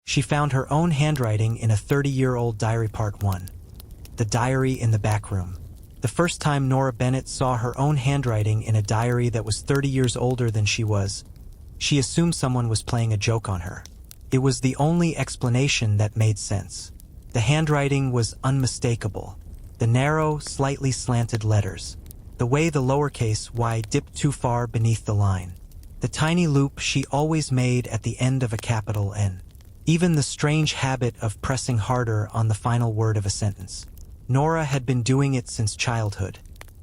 She found her own handwriting in a 30-year-old diary. Part 1. The diary in the back room. The first time Nora Bennett saw her own handwriting in a diary that was 30 years older than she was, she assumed someone was playing a joke on her. It was the only explanation that made sense. The handwriting was unmistakable. The narrow, slightly slanted letters. The way the lowercase y dipped too far beneath the line. The tiny loop she always made at the end of a capital N. Even the strange habit of pressing harder on the final word of a sentence. Nora had been doing it since childhood.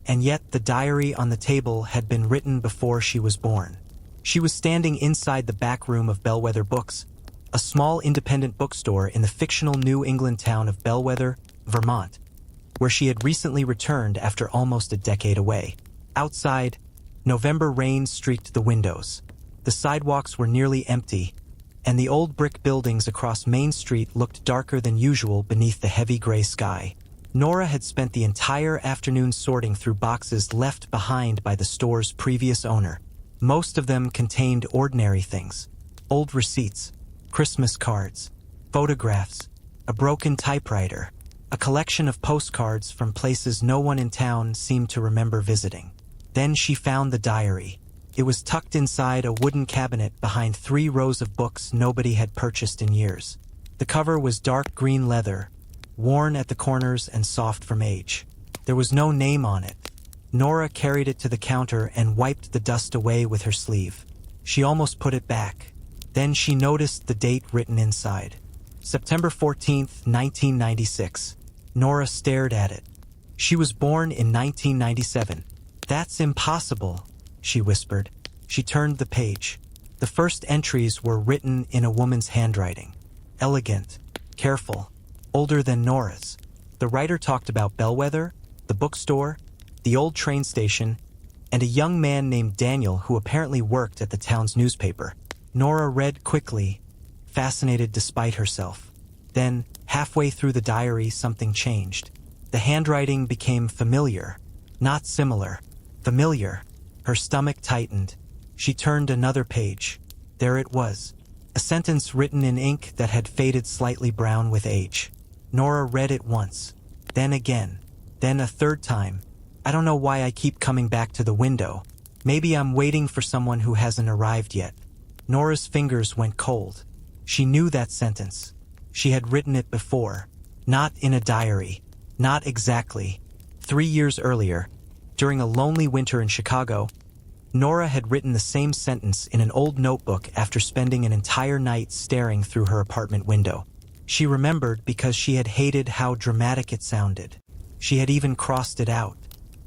And yet the diary on the table had been written before she was born. She was standing inside the back room of Bellwether Books, a small independent bookstore in the fictional New England town of Bellwether, Vermont, where she had recently returned after almost a decade away. Outside, November rain streaked the windows. The sidewalks were nearly empty, and the old brick buildings across Main Street looked darker than usual beneath the heavy gray sky. Nora had spent the entire afternoon sorting through boxes left behind by the store's previous owner. Most of them contained ordinary things. Old receipts, Christmas cards, photographs, a broken typewriter, a collection of postcards from places no one in town seemed to remember visiting. Then she found the diary. It was tucked inside a wooden cabinet behind 3 rows of books nobody had purchased in years. The cover was dark green leather, worn at the corners and soft from age. There was no name on it. Nora carried it to the counter and wiped the dust away with her sleeve. She almost put it back. Then she noticed the date written inside. September 14th, 1996. Nora stared at it. She was born in 1997. That's impossible, she whispered. She turned the page. The first entries were written in a woman's handwriting. Elegant, careful, older than Nora's. The writer talked about Bellwether, the bookstore, the old train station, and a young man named Daniel who apparently worked at the town's newspaper. Nora read quickly, fascinated despite herself. Then, halfway through the diary, something changed. The handwriting became familiar, not similar. Familiar. Her stomach tightened. She turned another page. There it was. A sentence written in ink that had faded slightly brown with age. Nora read it once. Then again. Then a third time. I don't know why I keep coming back to the window. Maybe I'm waiting for someone who hasn't arrived yet. Nora's fingers went cold. She knew that sentence. She had written it before. Not in a diary. Not exactly. 3 years earlier, during a lonely winter in Chicago, Nora had written the same sentence in an old notebook after spending an entire night staring through her apartment window. She remembered because she had hated how dramatic it sounded. She had even crossed it out.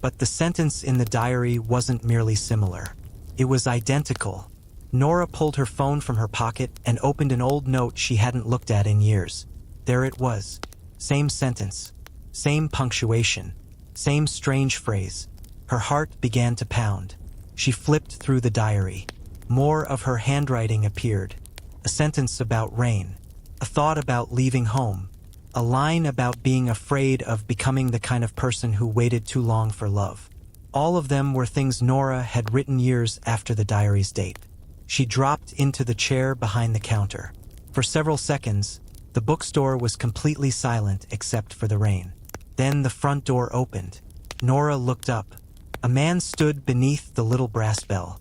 But the sentence in the diary wasn't merely similar. It was identical. Nora pulled her phone from her pocket and opened an old note she hadn't looked at in years. There it was. Same sentence. Same punctuation. Same strange phrase. Her heart began to pound. She flipped through the diary. More of her handwriting appeared. A sentence about rain. A thought about leaving home. A line about being afraid of becoming the kind of person who waited too long for love. All of them were things Nora had written years after the diary's date. She dropped into the chair behind the counter. For several seconds, the bookstore was completely silent except for the rain. Then the front door opened. Nora looked up. A man stood beneath the little brass bell.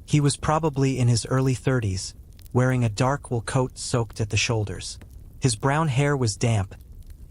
He was probably in his early 30s, wearing a dark wool coat soaked at the shoulders. His brown hair was damp,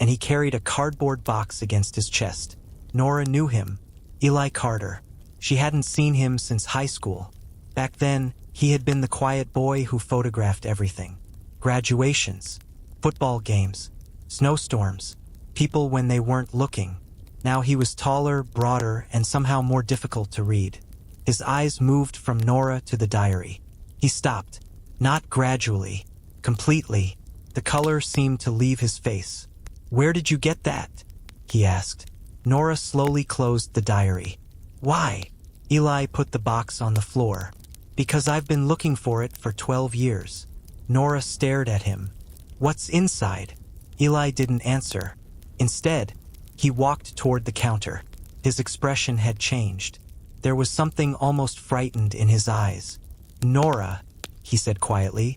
and he carried a cardboard box against his chest. Nora knew him, Eli Carter. She hadn't seen him since high school. Back then, he had been the quiet boy who photographed everything. Graduations, football games, snowstorms, people when they weren't looking. Now he was taller, broader, and somehow more difficult to read. His eyes moved from Nora to the diary. He stopped. Not gradually. Completely. The color seemed to leave his face. "Where did you get that?" he asked. Nora slowly closed the diary. "Why?" Eli put the box on the floor. "Because I've been looking for it for 12 years. Nora stared at him. "What's inside?" Eli didn't answer. Instead, he walked toward the counter. His expression had changed. There was something almost frightened in his eyes. "Nora," he said quietly,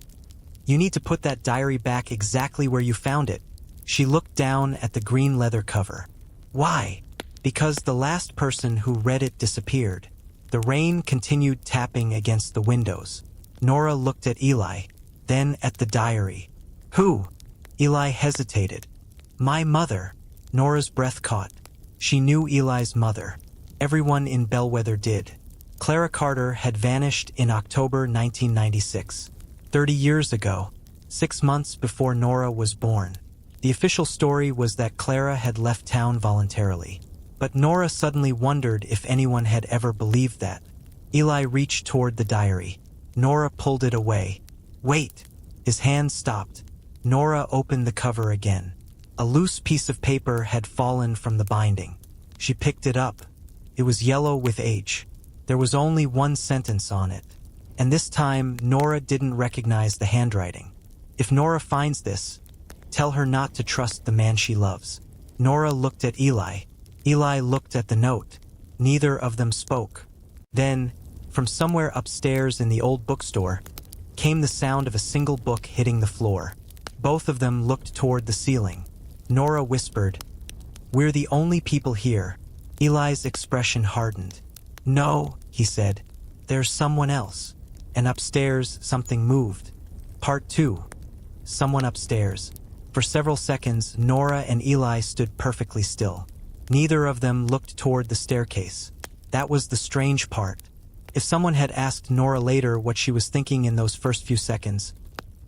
You need to put that diary back exactly where you found it." She looked down at the green leather cover. "Why?" "Because the last person who read it disappeared." The rain continued tapping against the windows. Nora looked at Eli, then at the diary. "Who?" Eli hesitated. "My mother." Nora's breath caught. She knew Eli's mother. Everyone in Bellwether did. Clara Carter had vanished in October 1996, 30 years ago, 6 months before Nora was born. The official story was that Clara had left town voluntarily. But Nora suddenly wondered if anyone had ever believed that. Eli reached toward the diary. Nora pulled it away. "Wait!" His hand stopped. Nora opened the cover again. A loose piece of paper had fallen from the binding. She picked it up. It was yellow with age. There was only one sentence on it. And this time, Nora didn't recognize the handwriting. "If Nora finds this, tell her not to trust the man she loves." Nora looked at Eli. Eli looked at the note. Neither of them spoke. Then, from somewhere upstairs in the old bookstore, came the sound of a single book hitting the floor. Both of them looked toward the ceiling. Nora whispered, "We're the only people here." Eli's expression hardened. "No," he said, "there's someone else." And upstairs, something moved. Part 2. Someone upstairs. For several seconds, Nora and Eli stood perfectly still. Neither of them looked toward the staircase. That was the strange part. If someone had asked Nora later what she was thinking in those first few seconds,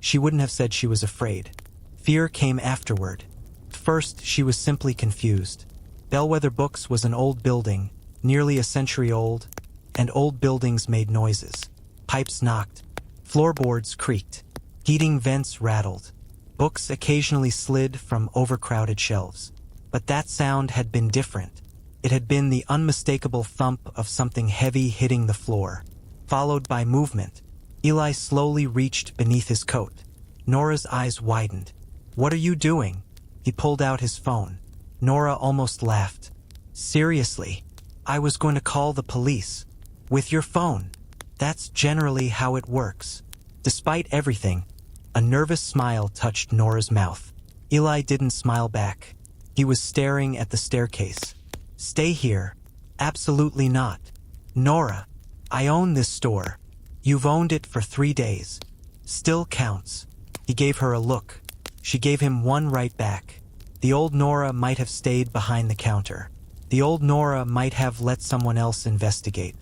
she wouldn't have said she was afraid. Fear came afterward. First, she was simply confused. Bellwether Books was an old building, nearly a century old, and old buildings made noises. Pipes knocked. Floorboards creaked. Heating vents rattled. Books occasionally slid from overcrowded shelves. But that sound had been different. It had been the unmistakable thump of something heavy hitting the floor, followed by movement. Eli slowly reached beneath his coat. Nora's eyes widened. "What are you doing?" He pulled out his phone. Nora almost laughed. "Seriously, I was going to call the police. With your phone. That's generally how it works." Despite everything, a nervous smile touched Nora's mouth. Eli didn't smile back. He was staring at the staircase. "Stay here." "Absolutely not." "Nora, I own this store. You've owned it for 3 days. Still counts." He gave her a look. She gave him one right back. The old Nora might have stayed behind the counter. The old Nora might have let someone else investigate.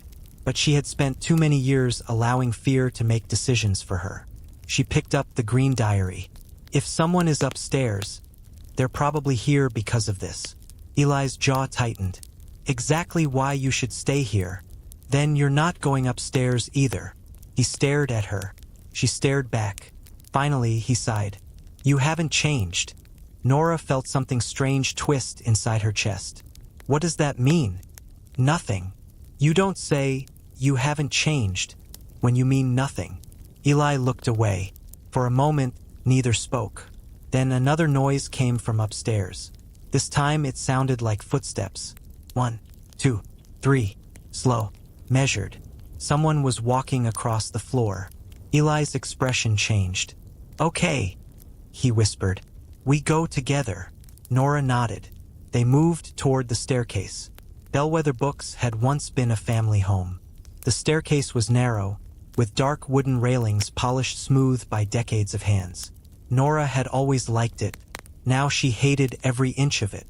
But she had spent too many years allowing fear to make decisions for her. She picked up the green diary. If someone is upstairs, they're probably here because of this. Eli's jaw tightened. "Exactly why you should stay here. Then you're not going upstairs either." He stared at her. She stared back. Finally, he sighed. "You haven't changed." Nora felt something strange twist inside her chest. "What does that mean?" "Nothing. You don't say, 'You haven't changed,' when you mean nothing." Eli looked away. For a moment, neither spoke. Then another noise came from upstairs. This time it sounded like footsteps. 1, 2, 3. Slow. Measured. Someone was walking across the floor. Eli's expression changed. "Okay," he whispered. "We go together." Nora nodded. They moved toward the staircase. Bellwether Books had once been a family home. The staircase was narrow, with dark wooden railings polished smooth by decades of hands. Nora had always liked it. Now she hated every inch of it.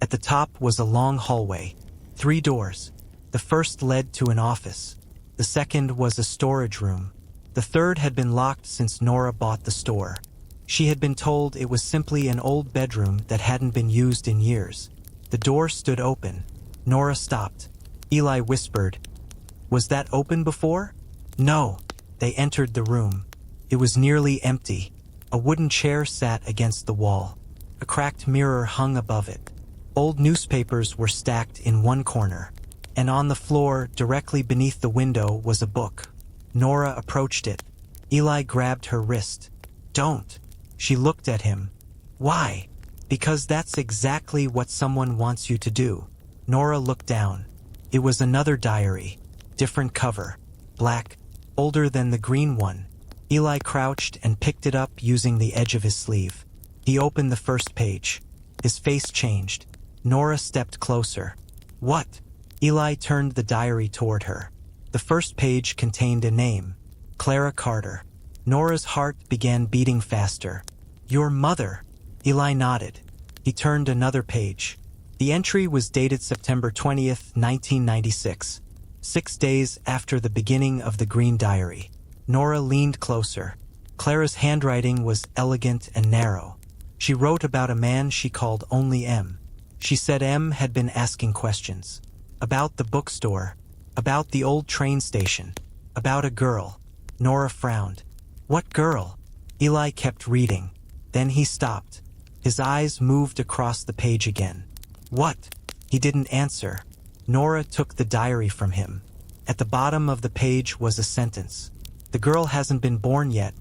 At the top was a long hallway. 3 doors. The first led to an office. The second was a storage room. The third had been locked since Nora bought the store. She had been told it was simply an old bedroom that hadn't been used in years. The door stood open. Nora stopped. Eli whispered, "Was that open before?" "No." They entered the room. It was nearly empty. A wooden chair sat against the wall. A cracked mirror hung above it. Old newspapers were stacked in one corner. And on the floor, directly beneath the window, was a book. Nora approached it. Eli grabbed her wrist. "Don't." She looked at him. "Why?" "Because that's exactly what someone wants you to do." Nora looked down. It was another diary. Different cover. Black. Older than the green one. Eli crouched and picked it up using the edge of his sleeve. He opened the first page. His face changed. Nora stepped closer. What? Eli turned the diary toward her. The first page contained a name. Clara Carter. Nora's heart began beating faster. Your mother. Eli nodded. He turned another page. The entry was dated September 20th, 1996. 6 days after the beginning of the Green Diary. Nora leaned closer. Clara's handwriting was elegant and narrow. She wrote about a man she called only M. She said M had been asking questions. About the bookstore. About the old train station. About a girl. Nora frowned. What girl? Eli kept reading. Then he stopped. His eyes moved across the page again. What? He didn't answer. Nora took the diary from him. At the bottom of the page was a sentence. The girl hasn't been born yet,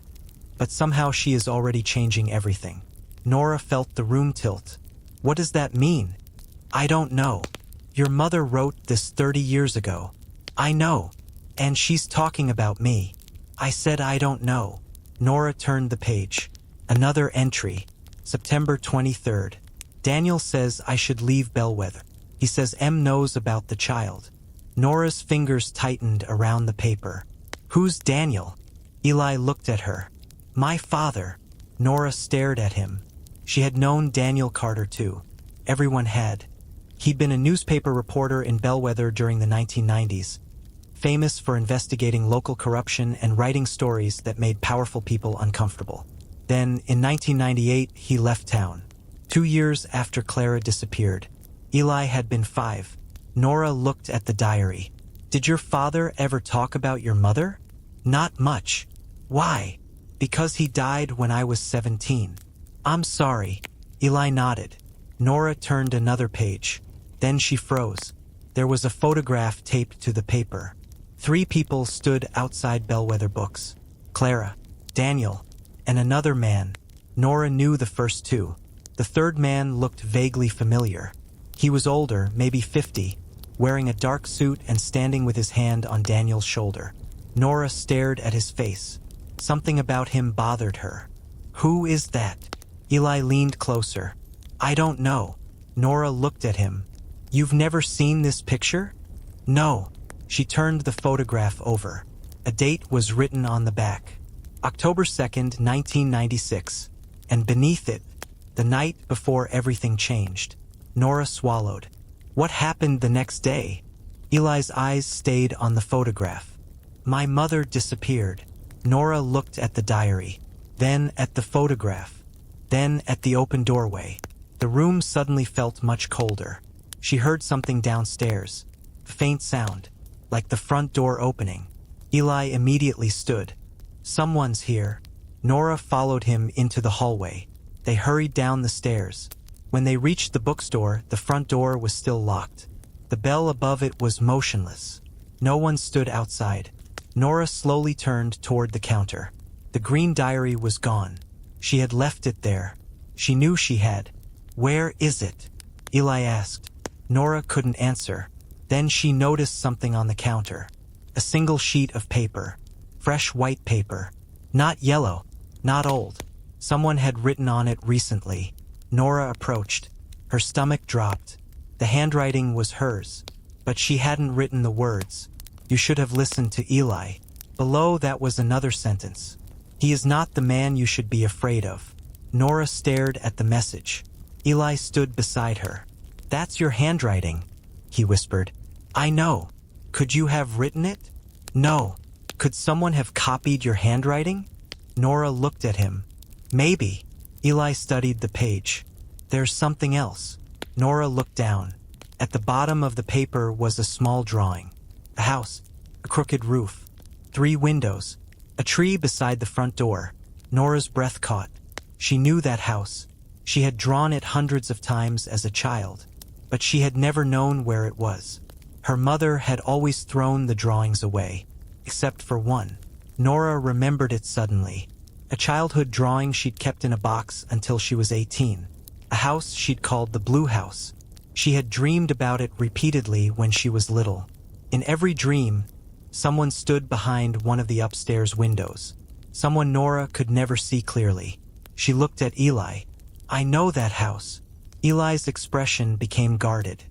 but somehow she is already changing everything. Nora felt the room tilt. What does that mean? I don't know. Your mother wrote this 30 years ago. I know. And she's talking about me. I said I don't know. Nora turned the page. Another entry. September 23rd. Daniel says I should leave Bellwether. He says M knows about the child. Nora's fingers tightened around the paper. Who's Daniel? Eli looked at her. My father. Nora stared at him. She had known Daniel Carter too. Everyone had. He'd been a newspaper reporter in Bellwether during the 1990s, famous for investigating local corruption and writing stories that made powerful people uncomfortable. Then, in 1998, he left town. 2 years after Clara disappeared. Eli had been 5. Nora looked at the diary. Did your father ever talk about your mother? Not much. Why? Because he died when I was 17. I'm sorry. Eli nodded. Nora turned another page. Then she froze. There was a photograph taped to the paper. 3 people stood outside Bellwether Books. Clara, Daniel, and another man. Nora knew the first 2. The third man looked vaguely familiar. He was older, maybe 50, wearing a dark suit and standing with his hand on Daniel's shoulder. Nora stared at his face. Something about him bothered her. Who is that? Eli leaned closer. I don't know. Nora looked at him. You've never seen this picture? No. She turned the photograph over. A date was written on the back. October 2nd, 1996. And beneath it, the night before everything changed. Nora swallowed. What happened the next day? Eli's eyes stayed on the photograph. My mother disappeared. Nora looked at the diary, then at the photograph, then at the open doorway. The room suddenly felt much colder. She heard something downstairs. A faint sound, like the front door opening. Eli immediately stood. Someone's here. Nora followed him into the hallway. They hurried down the stairs. When they reached the bookstore, the front door was still locked. The bell above it was motionless. No one stood outside. Nora slowly turned toward the counter. The green diary was gone. She had left it there. She knew she had. Where is it? Eli asked. Nora couldn't answer. Then she noticed something on the counter. A single sheet of paper. Fresh white paper. Not yellow. Not old. Someone had written on it recently. Nora approached. Her stomach dropped. The handwriting was hers. But she hadn't written the words. You should have listened to Eli. Below that was another sentence. He is not the man you should be afraid of. Nora stared at the message. Eli stood beside her. That's your handwriting, he whispered. I know. Could you have written it? No. Could someone have copied your handwriting? Nora looked at him. Maybe. Eli studied the page. There's something else. Nora looked down. At the bottom of the paper was a small drawing. A house, a crooked roof, 3 windows, a tree beside the front door. Nora's breath caught. She knew that house. She had drawn it hundreds of times as a child, but she had never known where it was. Her mother had always thrown the drawings away, except for one. Nora remembered it suddenly. A childhood drawing she'd kept in a box until she was 18. A house she'd called the Blue House. She had dreamed about it repeatedly when she was little. In every dream, someone stood behind one of the upstairs windows. Someone Nora could never see clearly. She looked at Eli. I know that house. Eli's expression became guarded.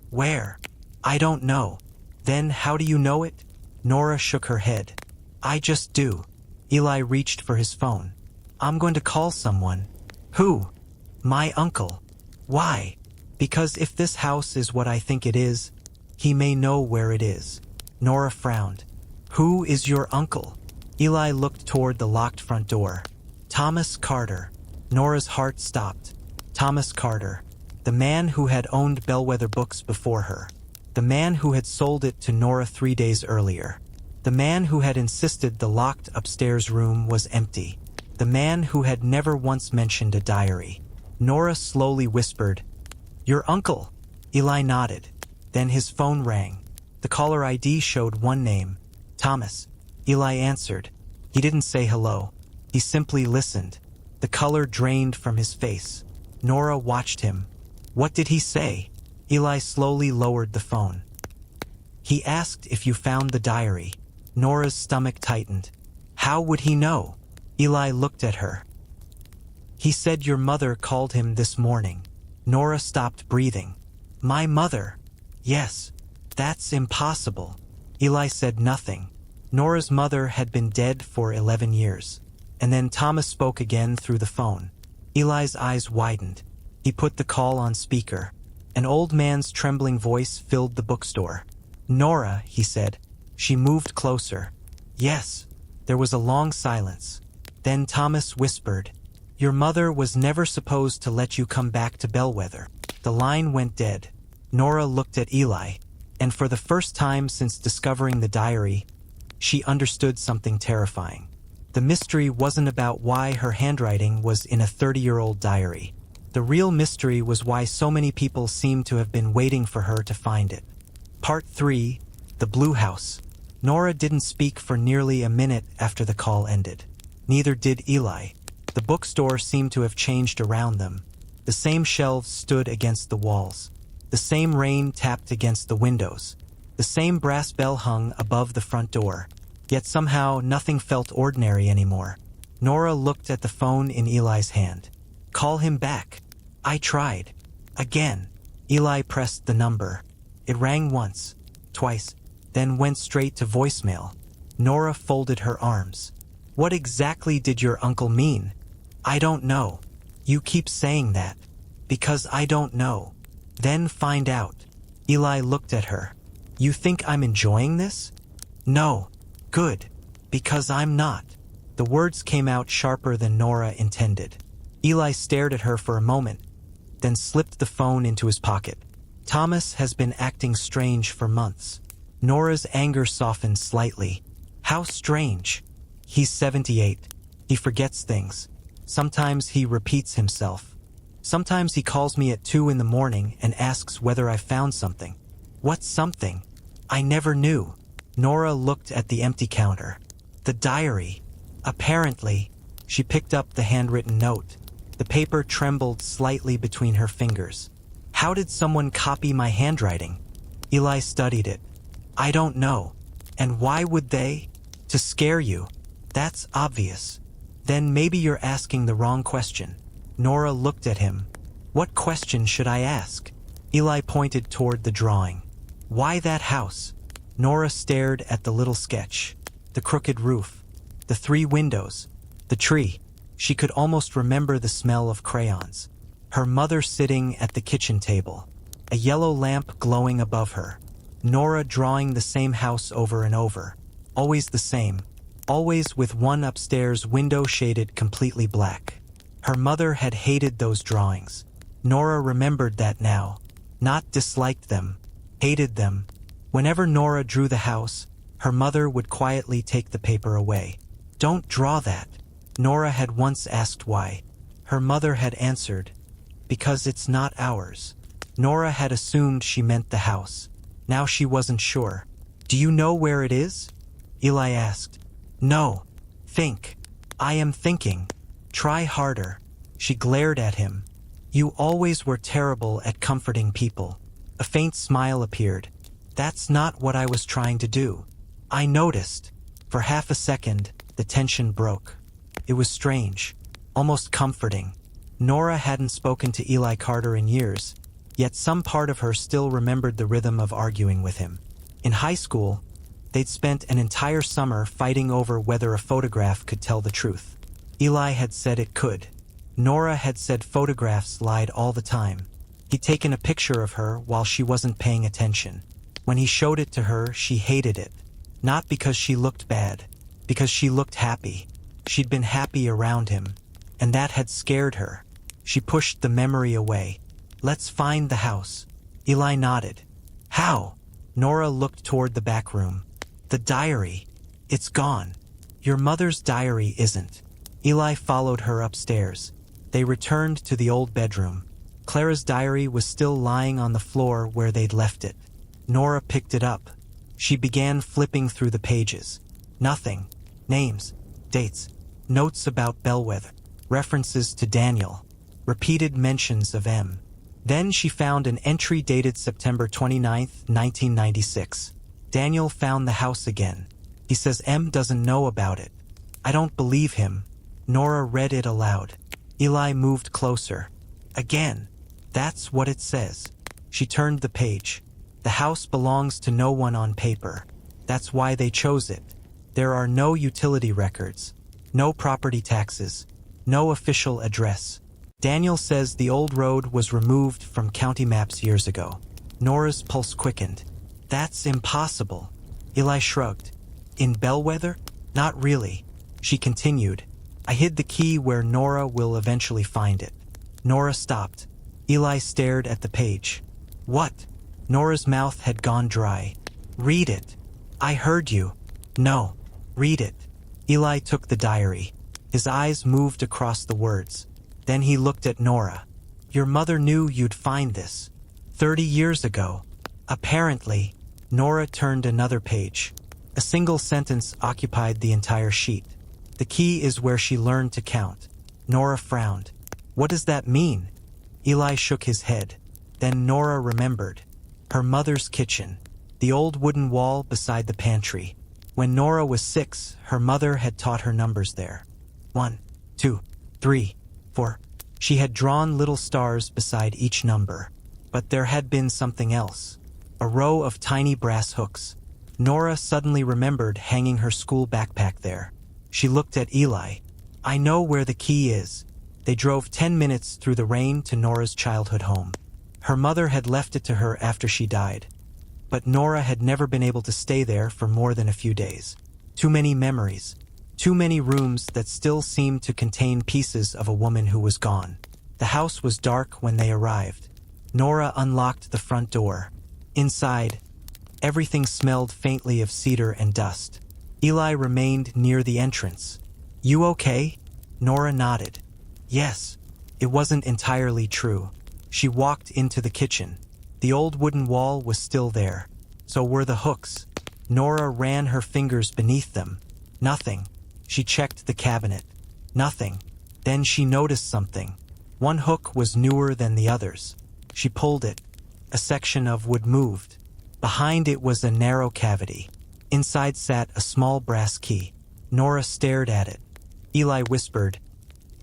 Where? I don't know. Then how do you know it? Nora shook her head. I just do. Eli reached for his phone. I'm going to call someone. Who? My uncle. Why? Because if this house is what I think it is, he may know where it is. Nora frowned. Who is your uncle? Eli looked toward the locked front door. Thomas Carter. Nora's heart stopped. Thomas Carter. The man who had owned Bellwether Books before her. The man who had sold it to Nora 3 days earlier. The man who had insisted the locked upstairs room was empty. The man who had never once mentioned a diary. Nora slowly whispered, Your uncle. Eli nodded. Then his phone rang. The caller ID showed one name, Thomas. Eli answered. He didn't say hello. He simply listened. The color drained from his face. Nora watched him. What did he say? Eli slowly lowered the phone. He asked if you found the diary. Nora's stomach tightened. How would he know? Eli looked at her. He said your mother called him this morning. Nora stopped breathing. My mother? Yes. That's impossible. Eli said nothing. Nora's mother had been dead for 11 years. And then Thomas spoke again through the phone. Eli's eyes widened. He put the call on speaker. An old man's trembling voice filled the bookstore. Nora, he said. She moved closer. Yes. There was a long silence. Then Thomas whispered, Your mother was never supposed to let you come back to Bellwether. The line went dead. Nora looked at Eli, and for the first time since discovering the diary, she understood something terrifying. The mystery wasn't about why her handwriting was in a 30-year-old diary. The real mystery was why so many people seemed to have been waiting for her to find it. Part 3, The Blue House. Nora didn't speak for nearly a minute after the call ended. Neither did Eli. The bookstore seemed to have changed around them. The same shelves stood against the walls. The same rain tapped against the windows. The same brass bell hung above the front door. Yet somehow nothing felt ordinary anymore. Nora looked at the phone in Eli's hand. Call him back. I tried. Again. Eli pressed the number. It rang once, twice, then went straight to voicemail. Nora folded her arms. What exactly did your uncle mean? I don't know. You keep saying that. Because I don't know. Then find out. Eli looked at her. You think I'm enjoying this? No. Good. Because I'm not. The words came out sharper than Nora intended. Eli stared at her for a moment, then slipped the phone into his pocket. Thomas has been acting strange for months. Nora's anger softened slightly. How strange. He's 78. He forgets things. Sometimes he repeats himself. Sometimes he calls me at 2 in the morning and asks whether I found something. What something? I never knew. Nora looked at the empty counter. The diary. Apparently, she picked up the handwritten note. The paper trembled slightly between her fingers. How did someone copy my handwriting? Eli studied it. I don't know. And why would they? To scare you. That's obvious. Then maybe you're asking the wrong question. Nora looked at him. What question should I ask? Eli pointed toward the drawing. Why that house? Nora stared at the little sketch. The crooked roof. The 3 windows. The tree. She could almost remember the smell of crayons. Her mother sitting at the kitchen table. A yellow lamp glowing above her. Nora drawing the same house over and over. Always the same. Always with one upstairs window shaded completely black. Her mother had hated those drawings. Nora remembered that now. Not disliked them. Hated them. Whenever Nora drew the house, her mother would quietly take the paper away. Don't draw that. Nora had once asked why. Her mother had answered, because it's not ours. Nora had assumed she meant the house. Now she wasn't sure. Do you know where it is? Eli asked. No. Think. I am thinking. Try harder. She glared at him. You always were terrible at comforting people. A faint smile appeared. That's not what I was trying to do. I noticed. For half a second, the tension broke. It was strange, almost comforting. Nora hadn't spoken to Eli Carter in years, yet some part of her still remembered the rhythm of arguing with him. In high school, they'd spent an entire summer fighting over whether a photograph could tell the truth. Eli had said it could. Nora had said photographs lied all the time. He'd taken a picture of her while she wasn't paying attention. When he showed it to her, she hated it. Not because she looked bad, because she looked happy. She'd been happy around him, and that had scared her. She pushed the memory away. Let's find the house. Eli nodded. How? Nora looked toward the back room. The diary. It's gone. Your mother's diary isn't. Eli followed her upstairs. They returned to the old bedroom. Clara's diary was still lying on the floor where they'd left it. Nora picked it up. She began flipping through the pages. Nothing. Names. Dates. Notes about Bellwether. References to Daniel. Repeated mentions of M. Then she found an entry dated September 29, 1996. Daniel found the house again. He says M doesn't know about it. I don't believe him. Nora read it aloud. Eli moved closer. Again. That's what it says. She turned the page. The house belongs to no one on paper. That's why they chose it. There are no utility records, no property taxes, no official address. Daniel says the old road was removed from county maps years ago. Nora's pulse quickened. That's impossible. Eli shrugged. In Bellwether? Not really. She continued. I hid the key where Nora will eventually find it. Nora stopped. Eli stared at the page. What? Nora's mouth had gone dry. Read it. I heard you. No. Read it. Eli took the diary. His eyes moved across the words. Then he looked at Nora. Your mother knew you'd find this. 30 years ago. Apparently. Nora turned another page. A single sentence occupied the entire sheet. The key is where she learned to count. Nora frowned. What does that mean? Eli shook his head. Then Nora remembered. Her mother's kitchen. The old wooden wall beside the pantry. When Nora was 6, her mother had taught her numbers there. 1, 2, 3, 4. She had drawn little stars beside each number. But there had been something else. A row of tiny brass hooks. Nora suddenly remembered hanging her school backpack there. She looked at Eli. I know where the key is. They drove 10 minutes through the rain to Nora's childhood home. Her mother had left it to her after she died. But Nora had never been able to stay there for more than a few days. Too many memories. Too many rooms that still seemed to contain pieces of a woman who was gone. The house was dark when they arrived. Nora unlocked the front door. Inside, everything smelled faintly of cedar and dust. Eli remained near the entrance. You okay? Nora nodded. Yes. It wasn't entirely true. She walked into the kitchen. The old wooden wall was still there. So were the hooks. Nora ran her fingers beneath them. Nothing. She checked the cabinet. Nothing. Then she noticed something. One hook was newer than the others. She pulled it. A section of wood moved. Behind it was a narrow cavity. Inside sat a small brass key. Nora stared at it. Eli whispered,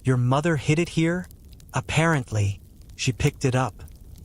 Your mother hid it here? Apparently. She picked it up.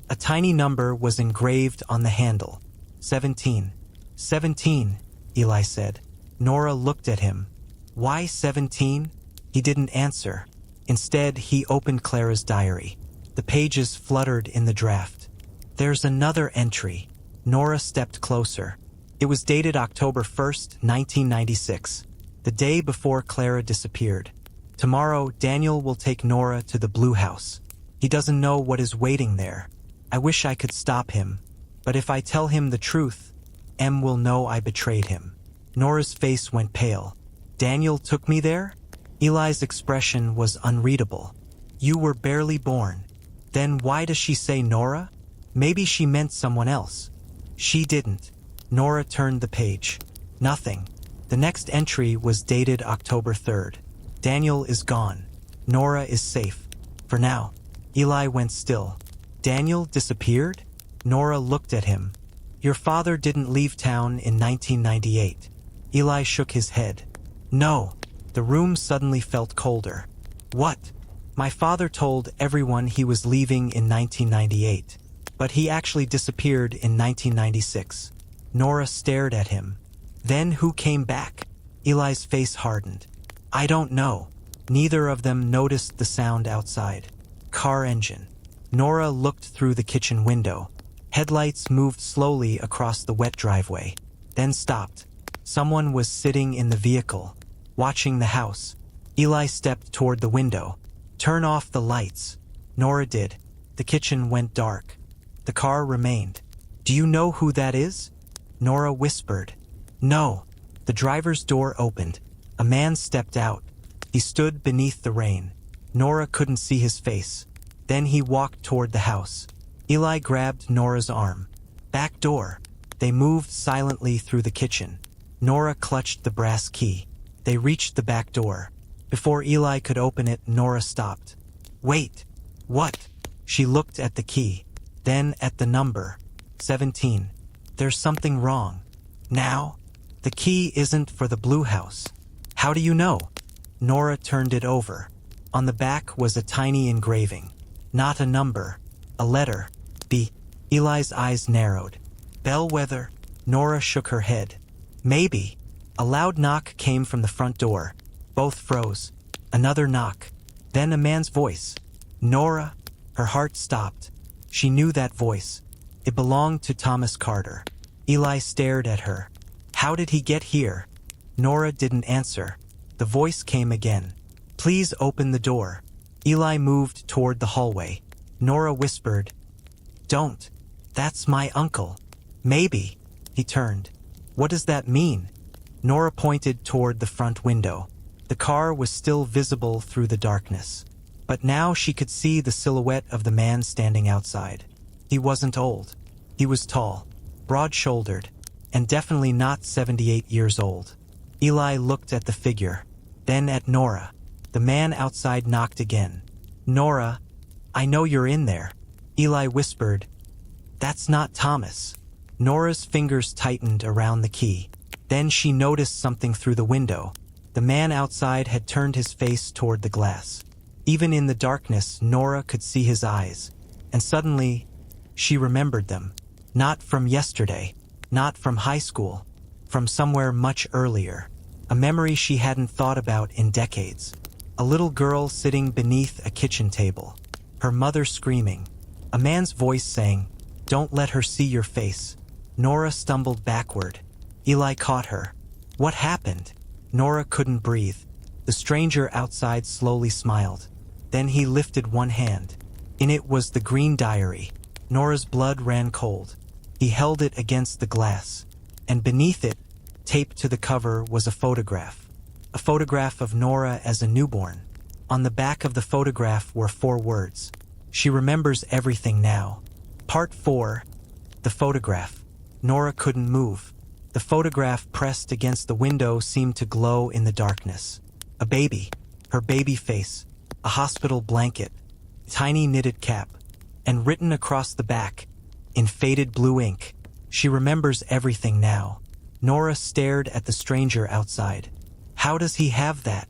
A tiny number was engraved on the handle. 17. 17, Eli said. Nora looked at him. Why 17? He didn't answer. Instead, he opened Clara's diary. The pages fluttered in the draft. There's another entry. Nora stepped closer. It was dated October 1st, 1996, the day before Clara disappeared. Tomorrow, Daniel will take Nora to the Blue House. He doesn't know what is waiting there. I wish I could stop him, but if I tell him the truth, M will know I betrayed him. Nora's face went pale. Daniel took me there? Eli's expression was unreadable. You were barely born. Then why does she say Nora? Maybe she meant someone else. She didn't. Nora turned the page. Nothing. The next entry was dated October 3rd. Daniel is gone. Nora is safe. For now. Eli went still. Daniel disappeared? Nora looked at him. Your father didn't leave town in 1998. Eli shook his head. No. The room suddenly felt colder. What? My father told everyone he was leaving in 1998, but he actually disappeared in 1996. Nora stared at him. Then who came back? Eli's face hardened. I don't know. Neither of them noticed the sound outside. Car engine. Nora looked through the kitchen window. Headlights moved slowly across the wet driveway, then stopped. Someone was sitting in the vehicle, watching the house. Eli stepped toward the window. Turn off the lights. Nora did. The kitchen went dark. The car remained. Do you know who that is? Nora whispered. No. The driver's door opened. A man stepped out. He stood beneath the rain. Nora couldn't see his face. Then he walked toward the house. Eli grabbed Nora's arm. Back door. They moved silently through the kitchen. Nora clutched the brass key. They reached the back door. Before Eli could open it, Nora stopped. Wait. What? She looked at the key. Then at the number. 17. There's something wrong. Now? The key isn't for the blue house. How do you know? Nora turned it over. On the back was a tiny engraving. Not a number. A letter. B. Eli's eyes narrowed. Bellwether. Nora shook her head. Maybe. A loud knock came from the front door. Both froze. Another knock. Then a man's voice. Nora. Her heart stopped. She knew that voice. It belonged to Thomas Carter. Eli stared at her. How did he get here? Nora didn't answer. The voice came again. Please open the door. Eli moved toward the hallway. Nora whispered, Don't. That's my uncle. Maybe. He turned. What does that mean? Nora pointed toward the front window. The car was still visible through the darkness. But now she could see the silhouette of the man standing outside. He wasn't old. He was tall, broad-shouldered, and definitely not 78 years old. Eli looked at the figure, then at Nora. The man outside knocked again. Nora, I know you're in there. Eli whispered, That's not Thomas. Nora's fingers tightened around the key. Then she noticed something through the window. The man outside had turned his face toward the glass. Even in the darkness, Nora could see his eyes. And suddenly, she remembered them. Not from yesterday, not from high school, from somewhere much earlier. A memory she hadn't thought about in decades. A little girl sitting beneath a kitchen table. Her mother screaming. A man's voice saying, Don't let her see your face. Nora stumbled backward. Eli caught her. What happened? Nora couldn't breathe. The stranger outside slowly smiled. Then he lifted one hand. In it was the green diary. Nora's blood ran cold. He held it against the glass. And beneath it, taped to the cover, was a photograph. A photograph of Nora as a newborn. On the back of the photograph were 4 words. She remembers everything now. Part 4. The photograph. Nora couldn't move. The photograph pressed against the window seemed to glow in the darkness. A baby. Her baby face. A hospital blanket. Tiny knitted cap. And written across the back, in faded blue ink, she remembers everything now. Nora stared at the stranger outside. How does he have that?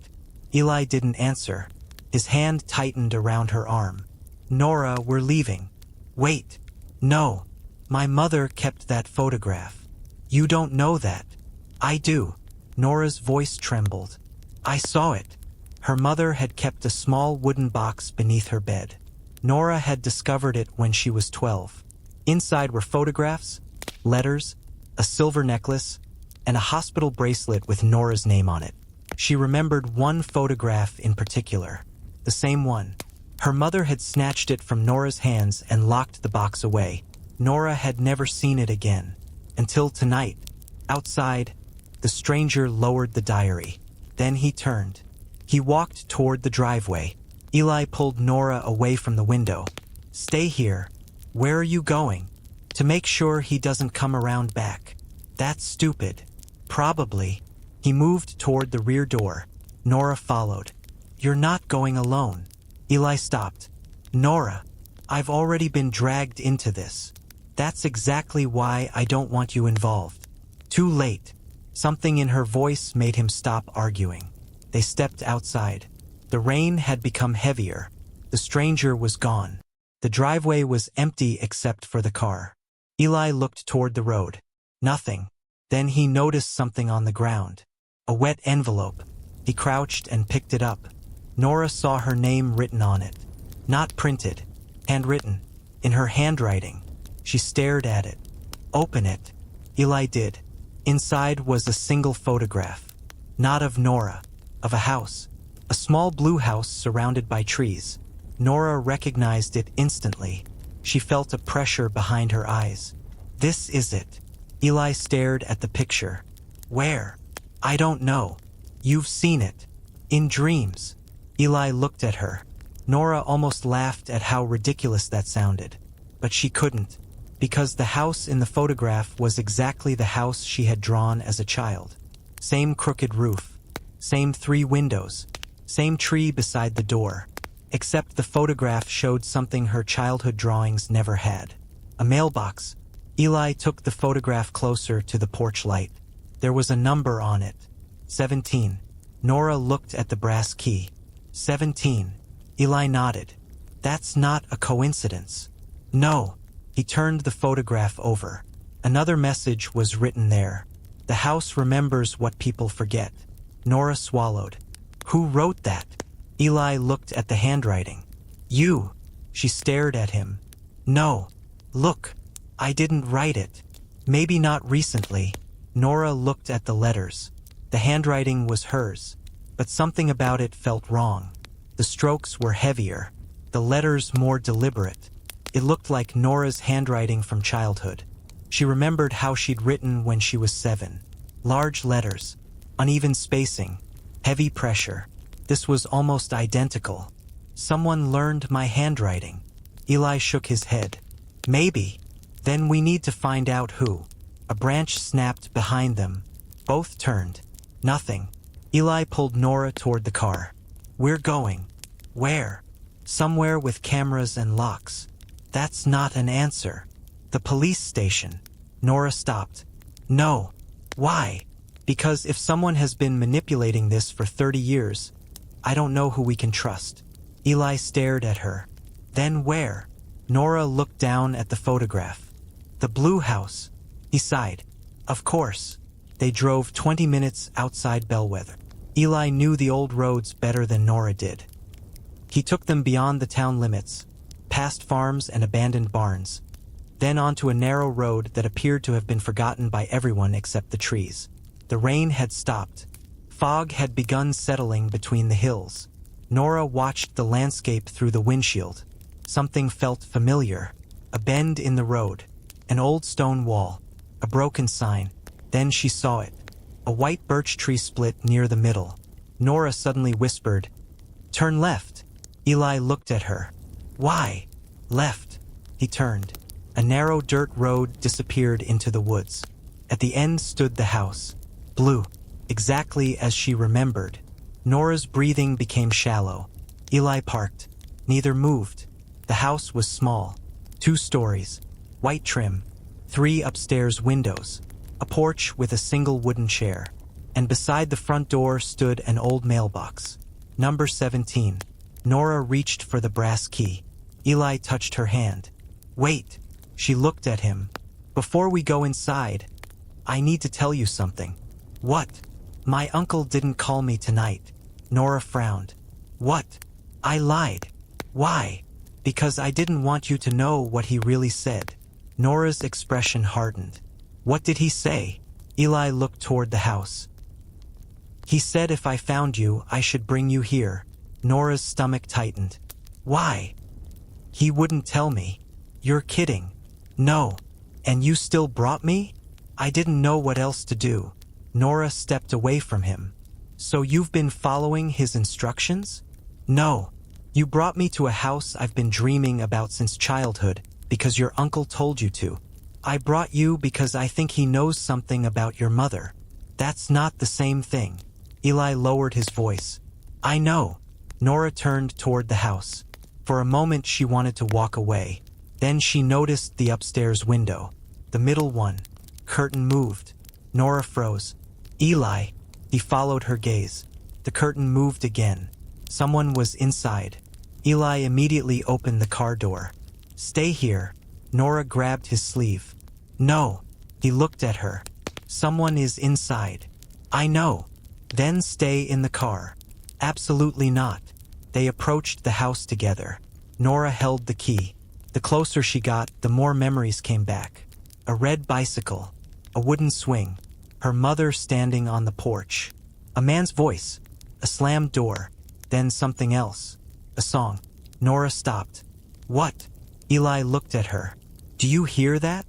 Eli didn't answer. His hand tightened around her arm. Nora, we're leaving. Wait. No. My mother kept that photograph. You don't know that. I do. Nora's voice trembled. I saw it. Her mother had kept a small wooden box beneath her bed. Nora had discovered it when she was 12. Inside were photographs, letters, a silver necklace, and a hospital bracelet with Nora's name on it. She remembered one photograph in particular, the same one. Her mother had snatched it from Nora's hands and locked the box away. Nora had never seen it again, until tonight. Outside, the stranger lowered the diary. Then he turned. He walked toward the driveway. Eli pulled Nora away from the window. Stay here. Where are you going? To make sure he doesn't come around back. That's stupid. Probably. He moved toward the rear door. Nora followed. You're not going alone. Eli stopped. Nora, I've already been dragged into this. That's exactly why I don't want you involved. Too late. Something in her voice made him stop arguing. They stepped outside. The rain had become heavier. The stranger was gone. The driveway was empty except for the car. Eli looked toward the road. Nothing. Then he noticed something on the ground. A wet envelope. He crouched and picked it up. Nora saw her name written on it. Not printed. Handwritten. In her handwriting. She stared at it. Open it. Eli did. Inside was a single photograph. Not of Nora. Of a house. A small blue house surrounded by trees. Nora recognized it instantly. She felt a pressure behind her eyes. This is it. Eli stared at the picture. Where? I don't know. You've seen it. In dreams. Eli looked at her. Nora almost laughed at how ridiculous that sounded. But she couldn't, because the house in the photograph was exactly the house she had drawn as a child. Same crooked roof. Same 3 windows. Same tree beside the door. Except the photograph showed something her childhood drawings never had. A mailbox. Eli took the photograph closer to the porch light. There was a number on it. 17. Nora looked at the brass key. 17. Eli nodded. That's not a coincidence. No. He turned the photograph over. Another message was written there. The house remembers what people forget. Nora swallowed. Who wrote that? Eli looked at the handwriting. You. She stared at him. No. Look. I didn't write it. Maybe not recently. Nora looked at the letters. The handwriting was hers, but something about it felt wrong. The strokes were heavier, the letters more deliberate. It looked like Nora's handwriting from childhood. She remembered how she'd written when she was 7. Large letters, uneven spacing, heavy pressure. This was almost identical. Someone learned my handwriting. Eli shook his head. Maybe. Then we need to find out who. A branch snapped behind them. Both turned. Nothing. Eli pulled Nora toward the car. We're going. Where? Somewhere with cameras and locks. That's not an answer. The police station. Nora stopped. No. Why? Because if someone has been manipulating this for 30 years, I don't know who we can trust. Eli stared at her. Then where? Nora looked down at the photograph. The blue house. He sighed. Of course. They drove 20 minutes outside Bellwether. Eli knew the old roads better than Nora did. He took them beyond the town limits, past farms and abandoned barns, then onto a narrow road that appeared to have been forgotten by everyone except the trees. The rain had stopped. Fog had begun settling between the hills. Nora watched the landscape through the windshield. Something felt familiar. A bend in the road. An old stone wall. A broken sign. Then she saw it. A white birch tree split near the middle. Nora suddenly whispered, "Turn left." Eli looked at her. Why? Left. He turned. A narrow dirt road disappeared into the woods. At the end stood the house. Blue. Exactly as she remembered. Nora's breathing became shallow. Eli parked. Neither moved. The house was small. 2 stories. White trim. 3 upstairs windows. A porch with a single wooden chair. And beside the front door stood an old mailbox. Number 17. Nora reached for the brass key. Eli touched her hand. Wait. She looked at him. Before we go inside, I need to tell you something. What? My uncle didn't call me tonight. Nora frowned. What? I lied. Why? Because I didn't want you to know what he really said. Nora's expression hardened. What did he say? Eli looked toward the house. He said if I found you, I should bring you here. Nora's stomach tightened. Why? He wouldn't tell me. You're kidding. No. And you still brought me? I didn't know what else to do. Nora stepped away from him. So you've been following his instructions? No. You brought me to a house I've been dreaming about since childhood because your uncle told you to. I brought you because I think he knows something about your mother. That's not the same thing. Eli lowered his voice. I know. Nora turned toward the house. For a moment she wanted to walk away. Then she noticed the upstairs window. The middle one. Curtain moved. Nora froze. Eli. He followed her gaze. The curtain moved again. Someone was inside. Eli immediately opened the car door. "Stay here." Nora grabbed his sleeve. "No." He looked at her. "Someone is inside." "I know." "Then stay in the car." "Absolutely not." They approached the house together. Nora held the key. The closer she got, the more memories came back. A red bicycle. A wooden swing. Her mother standing on the porch. A man's voice. A slammed door. Then something else. A song. Nora stopped. "What?" Eli looked at her. "Do you hear that?"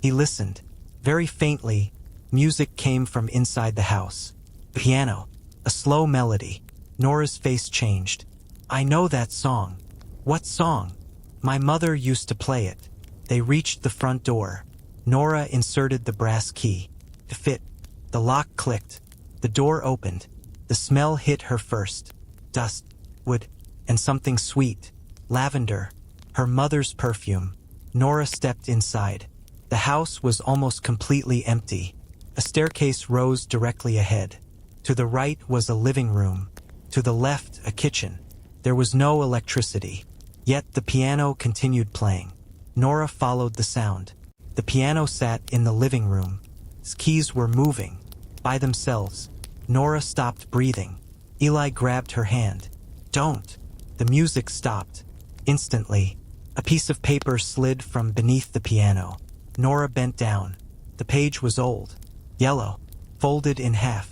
He listened. Very faintly, music came from inside the house. A piano. A slow melody. Nora's face changed. "I know that song." "What song?" "My mother used to play it." They reached the front door. Nora inserted the brass key. To fit. The lock clicked. The door opened. The smell hit her first. Dust, wood, and something sweet. Lavender. Her mother's perfume. Nora stepped inside. The house was almost completely empty. A staircase rose directly ahead. To the right was a living room. To the left, a kitchen. There was no electricity. Yet the piano continued playing. Nora followed the sound. The piano sat in the living room. Its keys were moving. By themselves. Nora stopped breathing. Eli grabbed her hand. "Don't." The music stopped. Instantly, a piece of paper slid from beneath the piano. Nora bent down. The page was old. Yellow. Folded in half.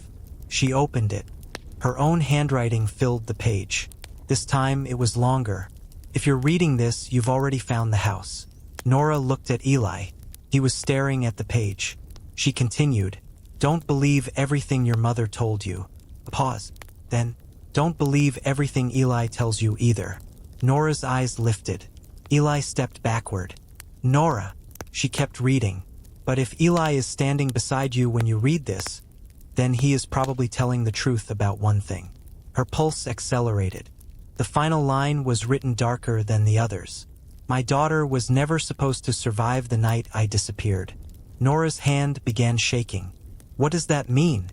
She opened it. Her own handwriting filled the page. This time it was longer. "If you're reading this, you've already found the house." Nora looked at Eli. He was staring at the page. She continued. "Don't believe everything your mother told you." A pause. Then, "Don't believe everything Eli tells you either." Nora's eyes lifted. Eli stepped backward. "Nora." She kept reading. "But if Eli is standing beside you when you read this, then he is probably telling the truth about one thing." Her pulse accelerated. The final line was written darker than the others. "My daughter was never supposed to survive the night I disappeared." Nora's hand began shaking. "What does that mean?"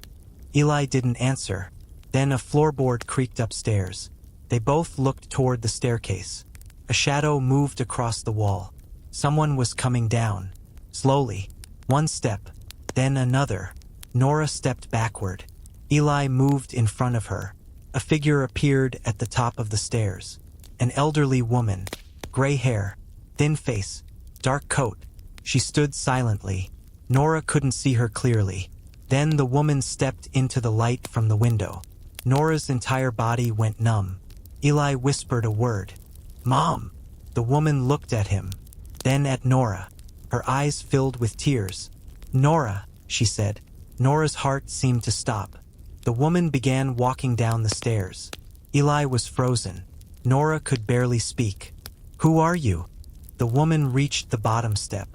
Eli didn't answer. Then a floorboard creaked upstairs. They both looked toward the staircase. A shadow moved across the wall. Someone was coming down. Slowly. One step. Then another. Nora stepped backward. Eli moved in front of her. A figure appeared at the top of the stairs. An elderly woman. Gray hair. Thin face. Dark coat. She stood silently. Nora couldn't see her clearly. Then the woman stepped into the light from the window. Nora's entire body went numb. Eli whispered a word. "Mom!" The woman looked at him. Then at Nora. Her eyes filled with tears. "Nora," she said. Nora's heart seemed to stop. The woman began walking down the stairs. Eli was frozen. Nora could barely speak. "Who are you?" The woman reached the bottom step.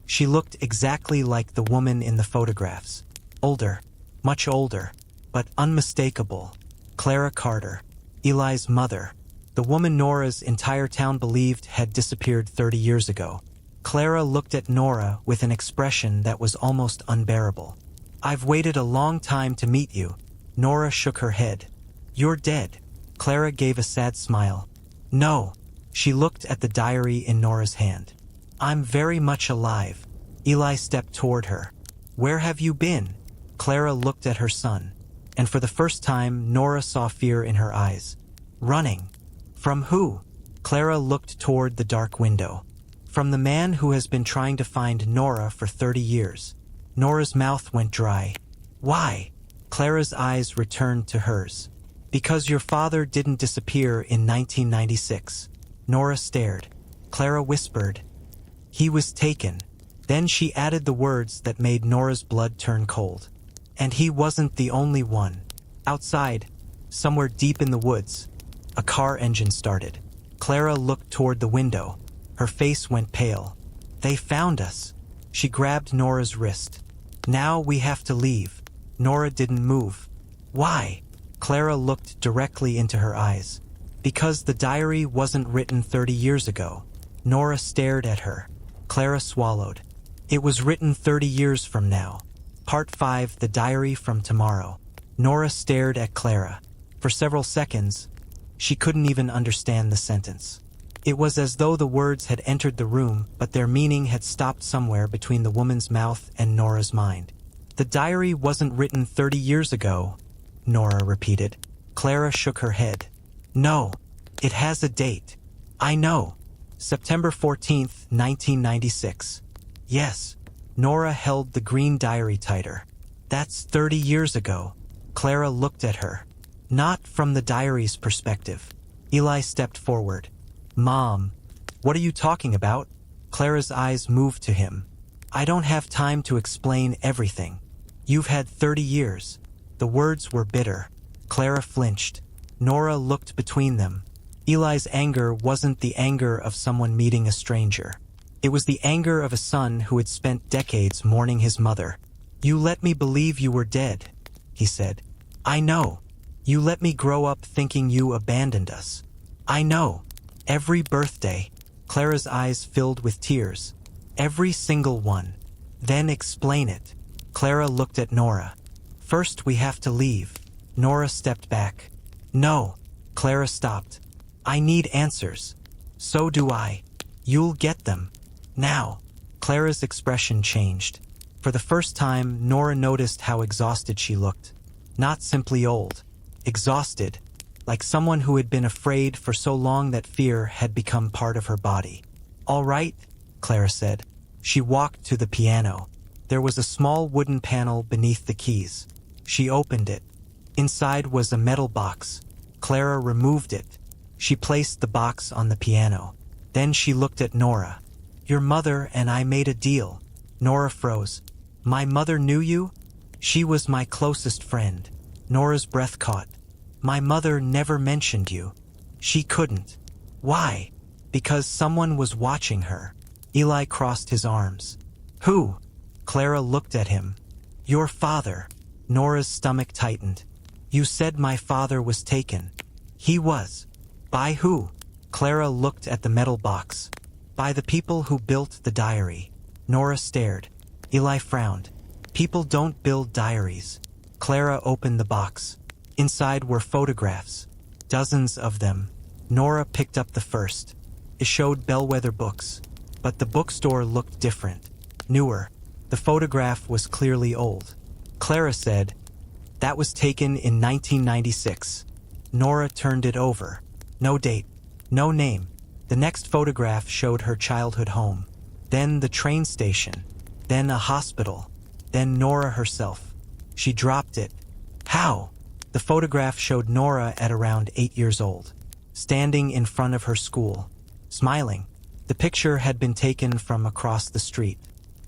She looked exactly like the woman in the photographs. Older. Much older. But unmistakable. Clara Carter. Eli's mother. The woman Nora's entire town believed had disappeared 30 years ago. Clara looked at Nora with an expression that was almost unbearable. "I've waited a long time to meet you." Nora shook her head. "You're dead." Clara gave a sad smile. "No." She looked at the diary in Nora's hand. "I'm very much alive." Eli stepped toward her. "Where have you been?" Clara looked at her son. And for the first time, Nora saw fear in her eyes. "Running." "From who?" Clara looked toward the dark window. "From the man who has been trying to find Nora for 30 years. Nora's mouth went dry. "Why?" Clara's eyes returned to hers. "Because your father didn't disappear in 1996. Nora stared. Clara whispered, "He was taken." Then she added the words that made Nora's blood turn cold. "And he wasn't the only one." Outside, somewhere deep in the woods, a car engine started. Clara looked toward the window. Her face went pale. "They found us." She grabbed Nora's wrist. "Now we have to leave." Nora didn't move. "Why?" Clara looked directly into her eyes. "Because the diary wasn't written 30 years ago." Nora stared at her. Clara swallowed. "It was written 30 years from now." Part 5, The Diary from Tomorrow. Nora stared at Clara. For several seconds, she couldn't even understand the sentence. It was as though the words had entered the room, but their meaning had stopped somewhere between the woman's mouth and Nora's mind. The diary wasn't written 30 years ago, Nora repeated. Clara shook her head. No, it has a date. I know. September 14th, 1996. Yes. Nora held the green diary tighter. That's 30 years ago. Clara looked at her. Not from the diary's perspective. Eli stepped forward. Mom, what are you talking about? Clara's eyes moved to him. I don't have time to explain everything. You've had 30 years. The words were bitter. Clara flinched. Nora looked between them. Eli's anger wasn't the anger of someone meeting a stranger. It was the anger of a son who had spent decades mourning his mother. You let me believe you were dead, he said. I know. You let me grow up thinking you abandoned us. I know. Every birthday. Clara's eyes filled with tears. Every single one. Then explain it. Clara looked at Nora. First we have to leave. Nora stepped back. No. Clara stopped. I need answers. So do I. You'll get them. Now. Clara's expression changed. For the first time, Nora noticed how exhausted she looked. Not simply old. Exhausted. Like someone who had been afraid for so long that fear had become part of her body. All right, Clara said. She walked to the piano. There was a small wooden panel beneath the keys. She opened it. Inside was a metal box. Clara removed it. She placed the box on the piano. Then she looked at Nora. Your mother and I made a deal. Nora froze. My mother knew you? She was my closest friend. Nora's breath caught. My mother never mentioned you. She couldn't. Why? Because someone was watching her. Eli crossed his arms. Who? Clara looked at him. Your father. Nora's stomach tightened. You said my father was taken. He was. By who? Clara looked at the metal box. By the people who built the diary. Nora stared. Eli frowned. People don't build diaries. Clara opened the box. Inside were photographs. Dozens of them. Nora picked up the first. It showed bellwether books. But the bookstore looked different. Newer. The photograph was clearly old. Clara said, that was taken in 1996. Nora turned it over. No date. No name. The next photograph showed her childhood home. Then the train station. Then a hospital. Then Nora herself. She dropped it. How? The photograph showed Nora at around 8 years old, standing in front of her school, smiling. The picture had been taken from across the street.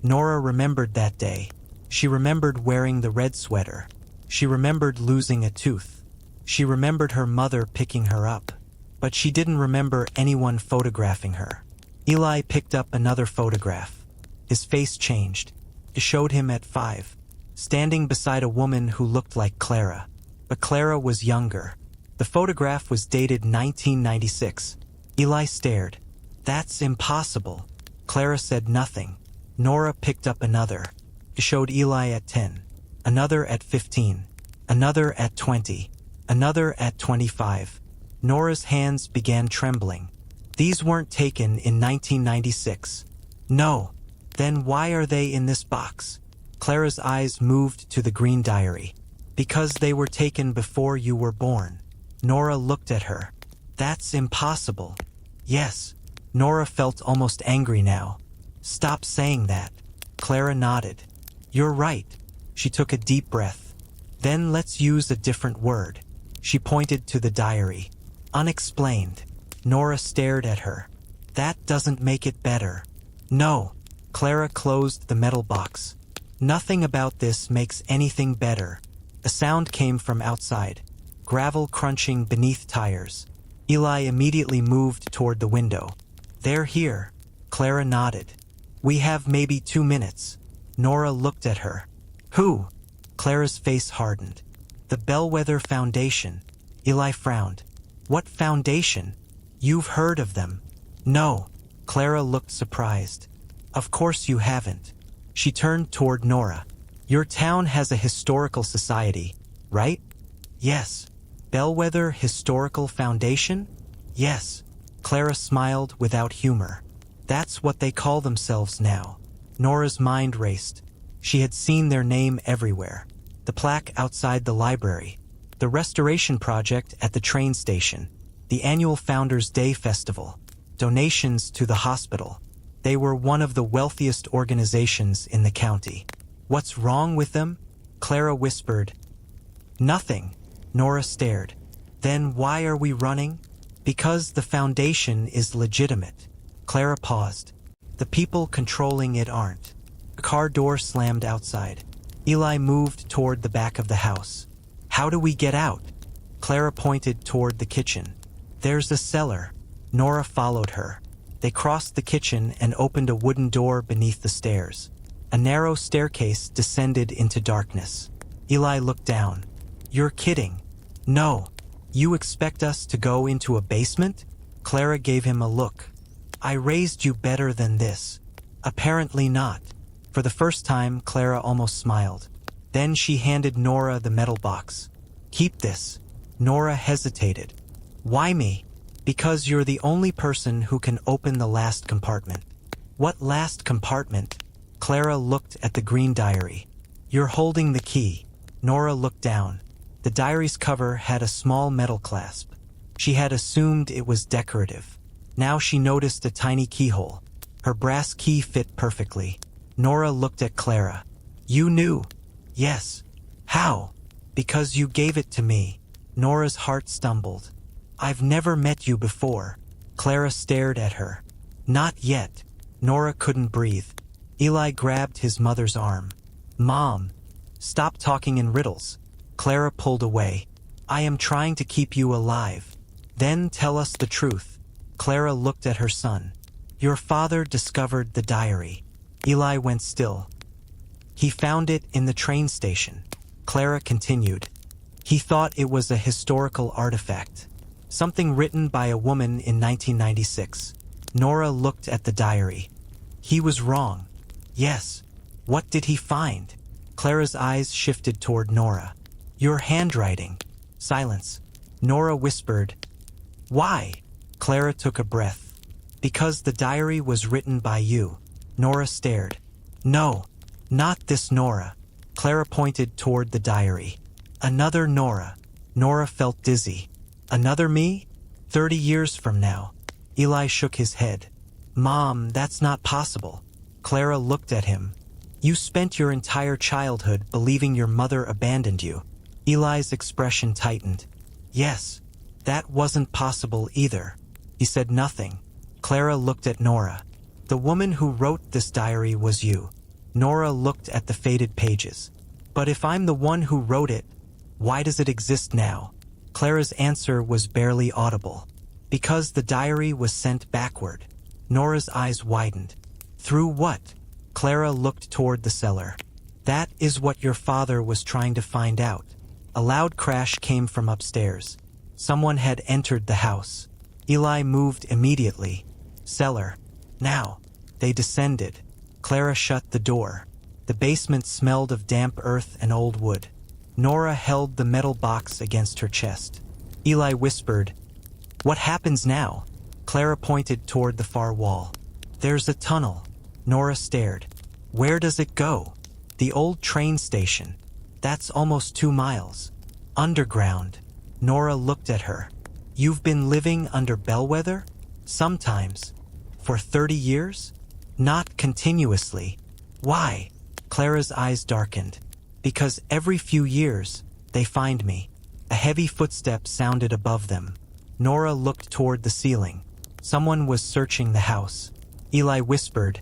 Nora remembered that day. She remembered wearing the red sweater. She remembered losing a tooth. She remembered her mother picking her up. But she didn't remember anyone photographing her. Eli picked up another photograph. His face changed. It showed him at 5, standing beside a woman who looked like Clara. But Clara was younger. The photograph was dated 1996. Eli stared. That's impossible. Clara said nothing. Nora picked up another. It showed Eli at 10. Another at 15. Another at 20. Another at 25. Nora's hands began trembling. These weren't taken in 1996. No. Then why are they in this box? Clara's eyes moved to the green diary. Because they were taken before you were born. Nora looked at her. That's impossible. Yes. Nora felt almost angry now. Stop saying that. Clara nodded. You're right. She took a deep breath. Then let's use a different word. She pointed to the diary. Unexplained. Nora stared at her. That doesn't make it better. No. Clara closed the metal box. Nothing about this makes anything better. A sound came from outside. Gravel crunching beneath tires. Eli immediately moved toward the window. They're here. Clara nodded. We have maybe 2 minutes. Nora looked at her. Who? Clara's face hardened. The Bellwether Foundation. Eli frowned. What foundation? You've heard of them. No. Clara looked surprised. Of course you haven't. She turned toward Nora. Your town has a historical society, right? Yes. Bellwether Historical Foundation? Yes. Clara smiled without humor. That's what they call themselves now. Nora's mind raced. She had seen their name everywhere. The plaque outside the library, the restoration project at the train station, the annual Founders' Day festival, donations to the hospital. They were one of the wealthiest organizations in the county. What's wrong with them? Clara whispered. Nothing. Nora stared. Then why are we running? Because the foundation is legitimate. Clara paused. The people controlling it aren't. A car door slammed outside. Eli moved toward the back of the house. How do we get out? Clara pointed toward the kitchen. There's a cellar. Nora followed her. They crossed the kitchen and opened a wooden door beneath the stairs. A narrow staircase descended into darkness. Eli looked down. You're kidding. No. You expect us to go into a basement? Clara gave him a look. I raised you better than this. Apparently not. For the first time, Clara almost smiled. Then she handed Nora the metal box. Keep this. Nora hesitated. Why me? Because you're the only person who can open the last compartment. What last compartment? Clara looked at the green diary. You're holding the key. Nora looked down. The diary's cover had a small metal clasp. She had assumed it was decorative. Now she noticed a tiny keyhole. Her brass key fit perfectly. Nora looked at Clara. You knew? Yes. How? Because you gave it to me. Nora's heart stumbled. I've never met you before. Clara stared at her. Not yet. Nora couldn't breathe. Eli grabbed his mother's arm. Mom, stop talking in riddles. Clara pulled away. I am trying to keep you alive. Then tell us the truth. Clara looked at her son. Your father discovered the diary. Eli went still. He found it in the train station. Clara continued. He thought it was a historical artifact. Something written by a woman in 1996. Nora looked at the diary. He was wrong. Yes. What did he find? Clara's eyes shifted toward Nora. Your handwriting. Silence. Nora whispered. Why? Clara took a breath. Because the diary was written by you. Nora stared. No, not this Nora. Clara pointed toward the diary. Another Nora. Nora felt dizzy. Another me? 30 years from now. Eli shook his head. Mom, that's not possible. Clara looked at him. You spent your entire childhood believing your mother abandoned you. Eli's expression tightened. Yes, that wasn't possible either. He said nothing. Clara looked at Nora. The woman who wrote this diary was you. Nora looked at the faded pages. But if I'm the one who wrote it, why does it exist now? Clara's answer was barely audible. Because the diary was sent backward. Nora's eyes widened. Through what? Clara looked toward the cellar. That is what your father was trying to find out. A loud crash came from upstairs. Someone had entered the house. Eli moved immediately. Cellar. Now. They descended. Clara shut the door. The basement smelled of damp earth and old wood. Nora held the metal box against her chest. Eli whispered, What happens now? Clara pointed toward the far wall. There's a tunnel. Nora stared. Where does it go? The old train station. That's almost 2 miles. Underground. Nora looked at her. You've been living under Bellwether? Sometimes. For 30 years? Not continuously. Why? Clara's eyes darkened. Because every few years, they find me. A heavy footstep sounded above them. Nora looked toward the ceiling. Someone was searching the house. Eli whispered,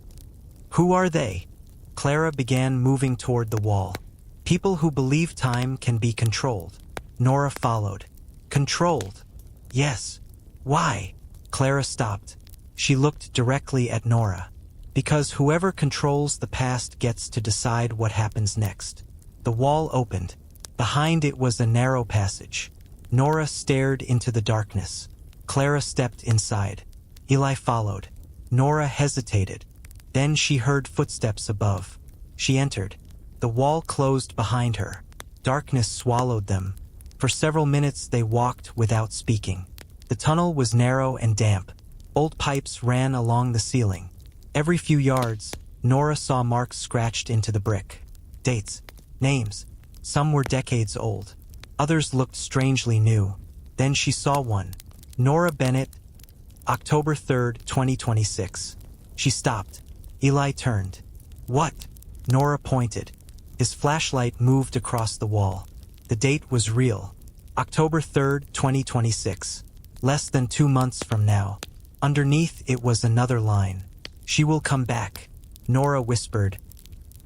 Who are they? Clara began moving toward the wall. People who believe time can be controlled. Nora followed. Controlled? Yes. Why? Clara stopped. She looked directly at Nora. Because whoever controls the past gets to decide what happens next. The wall opened. Behind it was a narrow passage. Nora stared into the darkness. Clara stepped inside. Eli followed. Nora hesitated. Then she heard footsteps above. She entered. The wall closed behind her. Darkness swallowed them. For several minutes they walked without speaking. The tunnel was narrow and damp. Old pipes ran along the ceiling. Every few yards, Nora saw marks scratched into the brick. Dates, names. Some were decades old. Others looked strangely new. Then she saw one. Nora Bennett, October 3rd, 2026. She stopped. Eli turned. What? Nora pointed. His flashlight moved across the wall. The date was real. October 3rd, 2026. Less than 2 months from now. Underneath it was another line. She will come back. Nora whispered.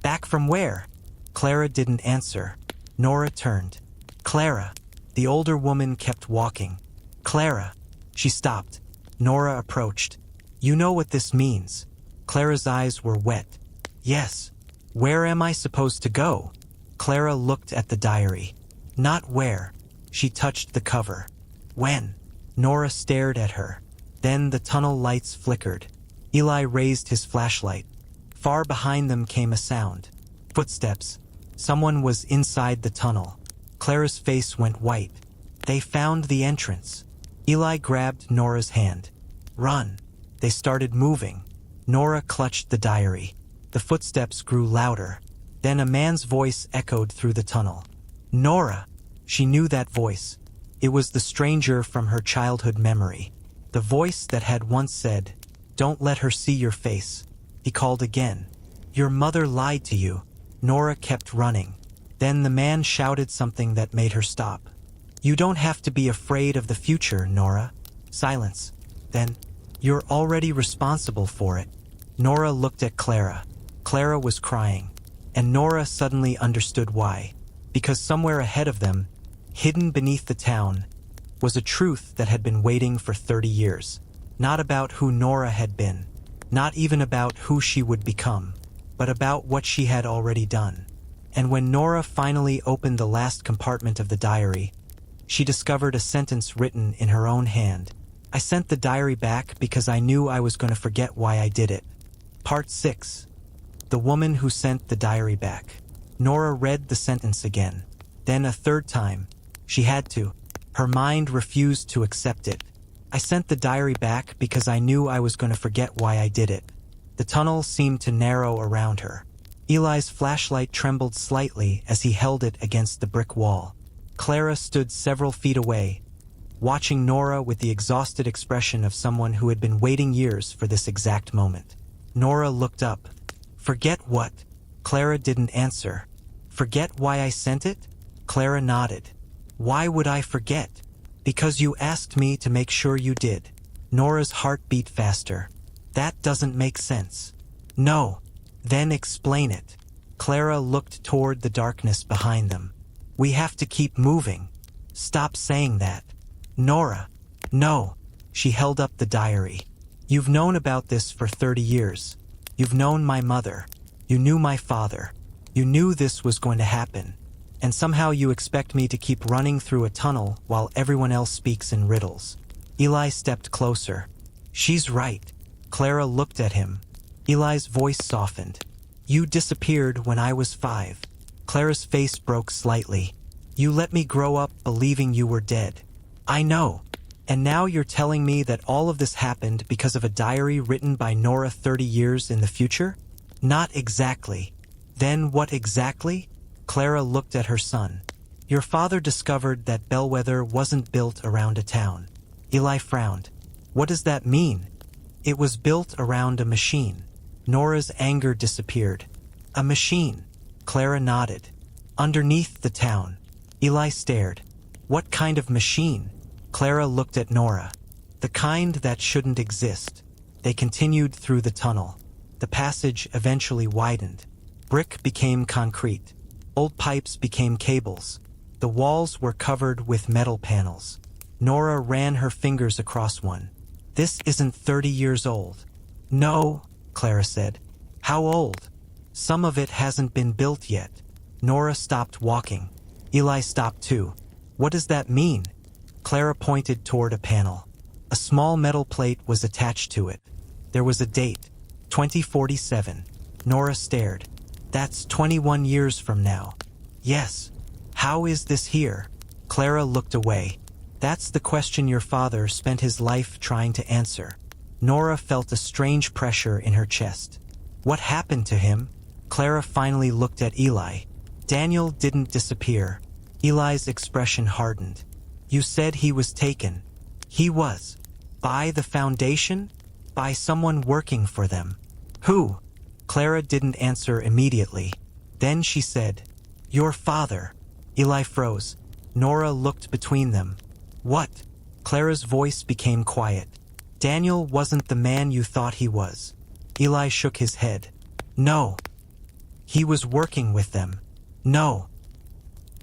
Back from where? Clara didn't answer. Nora turned. Clara. The older woman kept walking. Clara. She stopped. Nora approached. You know what this means. Clara's eyes were wet. Yes. Where am I supposed to go? Clara looked at the diary. Not where. She touched the cover. When? Nora stared at her. Then the tunnel lights flickered. Eli raised his flashlight. Far behind them came a sound. Footsteps. Someone was inside the tunnel. Clara's face went white. They found the entrance. Eli grabbed Nora's hand. Run. They started moving. Nora clutched the diary. The footsteps grew louder. Then a man's voice echoed through the tunnel. Nora! She knew that voice. It was the stranger from her childhood memory. The voice that had once said, Don't let her see your face. He called again. Your mother lied to you. Nora kept running. Then the man shouted something that made her stop. You don't have to be afraid of the future, Nora. Silence. Then, you're already responsible for it. Nora looked at Clara. Clara was crying. And Nora suddenly understood why. Because somewhere ahead of them, hidden beneath the town, was a truth that had been waiting for 30 years. Not about who Nora had been. Not even about who she would become. But about what she had already done. And when Nora finally opened the last compartment of the diary, she discovered a sentence written in her own hand. I sent the diary back because I knew I was going to forget why I did it. Part 6. The woman who sent the diary back. Nora read the sentence again. Then a third time. She had to. Her mind refused to accept it. I sent the diary back because I knew I was going to forget why I did it. The tunnel seemed to narrow around her. Eli's flashlight trembled slightly as he held it against the brick wall. Clara stood several feet away, watching Nora with the exhausted expression of someone who had been waiting years for this exact moment. Nora looked up. Forget what? Clara didn't answer. Forget why I sent it? Clara nodded. Why would I forget? Because you asked me to make sure you did. Nora's heart beat faster. That doesn't make sense. No. Then explain it. Clara looked toward the darkness behind them. We have to keep moving. Stop saying that. Nora. No. She held up the diary. You've known about this for 30 years. You've known my mother. You knew my father. You knew this was going to happen. And somehow you expect me to keep running through a tunnel while everyone else speaks in riddles. Eli stepped closer. She's right. Clara looked at him. Eli's voice softened. You disappeared when I was 5. Clara's face broke slightly. You let me grow up believing you were dead. I know. And now you're telling me that all of this happened because of a diary written by Nora 30 years in the future? Not exactly. Then what exactly? Clara looked at her son. Your father discovered that Bellwether wasn't built around a town. Eli frowned. What does that mean? It was built around a machine. Nora's anger disappeared. A machine. Clara nodded. Underneath the town. Eli stared. What kind of machine? Clara looked at Nora. The kind that shouldn't exist. They continued through the tunnel. The passage eventually widened. Brick became concrete. Old pipes became cables. The walls were covered with metal panels. Nora ran her fingers across one. This isn't 30 years old. No, Clara said. How old? Some of it hasn't been built yet. Nora stopped walking. Eli stopped too. What does that mean? Clara pointed toward a panel. A small metal plate was attached to it. There was a date. 2047. Nora stared. That's 21 years from now. Yes. How is this here? Clara looked away. That's the question your father spent his life trying to answer. Nora felt a strange pressure in her chest. What happened to him? Clara finally looked at Eli. Daniel didn't disappear. Eli's expression hardened. You said he was taken. He was. By the Foundation? By someone working for them. Who? Clara didn't answer immediately. Then she said, Your father. Eli froze. Nora looked between them. What? Clara's voice became quiet. Daniel wasn't the man you thought he was. Eli shook his head. No. He was working with them. No.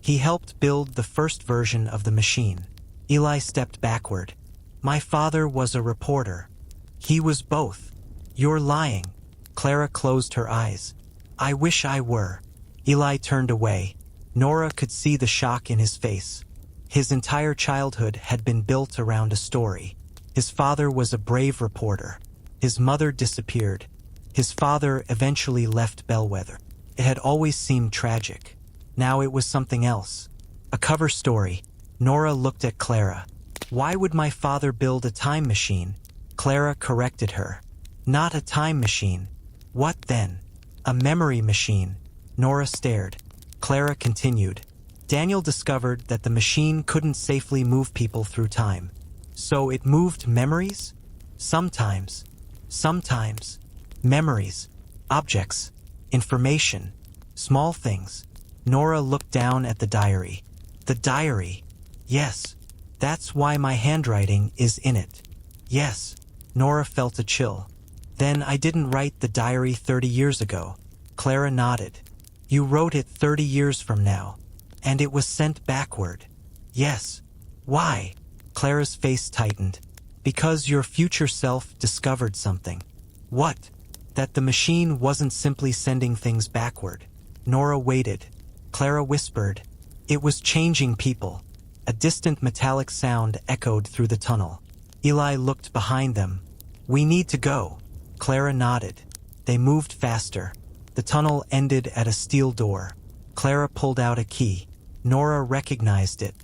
He helped build the first version of the machine. Eli stepped backward. My father was a reporter. He was both. You're lying. Clara closed her eyes. I wish I were. Eli turned away. Nora could see the shock in his face. His entire childhood had been built around a story. His father was a brave reporter. His mother disappeared. His father eventually left Bellwether. It had always seemed tragic. Now it was something else. A cover story. Nora looked at Clara. Why would my father build a time machine? Clara corrected her. Not a time machine. What then? A memory machine. Nora stared. Clara continued. Daniel discovered that the machine couldn't safely move people through time. So it moved memories? Sometimes. Sometimes. Memories. Objects. Information. Small things. Nora looked down at the diary. The diary. Yes. That's why my handwriting is in it. Yes. Nora felt a chill. Then I didn't write the diary 30 years ago. Clara nodded. You wrote it 30 years from now. And it was sent backward. Yes. Why? Clara's face tightened. Because your future self discovered something. What? That the machine wasn't simply sending things backward. Nora waited. Clara whispered. It was changing people. A distant metallic sound echoed through the tunnel. Eli looked behind them. We need to go. Clara nodded. They moved faster. The tunnel ended at a steel door. Clara pulled out a key. Nora recognized it.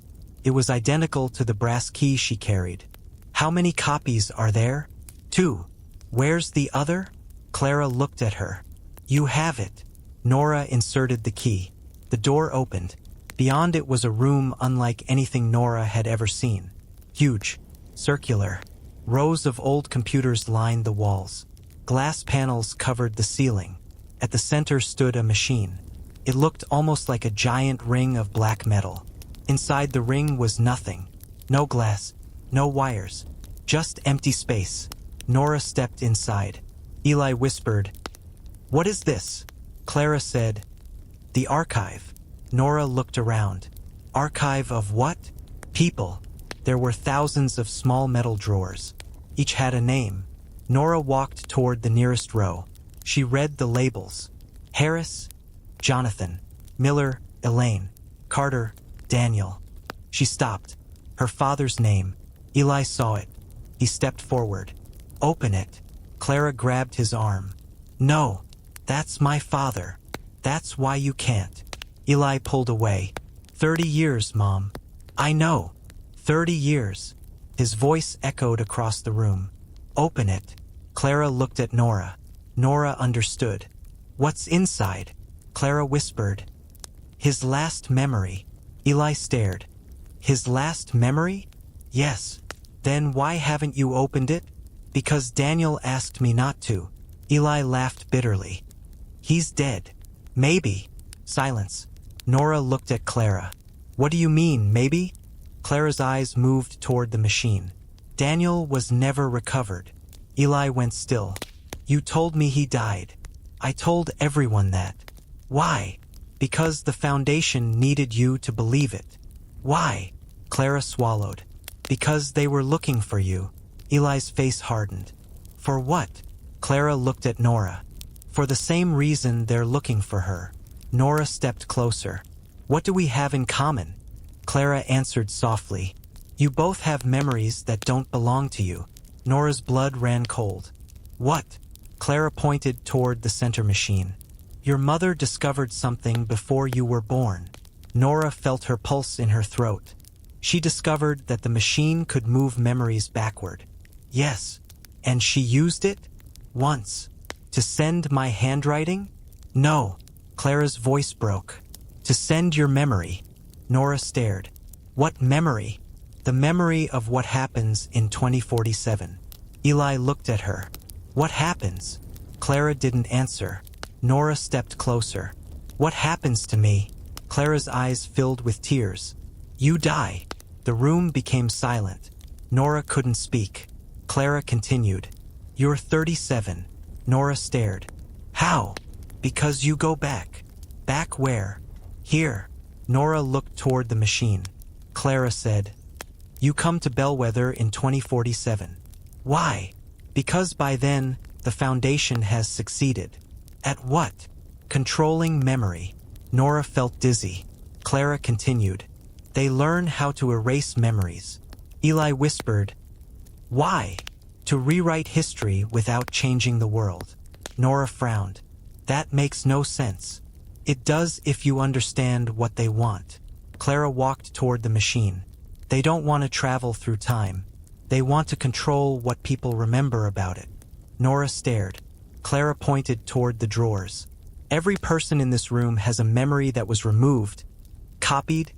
It was identical to the brass key she carried. How many copies are there? 2. Where's the other? Clara looked at her. You have it. Nora inserted the key. The door opened. Beyond it was a room unlike anything Nora had ever seen. Huge. Circular. Rows of old computers lined the walls. Glass panels covered the ceiling. At the center stood a machine. It looked almost like a giant ring of black metal. Inside the ring was nothing. No glass. No wires. Just empty space. Nora stepped inside. Eli whispered, What is this? Clara said, The archive. Nora looked around. Archive of what? People. There were thousands of small metal drawers. Each had a name. Nora walked toward the nearest row. She read the labels. Harris, Jonathan, Miller, Elaine, Carter, Daniel. She stopped. Her father's name. Eli saw it. He stepped forward. Open it. Clara grabbed his arm. No, that's my father. That's why you can't. Eli pulled away. 30 years, Mom. I know. 30 years. His voice echoed across the room. Open it. Clara looked at Nora. Nora understood. What's inside? Clara whispered. His last memory. Eli stared. His last memory? Yes. Then why haven't you opened it? Because Daniel asked me not to. Eli laughed bitterly. He's dead. Maybe. Silence. Nora looked at Clara. What do you mean, maybe? Clara's eyes moved toward the machine. Daniel was never recovered. Eli went still. You told me he died. I told everyone that. Why? Because the Foundation needed you to believe it. Why? Clara swallowed. Because they were looking for you. Eli's face hardened. For what? Clara looked at Nora. For the same reason they're looking for her. Nora stepped closer. What do we have in common? Clara answered softly. You both have memories that don't belong to you. Nora's blood ran cold. What? Clara pointed toward the center machine. Your mother discovered something before you were born. Nora felt her pulse in her throat. She discovered that the machine could move memories backward. Yes, and she used it? Once. To send my handwriting? No. Clara's voice broke. To send your memory. Nora stared. What memory? The memory of what happens in 2047. Eli looked at her. What happens? Clara didn't answer. Nora stepped closer. What happens to me? Clara's eyes filled with tears. You die. The room became silent. Nora couldn't speak. Clara continued. You're 37. Nora stared. How? Because you go back. Back where? Here. Nora looked toward the machine. Clara said, You come to Bellwether in 2047. Why? Because by then, the Foundation has succeeded. At what? Controlling memory. Nora felt dizzy. Clara continued. They learn how to erase memories. Eli whispered, Why? To rewrite history without changing the world. Nora frowned. That makes no sense. It does if you understand what they want. Clara walked toward the machine. They don't want to travel through time. They want to control what people remember about it. Nora stared. Clara pointed toward the drawers. Every person in this room has a memory that was removed, copied,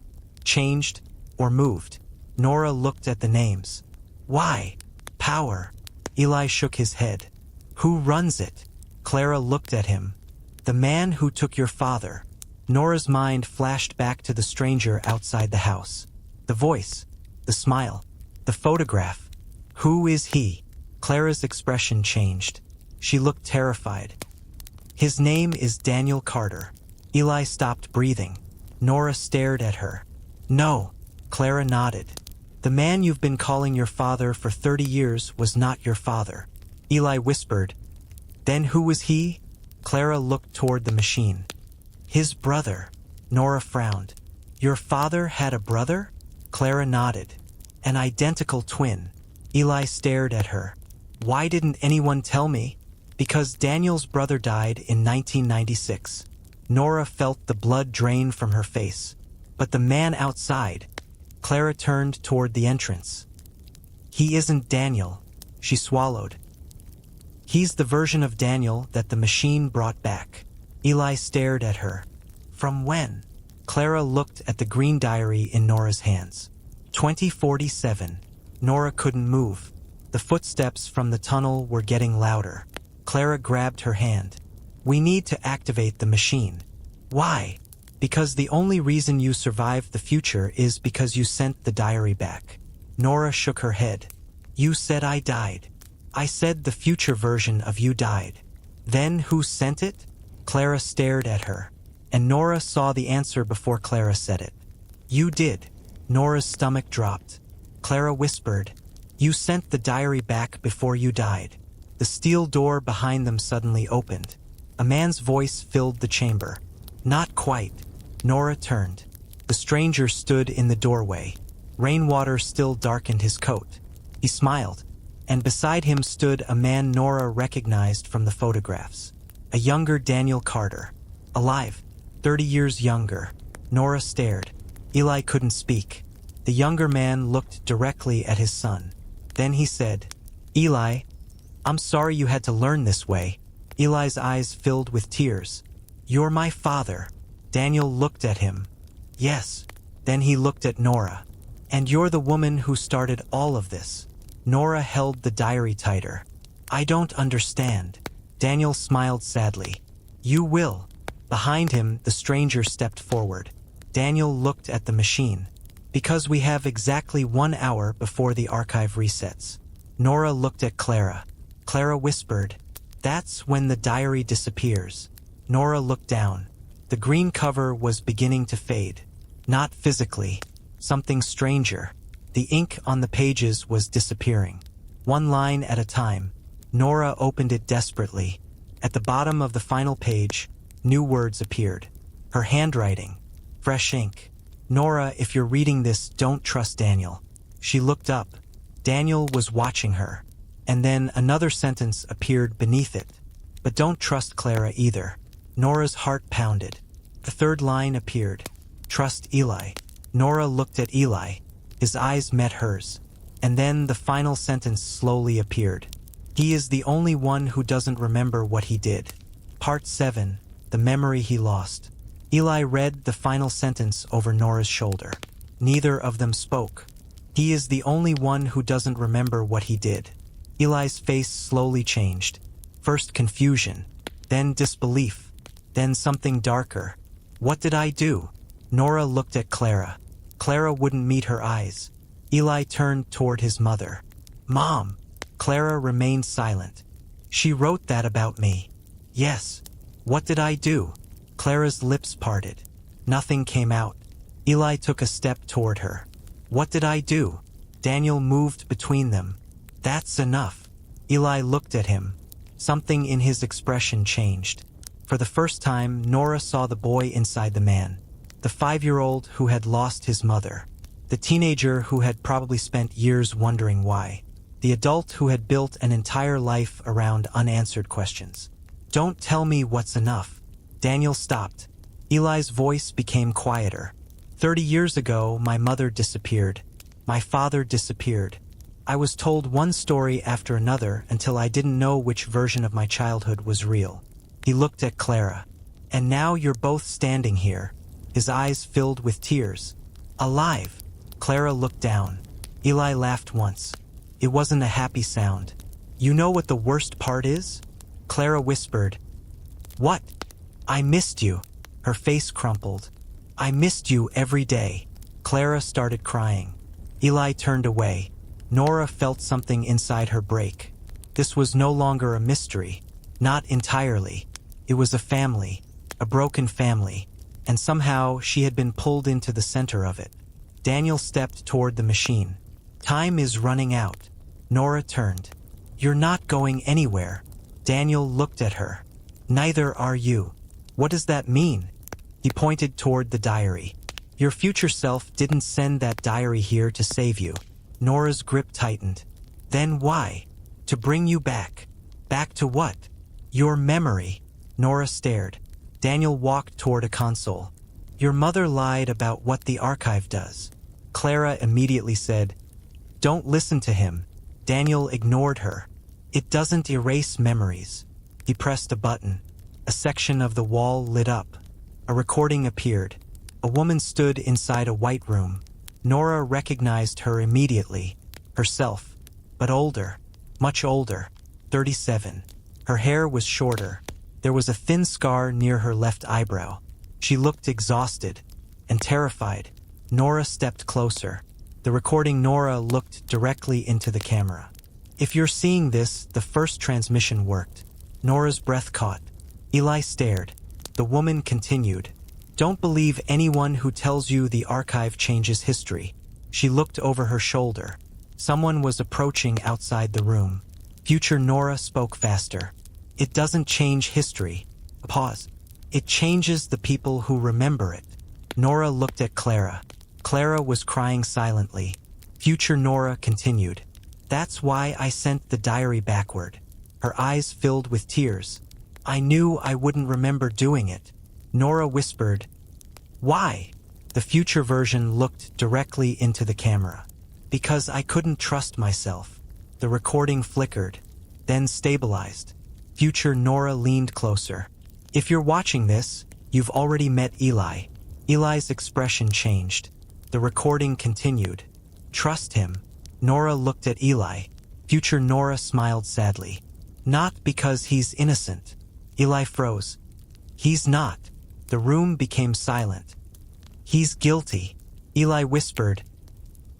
changed, or moved. Nora looked at the names. Why? Power. Eli shook his head. Who runs it? Clara looked at him. The man who took your father. Nora's mind flashed back to the stranger outside the house. The voice, the smile, the photograph. Who is he? Clara's expression changed. She looked terrified. His name is Daniel Carter. Eli stopped breathing. Nora stared at her. No. Clara nodded. The man you've been calling your father for 30 years was not your father. Eli whispered. Then who was he? Clara looked toward the machine. His brother. Nora frowned. Your father had a brother? Clara nodded. An identical twin. Eli stared at her. Why didn't anyone tell me? Because Daniel's brother died in 1996. Nora felt the blood drain from her face. But the man outside. Clara turned toward the entrance. He isn't Daniel. She swallowed. He's the version of Daniel that the machine brought back. Eli stared at her. From when? Clara looked at the green diary in Nora's hands. 2047. Nora couldn't move. The footsteps from the tunnel were getting louder. Clara grabbed her hand. We need to activate the machine. Why? Because the only reason you survived the future is because you sent the diary back. Nora shook her head. You said I died. I said the future version of you died. Then who sent it? Clara stared at her, and Nora saw the answer before Clara said it. You did. Nora's stomach dropped. Clara whispered, You sent the diary back before you died. The steel door behind them suddenly opened. A man's voice filled the chamber. Not quite. Nora turned. The stranger stood in the doorway. Rainwater still darkened his coat. He smiled, and beside him stood a man Nora recognized from the photographs. A younger Daniel Carter. Alive. 30 years younger. Nora stared. Eli couldn't speak. The younger man looked directly at his son. Then he said, Eli, I'm sorry you had to learn this way. Eli's eyes filled with tears. You're my father. Daniel looked at him. Yes. Then he looked at Nora. And you're the woman who started all of this. Nora held the diary tighter. I don't understand. Daniel smiled sadly. You will. Behind him, the stranger stepped forward. Daniel looked at the machine. Because we have exactly 1 hour before the archive resets. Nora looked at Clara. Clara whispered, That's when the diary disappears. Nora looked down. The green cover was beginning to fade. Not physically. Something stranger. The ink on the pages was disappearing. One line at a time. Nora opened it desperately. At the bottom of the final page, new words appeared. Her handwriting. Fresh ink. Nora, if you're reading this, don't trust Daniel. She looked up. Daniel was watching her. And then another sentence appeared beneath it. But don't trust Clara either. Nora's heart pounded. The third line appeared. Trust Eli. Nora looked at Eli. His eyes met hers. And then the final sentence slowly appeared. He is the only one who doesn't remember what he did. Part 7. The Memory He Lost. Eli read the final sentence over Nora's shoulder. Neither of them spoke. He is the only one who doesn't remember what he did. Eli's face slowly changed. First confusion, then disbelief, then something darker. What did I do? Nora looked at Clara. Clara wouldn't meet her eyes. Eli turned toward his mother. Mom! Clara remained silent. She wrote that about me. Yes. What did I do? Clara's lips parted. Nothing came out. Eli took a step toward her. What did I do? Daniel moved between them. That's enough. Eli looked at him. Something in his expression changed. For the first time, Nora saw the boy inside the man. The 5-year-old who had lost his mother. The teenager who had probably spent years wondering why. The adult who had built an entire life around unanswered questions. Don't tell me what's enough. Daniel stopped. Eli's voice became quieter. 30 years ago, my mother disappeared. My father disappeared. I was told one story after another until I didn't know which version of my childhood was real. He looked at Clara. And now you're both standing here. His eyes filled with tears. Alive. Clara looked down. Eli laughed once. It wasn't a happy sound. You know what the worst part is? Clara whispered. What? I missed you. Her face crumpled. I missed you every day. Clara started crying. Eli turned away. Nora felt something inside her break. This was no longer a mystery. Not entirely. It was a family. A broken family. And somehow she had been pulled into the center of it. Daniel stepped toward the machine. Time is running out. Nora turned. You're not going anywhere. Daniel looked at her. Neither are you. What does that mean? He pointed toward the diary. Your future self didn't send that diary here to save you. Nora's grip tightened. Then why? To bring you back. Back to what? Your memory. Nora stared. Daniel walked toward a console. Your mother lied about what the archive does. Clara immediately said, Don't listen to him. Daniel ignored her. It doesn't erase memories. He pressed a button. A section of the wall lit up. A recording appeared. A woman stood inside a white room. Nora recognized her immediately. Herself. But older. Much older. 37. Her hair was shorter. There was a thin scar near her left eyebrow. She looked exhausted and terrified. Nora stepped closer. The recording Nora looked directly into the camera. If you're seeing this, the first transmission worked. Nora's breath caught. Eli stared. The woman continued. Don't believe anyone who tells you the archive changes history. She looked over her shoulder. Someone was approaching outside the room. Future Nora spoke faster. It doesn't change history. Pause. It changes the people who remember it. Nora looked at Clara. Clara was crying silently. Future Nora continued. That's why I sent the diary backward. Her eyes filled with tears. I knew I wouldn't remember doing it. Nora whispered, Why? The future version looked directly into the camera. Because I couldn't trust myself. The recording flickered, then stabilized. Future Nora leaned closer. If you're watching this, you've already met Eli. Eli's expression changed. The recording continued. Trust him. Nora looked at Eli. Future Nora smiled sadly. Not because he's innocent. Eli froze. He's not. The room became silent. He's guilty. Eli whispered.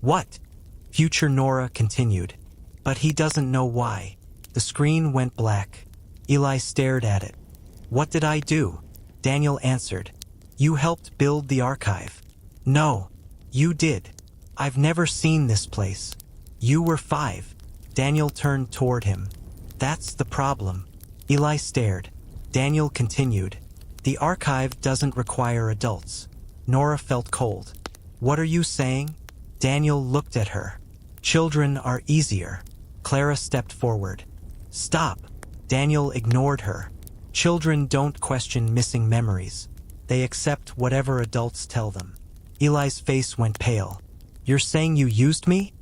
What? Future Nora continued. But he doesn't know why. The screen went black. Eli stared at it. What did I do? Daniel answered. You helped build the archive. No, you did. I've never seen this place. You were 5. Daniel turned toward him. That's the problem. Eli stared. Daniel continued. The archive doesn't require adults. Nora felt cold. What are you saying? Daniel looked at her. Children are easier. Clara stepped forward. Stop. Daniel ignored her. Children don't question missing memories. They accept whatever adults tell them. Eli's face went pale. You're saying you used me?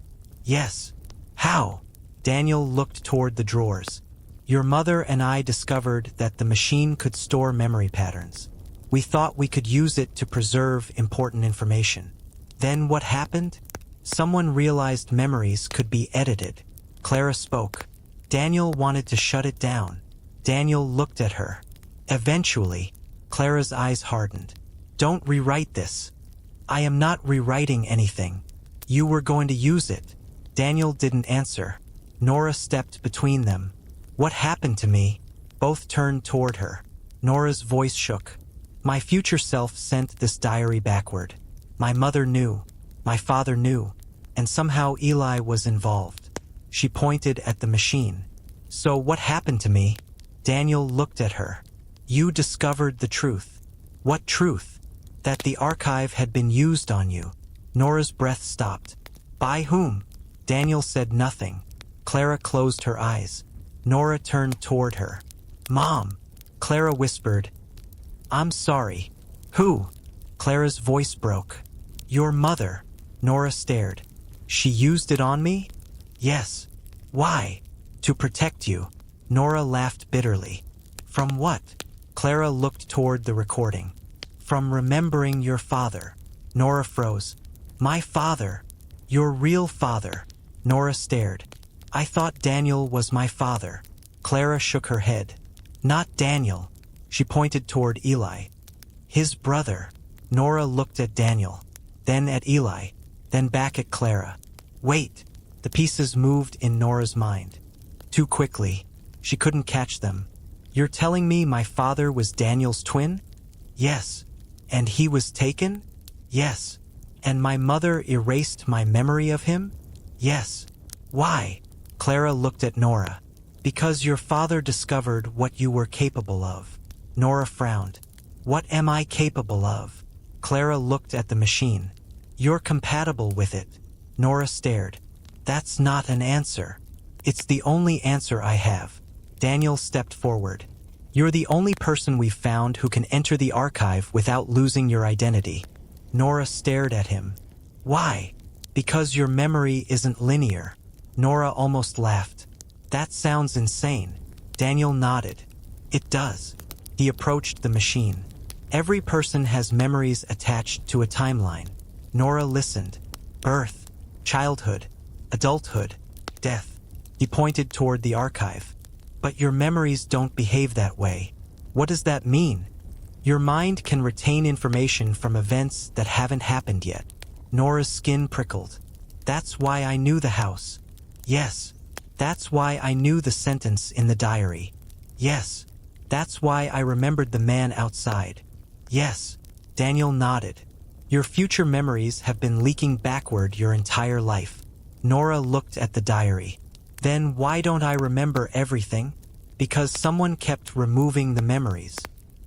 Yes. How? Daniel looked toward the drawers. Your mother and I discovered that the machine could store memory patterns. We thought we could use it to preserve important information. Then what happened? Someone realized memories could be edited. Clara spoke. Daniel wanted to shut it down. Daniel looked at her. Eventually, Clara's eyes hardened. Don't rewrite this. I am not rewriting anything. You were going to use it. Daniel didn't answer. Nora stepped between them. What happened to me? Both turned toward her. Nora's voice shook. My future self sent this diary backward. My mother knew. My father knew. And somehow Eli was involved. She pointed at the machine. So what happened to me? Daniel looked at her. You discovered the truth. What truth? That the archive had been used on you. Nora's breath stopped. By whom? Daniel said nothing. Clara closed her eyes. Nora turned toward her. Mom. Clara whispered. I'm sorry. Who? Clara's voice broke. Your mother. Nora stared. She used it on me? Yes. Why? To protect you. Nora laughed bitterly. From what? Clara looked toward the recording. From remembering your father. Nora froze. My father? Your real father? Nora stared. I thought Daniel was my father. Clara shook her head. Not Daniel. She pointed toward Eli. His brother. Nora looked at Daniel, then at Eli, then back at Clara. Wait. The pieces moved in Nora's mind. Too quickly. She couldn't catch them. You're telling me my father was Daniel's twin? Yes. And he was taken? Yes. And my mother erased my memory of him? Yes. Why? Clara looked at Nora. Because your father discovered what you were capable of. Nora frowned. What am I capable of? Clara looked at the machine. You're compatible with it. Nora stared. That's not an answer. It's the only answer I have. Daniel stepped forward. You're the only person we've found who can enter the archive without losing your identity. Nora stared at him. Why? Because your memory isn't linear. Nora almost laughed. That sounds insane. Daniel nodded. It does. He approached the machine. Every person has memories attached to a timeline. Nora listened. Birth, childhood, adulthood, death. He pointed toward the archive. But your memories don't behave that way. What does that mean? Your mind can retain information from events that haven't happened yet. Nora's skin prickled. That's why I knew the house. Yes. That's why I knew the sentence in the diary. Yes. That's why I remembered the man outside. Yes. Daniel nodded. Your future memories have been leaking backward your entire life. Nora looked at the diary. Then why don't I remember everything? Because someone kept removing the memories.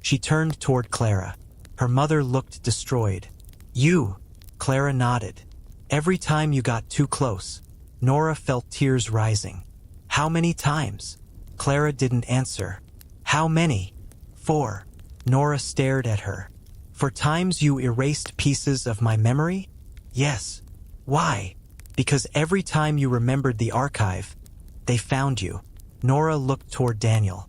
She turned toward Clara. Her mother looked destroyed. You. Clara nodded. Every time you got too close. Nora felt tears rising. How many times? Clara didn't answer. How many? 4. Nora stared at her. For times you erased pieces of my memory? Yes. Why? Because every time you remembered the archive, they found you. Nora looked toward Daniel.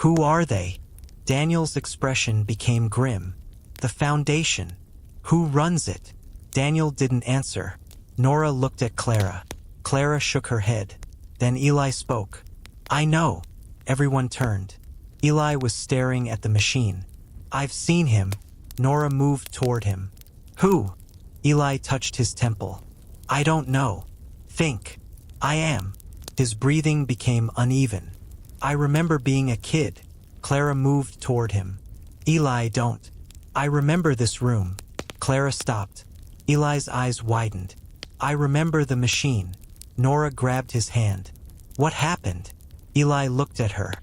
Who are they? Daniel's expression became grim. The Foundation. Who runs it? Daniel didn't answer. Nora looked at Clara. Clara shook her head. Then Eli spoke. I know. Everyone turned. Eli was staring at the machine. I've seen him. Nora moved toward him. Who? Eli touched his temple. I don't know. Think. I am. His breathing became uneven. I remember being a kid. Clara moved toward him. Eli, don't. I remember this room. Clara stopped. Eli's eyes widened. I remember the machine. Nora grabbed his hand. What happened? Eli looked at her.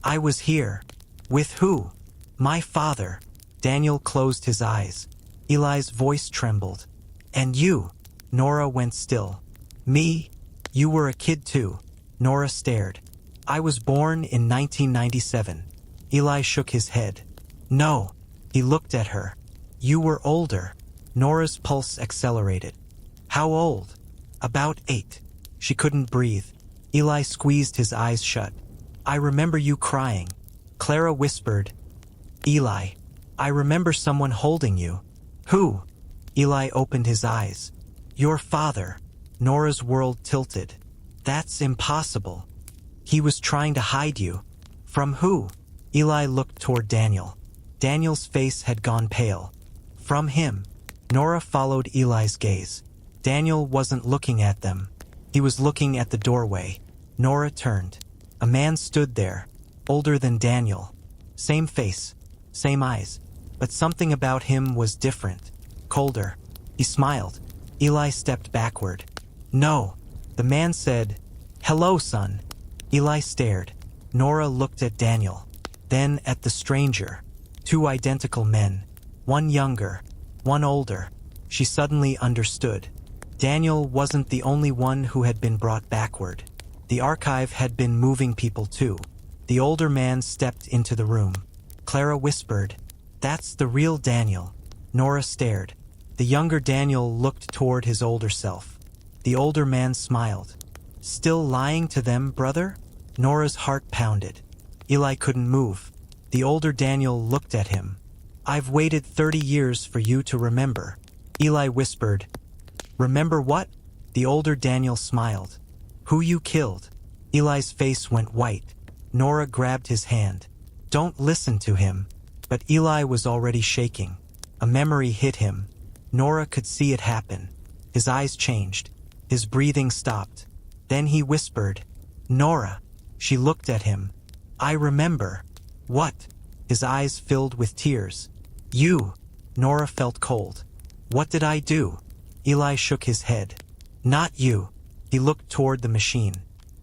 I was here. With who? My father. Daniel closed his eyes. Eli's voice trembled. And you? Nora went still. Me? You were a kid too. Nora stared. I was born in 1997. Eli shook his head. No. He looked at her. You were older. Nora's pulse accelerated. How old? About 8. She couldn't breathe. Eli squeezed his eyes shut. I remember you crying. Clara whispered. Eli, I remember someone holding you. Who? Eli opened his eyes. Your father. Nora's world tilted. That's impossible. He was trying to hide you. From who? Eli looked toward Daniel. Daniel's face had gone pale. From him. Nora followed Eli's gaze. Daniel wasn't looking at them. He was looking at the doorway. Nora turned. A man stood there, older than Daniel. Same face, same eyes, but something about him was different, colder. He smiled. Eli stepped backward. No, the man said, Hello, son. Eli stared. Nora looked at Daniel, then at the stranger. 2 identical men, one younger, one older. She suddenly understood. Daniel wasn't the only one who had been brought backward. The archive had been moving people too. The older man stepped into the room. Clara whispered, That's the real Daniel. Nora stared. The younger Daniel looked toward his older self. The older man smiled. Still lying to them, brother? Nora's heart pounded. Eli couldn't move. The older Daniel looked at him. I've waited 30 years for you to remember. Eli whispered. Remember what? The older Daniel smiled. Who you killed. Eli's face went white. Nora grabbed his hand. Don't listen to him. But Eli was already shaking. A memory hit him. Nora could see it happen. His eyes changed. His breathing stopped. Then he whispered, Nora. She looked at him. I remember. What? His eyes filled with tears. You. Nora felt cold. What did I do? Eli shook his head. Not you. He looked toward the machine.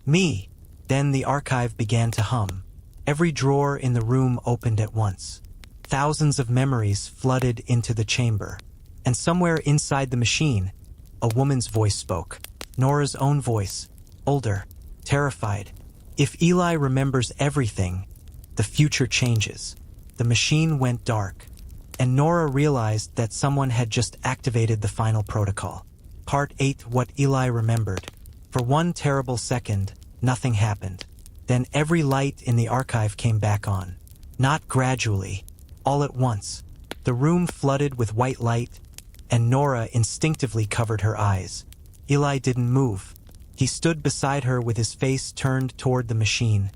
Me. Then the archive began to hum. Every drawer in the room opened at once. Thousands of memories flooded into the chamber. And somewhere inside the machine, a woman's voice spoke. Nora's own voice. Older. Terrified. If Eli remembers everything, the future changes. The machine went dark. And Nora realized that someone had just activated the final protocol. Part 8. What Eli remembered. For one terrible second, nothing happened. Then every light in the archive came back on. Not gradually. All at once. The room flooded with white light, and Nora instinctively covered her eyes. Eli didn't move. He stood beside her with his face turned toward the machine,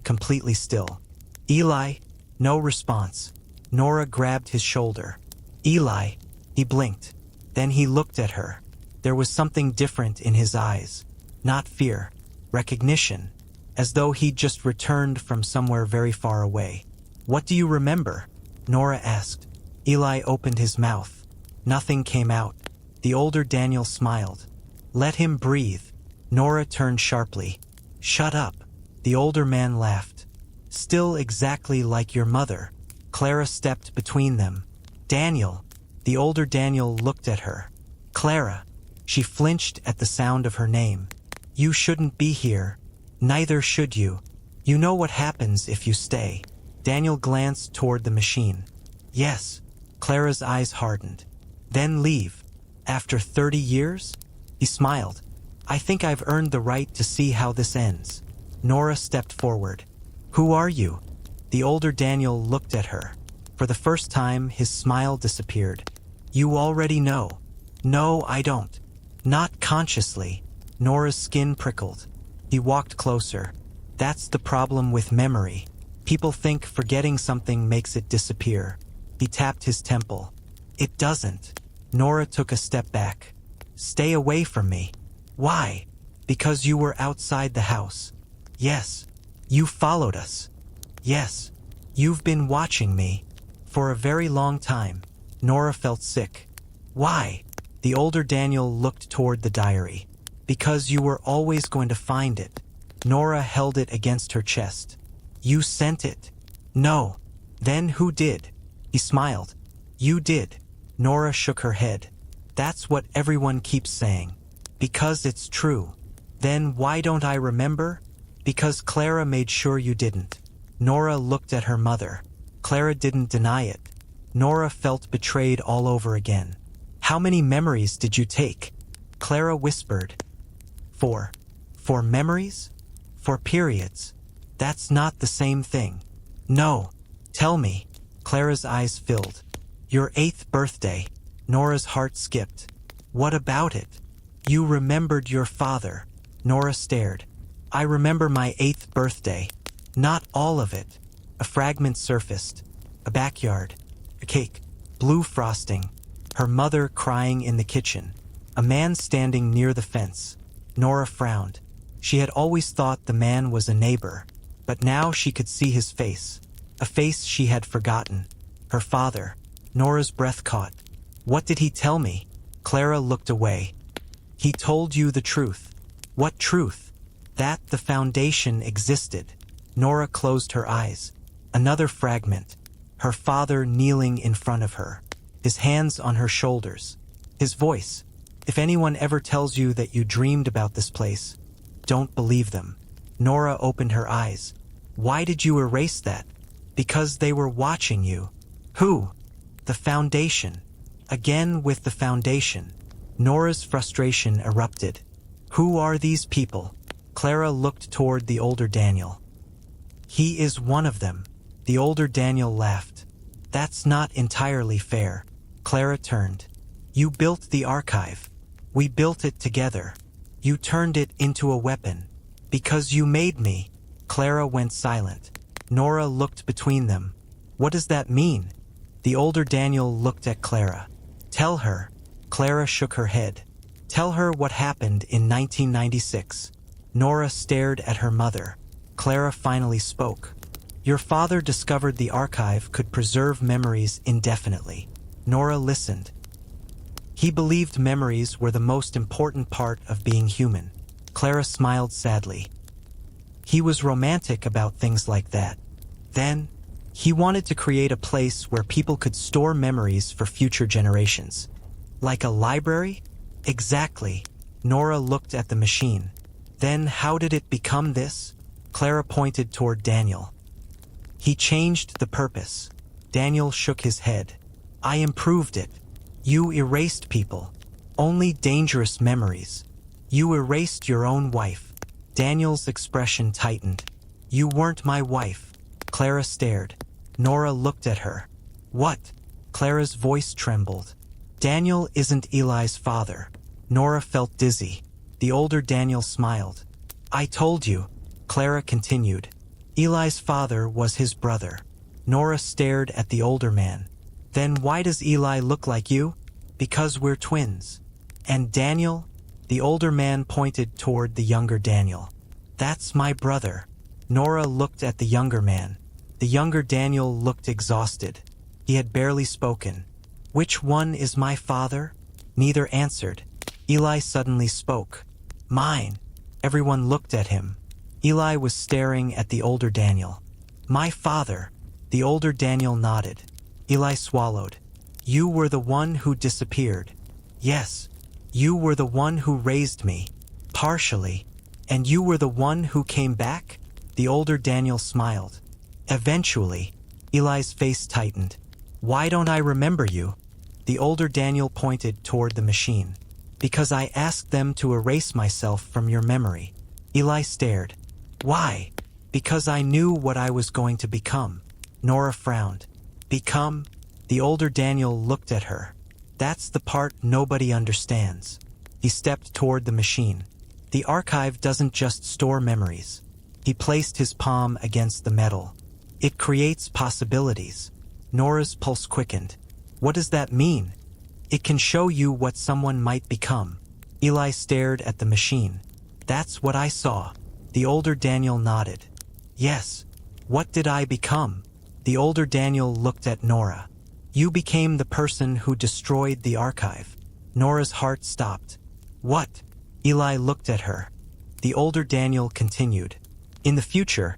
completely still. Eli? No response. Nora grabbed his shoulder. Eli? He blinked. Then he looked at her. There was something different in his eyes. Not fear. Recognition. As though he'd just returned from somewhere very far away. What do you remember? Nora asked. Eli opened his mouth. Nothing came out. The older Daniel smiled. Let him breathe. Nora turned sharply. Shut up. The older man laughed. Still exactly like your mother. Clara stepped between them. Daniel. The older Daniel looked at her. Clara. She flinched at the sound of her name. You shouldn't be here. Neither should you. You know what happens if you stay. Daniel glanced toward the machine. Yes. Clara's eyes hardened. Then leave. After 30 years? He smiled. I think I've earned the right to see how this ends. Nora stepped forward. Who are you? The older Daniel looked at her. For the first time, his smile disappeared. You already know. No, I don't. Not consciously. Nora's skin prickled. He walked closer. That's the problem with memory. People think forgetting something makes it disappear. He tapped his temple. It doesn't. Nora took a step back. Stay away from me. Why? Because you were outside the house. Yes. You followed us. Yes. You've been watching me. For a very long time. Nora felt sick. Why? The older Daniel looked toward the diary. Because you were always going to find it. Nora held it against her chest. You sent it. No. Then who did? He smiled. You did. Nora shook her head. That's what everyone keeps saying. Because it's true. Then why don't I remember? Because Clara made sure you didn't. Nora looked at her mother. Clara didn't deny it. Nora felt betrayed all over again. How many memories did you take? Clara whispered. For memories? For periods? That's not the same thing. No. Tell me. Clara's eyes filled. Your 8th birthday. Nora's heart skipped. What about it? You remembered your father. Nora stared. I remember my 8th birthday. Not all of it. A fragment surfaced. A backyard. A cake. Blue frosting. Her mother crying in the kitchen. A man standing near the fence. Nora frowned. She had always thought the man was a neighbor, but now she could see his face. A face she had forgotten. Her father. Nora's breath caught. What did he tell me? Clara looked away. He told you the truth. What truth? That the foundation existed. Nora closed her eyes. Another fragment. Her father kneeling in front of her. His hands on her shoulders. His voice. If anyone ever tells you that you dreamed about this place, don't believe them. Nora opened her eyes. Why did you erase that? Because they were watching you. Who? The foundation. Again with the foundation. Nora's frustration erupted. Who are these people? Clara looked toward the older Daniel. He is one of them. The older Daniel laughed. That's not entirely fair. Clara turned. You built the archive. We built it together. You turned it into a weapon. Because you made me. Clara went silent. Nora looked between them. What does that mean? The older Daniel looked at Clara. Tell her. Clara shook her head. Tell her what happened in 1996. Nora stared at her mother. Clara finally spoke. Your father discovered the archive could preserve memories indefinitely. Nora listened. He believed memories were the most important part of being human. Clara smiled sadly. He was romantic about things like that. Then, he wanted to create a place where people could store memories for future generations. Like a library? Exactly. Nora looked at the machine. Then how did it become this? Clara pointed toward Daniel. He changed the purpose. Daniel shook his head. I improved it. You erased people. Only dangerous memories. You erased your own wife. Daniel's expression tightened. You weren't my wife. Clara stared. Nora looked at her. What? Clara's voice trembled. Daniel isn't Eli's father. Nora felt dizzy. The older Daniel smiled. I told you. Clara continued. Eli's father was his brother. Nora stared at the older man. Then why does Eli look like you? Because we're twins. And Daniel? The older man pointed toward the younger Daniel. That's my brother. Nora looked at the younger man. The younger Daniel looked exhausted. He had barely spoken. Which one is my father? Neither answered. Eli suddenly spoke. Mine. Everyone looked at him. Eli was staring at the older Daniel. My father. The older Daniel nodded. Eli swallowed. You were the one who disappeared. Yes. You were the one who raised me. Partially. And you were the one who came back? The older Daniel smiled. Eventually. Eli's face tightened. Why don't I remember you? The older Daniel pointed toward the machine. Because I asked them to erase myself from your memory. Eli stared. Why? Because I knew what I was going to become. Nora frowned. Become? The older Daniel looked at her. That's the part nobody understands. He stepped toward the machine. The archive doesn't just store memories. He placed his palm against the metal. It creates possibilities. Nora's pulse quickened. What does that mean? It can show you what someone might become. Eli stared at the machine. That's what I saw. The older Daniel nodded. Yes. What did I become? The older Daniel looked at Nora. You became the person who destroyed the archive. Nora's heart stopped. What? Eli looked at her. The older Daniel continued. In the future,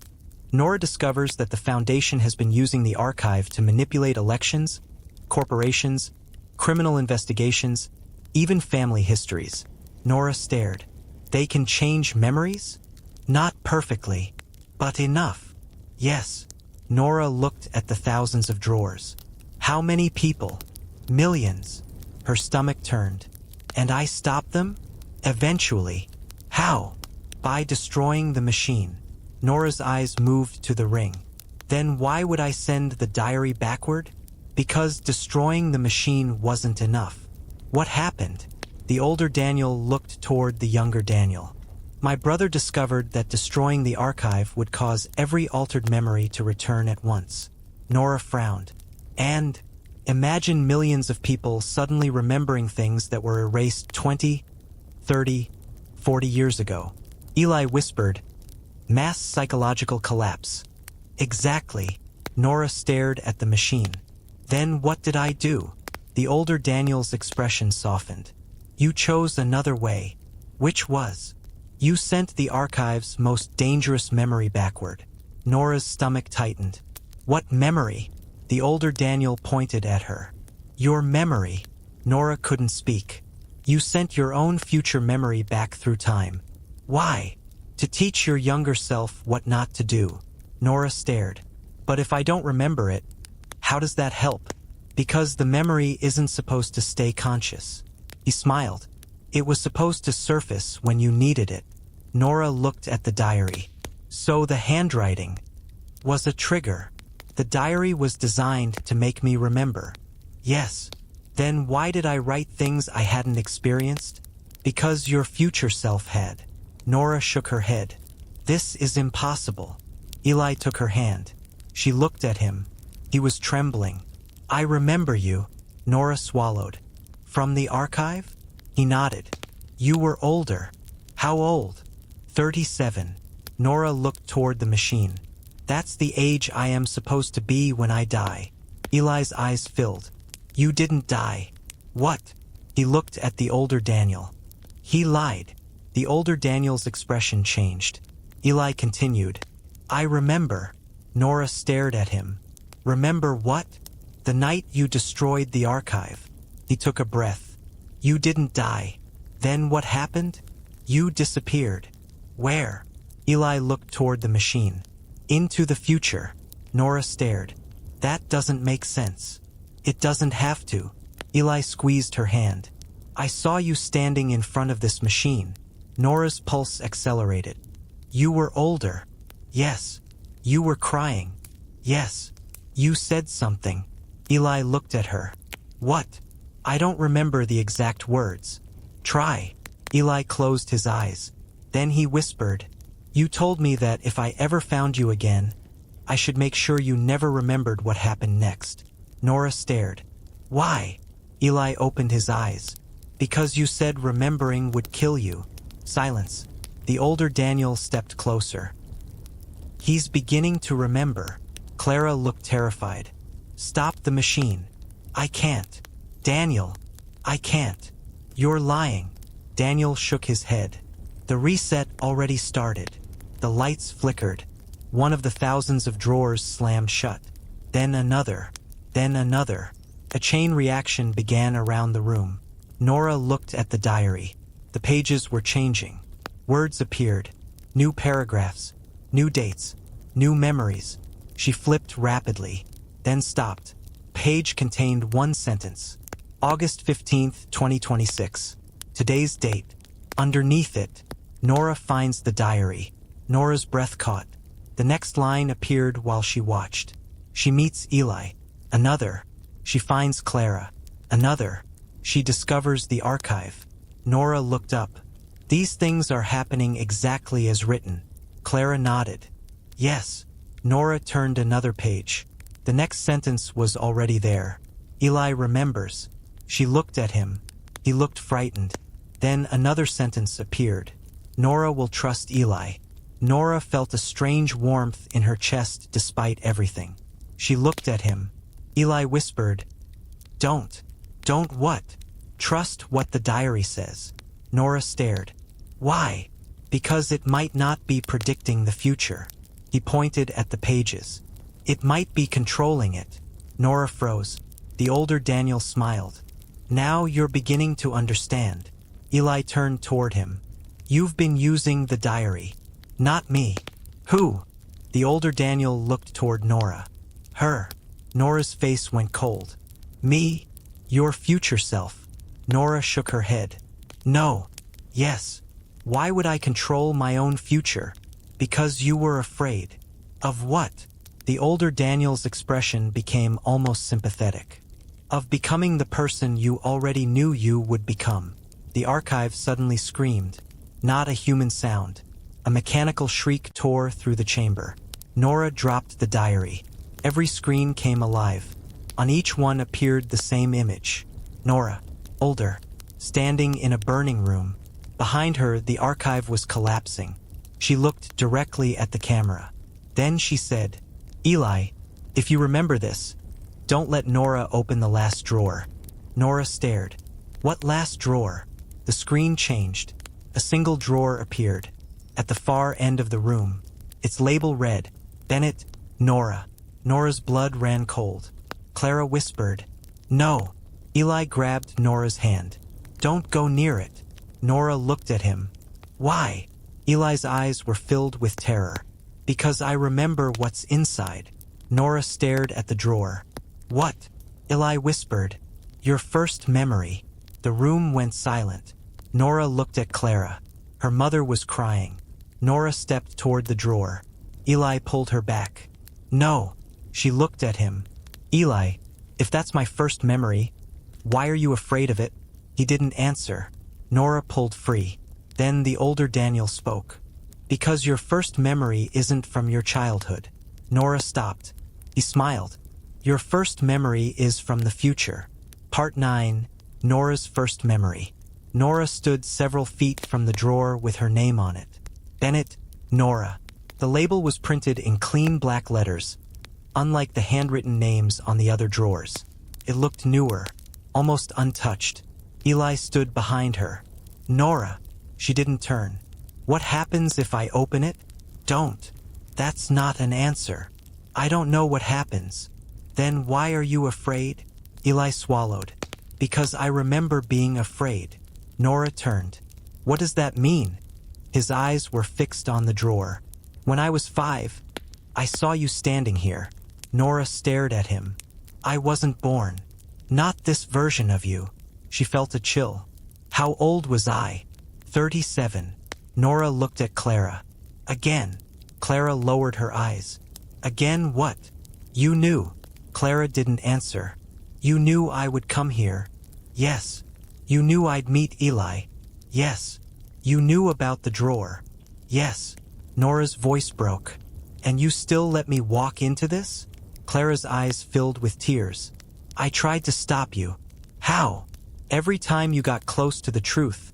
Nora discovers that the Foundation has been using the archive to manipulate elections, corporations, criminal investigations, even family histories. Nora stared. They can change memories? Not perfectly, but enough. Yes. Nora looked at the thousands of drawers. How many people? Millions. Her stomach turned. And I stopped them? Eventually. How? By destroying the machine. Nora's eyes moved to the ring. Then why would I send the diary backward? Because destroying the machine wasn't enough. What happened? The older Daniel looked toward the younger Daniel. My brother discovered that destroying the archive would cause every altered memory to return at once. Nora frowned. And imagine millions of people suddenly remembering things that were erased 20, 30, 40 years ago. Eli whispered, "Mass psychological collapse." Exactly. Nora stared at the machine. Then what did I do? The older Daniel's expression softened. You chose another way. Which was? You sent the archive's most dangerous memory backward. Nora's stomach tightened. What memory? The older Daniel pointed at her. Your memory. Nora couldn't speak. You sent your own future memory back through time. Why? To teach your younger self what not to do. Nora stared. But if I don't remember it, how does that help? Because the memory isn't supposed to stay conscious. He smiled. It was supposed to surface when you needed it. Nora looked at the diary. So the handwriting was a trigger. The diary was designed to make me remember. Yes. Then why did I write things I hadn't experienced? Because your future self had. Nora shook her head. This is impossible. Eli took her hand. She looked at him. He was trembling. I remember you. Nora swallowed. From the archive? He nodded. You were older. How old? 37. Nora looked toward the machine. That's the age I am supposed to be when I die. Eli's eyes filled. You didn't die. What? He looked at the older Daniel. He lied. The older Daniel's expression changed. Eli continued. I remember. Nora stared at him. Remember what? The night you destroyed the archive. He took a breath. You didn't die. Then what happened? You disappeared. Where? Eli looked toward the machine. Into the future. Nora stared. That doesn't make sense. It doesn't have to. Eli squeezed her hand. I saw you standing in front of this machine. Nora's pulse accelerated. You were older. Yes. You were crying. Yes. You said something. Eli looked at her. What? I don't remember the exact words. Try. Eli closed his eyes. Then he whispered, You told me that if I ever found you again, I should make sure you never remembered what happened next. Nora stared. Why? Eli opened his eyes. Because you said remembering would kill you. Silence. The older Daniel stepped closer. He's beginning to remember. Clara looked terrified. Stop the machine. I can't. Daniel. I can't. You're lying. Daniel shook his head. The reset already started. The lights flickered. One of the thousands of drawers slammed shut. Then another. Then another. A chain reaction began around the room. Nora looked at the diary. The pages were changing. Words appeared. New paragraphs. New dates. New memories. She flipped rapidly, then stopped. Page contained one sentence. August 15th, 2026. Today's date. Underneath it, Nora finds the diary. Nora's breath caught. The next line appeared while she watched. She meets Eli. Another. She finds Clara. Another. She discovers the archive. Nora looked up. These things are happening exactly as written. Clara nodded. Yes. Nora turned another page. The next sentence was already there. Eli remembers. She looked at him. He looked frightened. Then another sentence appeared. Nora will trust Eli. Nora felt a strange warmth in her chest despite everything. She looked at him. Eli whispered, Don't. Don't what? Trust what the diary says. Nora stared. Why? Because it might not be predicting the future. He pointed at the pages. It might be controlling it. Nora froze. The older Daniel smiled. Now you're beginning to understand. Eli turned toward him. You've been using the diary. Not me. Who? The older Daniel looked toward Nora. Her. Nora's face went cold. Me? Your future self. Nora shook her head. No. Yes. Why would I control my own future? Because you were afraid. Of what? The older Daniel's expression became almost sympathetic. Of becoming the person you already knew you would become. The archive suddenly screamed. Not a human sound. A mechanical shriek tore through the chamber. Nora dropped the diary. Every screen came alive. On each one appeared the same image. Nora, older, standing in a burning room. Behind her, the archive was collapsing. She looked directly at the camera. Then she said, "Eli, if you remember this, don't let Nora open the last drawer." Nora stared. What last drawer? The screen changed. A single drawer appeared. At the far end of the room. Its label read, Bennett, Nora. Nora's blood ran cold. Clara whispered, "No." Eli grabbed Nora's hand. "Don't go near it." Nora looked at him. "Why?" Eli's eyes were filled with terror. "Because I remember what's inside." Nora stared at the drawer. "What?" Eli whispered. "Your first memory." The room went silent. Nora looked at Clara. Her mother was crying. Nora stepped toward the drawer. Eli pulled her back. "No." She looked at him. "Eli, if that's my first memory, why are you afraid of it?" He didn't answer. Nora pulled free. Then the older Daniel spoke. "Because your first memory isn't from your childhood." Nora stopped. He smiled. "Your first memory is from the future." Part 9. Nora's first memory. Nora stood several feet from the drawer with her name on it. Bennett, Nora. The label was printed in clean black letters, unlike the handwritten names on the other drawers. It looked newer, almost untouched. Eli stood behind her. "Nora." She didn't turn. "What happens if I open it?" "Don't." "That's not an answer." "I don't know what happens." "Then why are you afraid?" Eli swallowed. "Because I remember being afraid." Nora turned. "What does that mean?" His eyes were fixed on the drawer. "When I was 5, I saw you standing here." Nora stared at him. "I wasn't born. Not this version of you." She felt a chill. "How old was I?" 37. Nora looked at Clara. "Again." Clara lowered her eyes. "Again what?" "You knew." Clara didn't answer. "You knew I would come here." "Yes." "You knew I'd meet Eli." "Yes." "You knew about the drawer." "Yes." Nora's voice broke. "And you still let me walk into this?" Clara's eyes filled with tears. "I tried to stop you." "How?" "Every time you got close to the truth,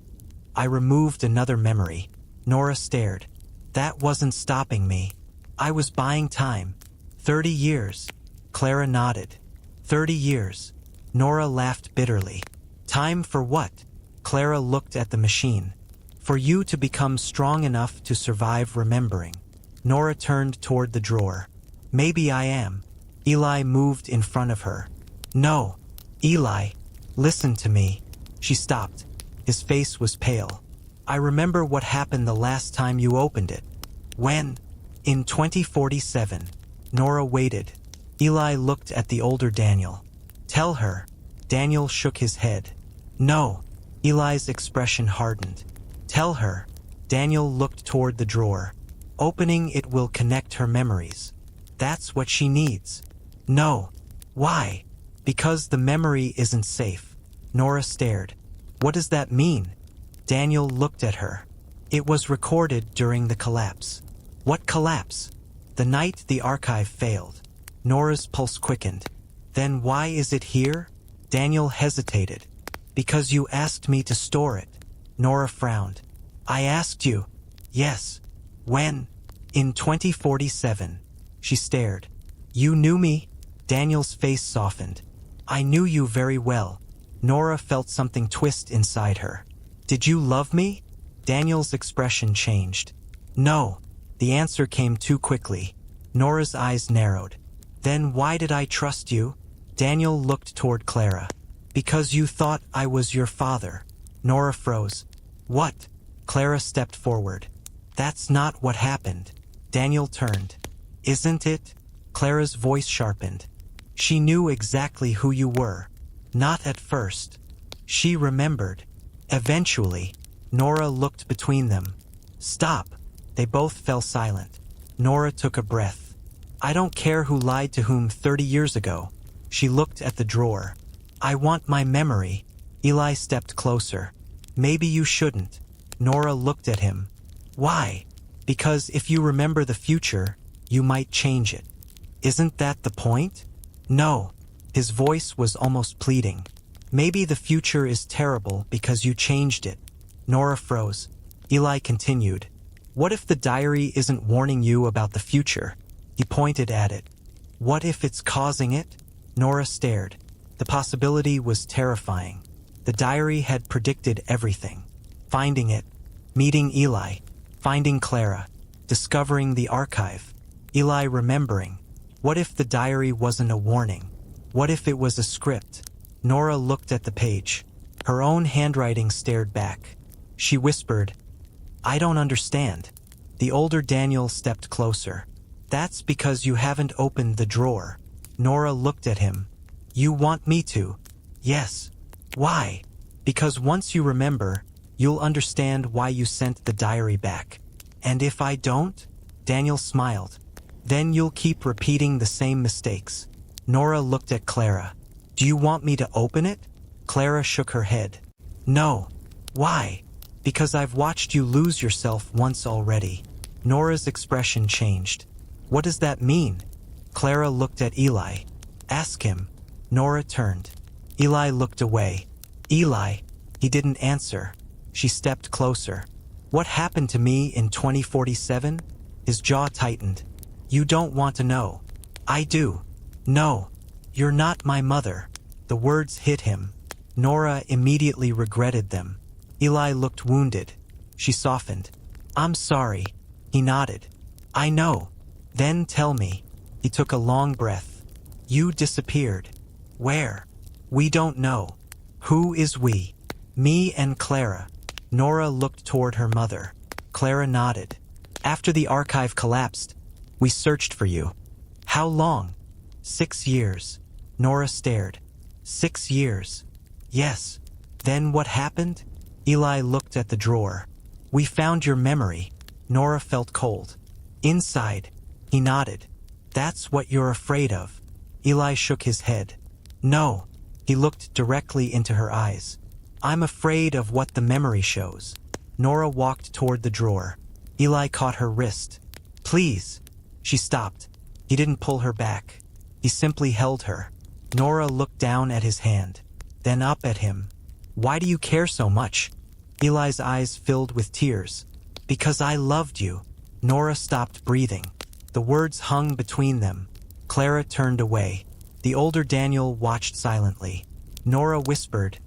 I removed another memory." Nora stared. "That wasn't stopping me. I was buying time." 30 years. Clara nodded. 30 years. Nora laughed bitterly. "Time for what?" Clara looked at the machine. "For you to become strong enough to survive remembering." Nora turned toward the drawer. "Maybe I am." Eli moved in front of her. "No." "Eli, listen to me." She stopped. His face was pale. "I remember what happened the last time you opened it." "When?" "In 2047. Nora waited. Eli looked at the older Daniel. "Tell her." Daniel shook his head. "No." Eli's expression hardened. "Tell her." Daniel looked toward the drawer. "Opening it will connect her memories. That's what she needs." "No." "Why?" "Because the memory isn't safe." Nora stared. "What does that mean?" Daniel looked at her. "It was recorded during the collapse." "What collapse?" "The night the archive failed." Nora's pulse quickened. "Then why is it here?" Daniel hesitated. "Because you asked me to store it." Nora frowned. "I asked you." "Yes." "When?" "In 2047. She stared. "You knew me?" Daniel's face softened. "I knew you very well." Nora felt something twist inside her. "Did you love me?" Daniel's expression changed. "No." The answer came too quickly. Nora's eyes narrowed. "Then why did I trust you?" Daniel looked toward Clara. "Because you thought I was your father." Nora froze. "What?" Clara stepped forward. "That's not what happened." Daniel turned. "Isn't it?" Clara's voice sharpened. "She knew exactly who you were." "Not at first." "She remembered." "Eventually." Nora looked between them. Stop. They both fell silent. Nora took a breath. I don't care who lied to whom 30 years ago. She looked at the drawer. I want my memory. Eli stepped closer. Maybe you shouldn't. Nora looked at him. Why? Because if you remember the future, you might change it. Isn't that the point? No. His voice was almost pleading. Maybe the future is terrible because you changed it. Nora froze. Eli continued. What if the diary isn't warning you about the future? He pointed at it. What if it's causing it? Nora stared. The possibility was terrifying. The diary had predicted everything. Finding it, meeting Eli, finding Clara, discovering the archive. Eli remembering. What if the diary wasn't a warning? What if it was a script? Nora looked at the page. Her own handwriting stared back. She whispered, I don't understand. The older Daniel stepped closer. That's because you haven't opened the drawer. Nora looked at him. You want me to? Yes. Why? Because once you remember, you'll understand why you sent the diary back. And if I don't? Daniel smiled. Then you'll keep repeating the same mistakes. Nora looked at Clara. Do you want me to open it? Clara shook her head. No. Why? Because I've watched you lose yourself once already. Nora's expression changed. What does that mean? Clara looked at Eli. Ask him. Nora turned. Eli looked away. Eli. He didn't answer. She stepped closer. What happened to me in 2047? His jaw tightened. You don't want to know. I do. No. You're not my mother. The words hit him. Nora immediately regretted them. Eli looked wounded. She softened. I'm sorry. He nodded. I know. Then tell me. He took a long breath. You disappeared. Where? We don't know. Who is we? Me and Clara. Nora looked toward her mother. Clara nodded. After the archive collapsed, we searched for you. How long? 6 years. Nora stared. 6 years. Yes. Then what happened? Eli looked at the drawer. We found your memory. Nora felt cold. Inside. He nodded. That's what you're afraid of. Eli shook his head. No. He looked directly into her eyes. I'm afraid of what the memory shows. Nora walked toward the drawer. Eli caught her wrist. Please. She stopped. He didn't pull her back. He simply held her. Nora looked down at his hand, then up at him. Why do you care so much? Eli's eyes filled with tears. Because I loved you. Nora stopped breathing. The words hung between them. Clara turned away. The older Daniel watched silently. Nora whispered,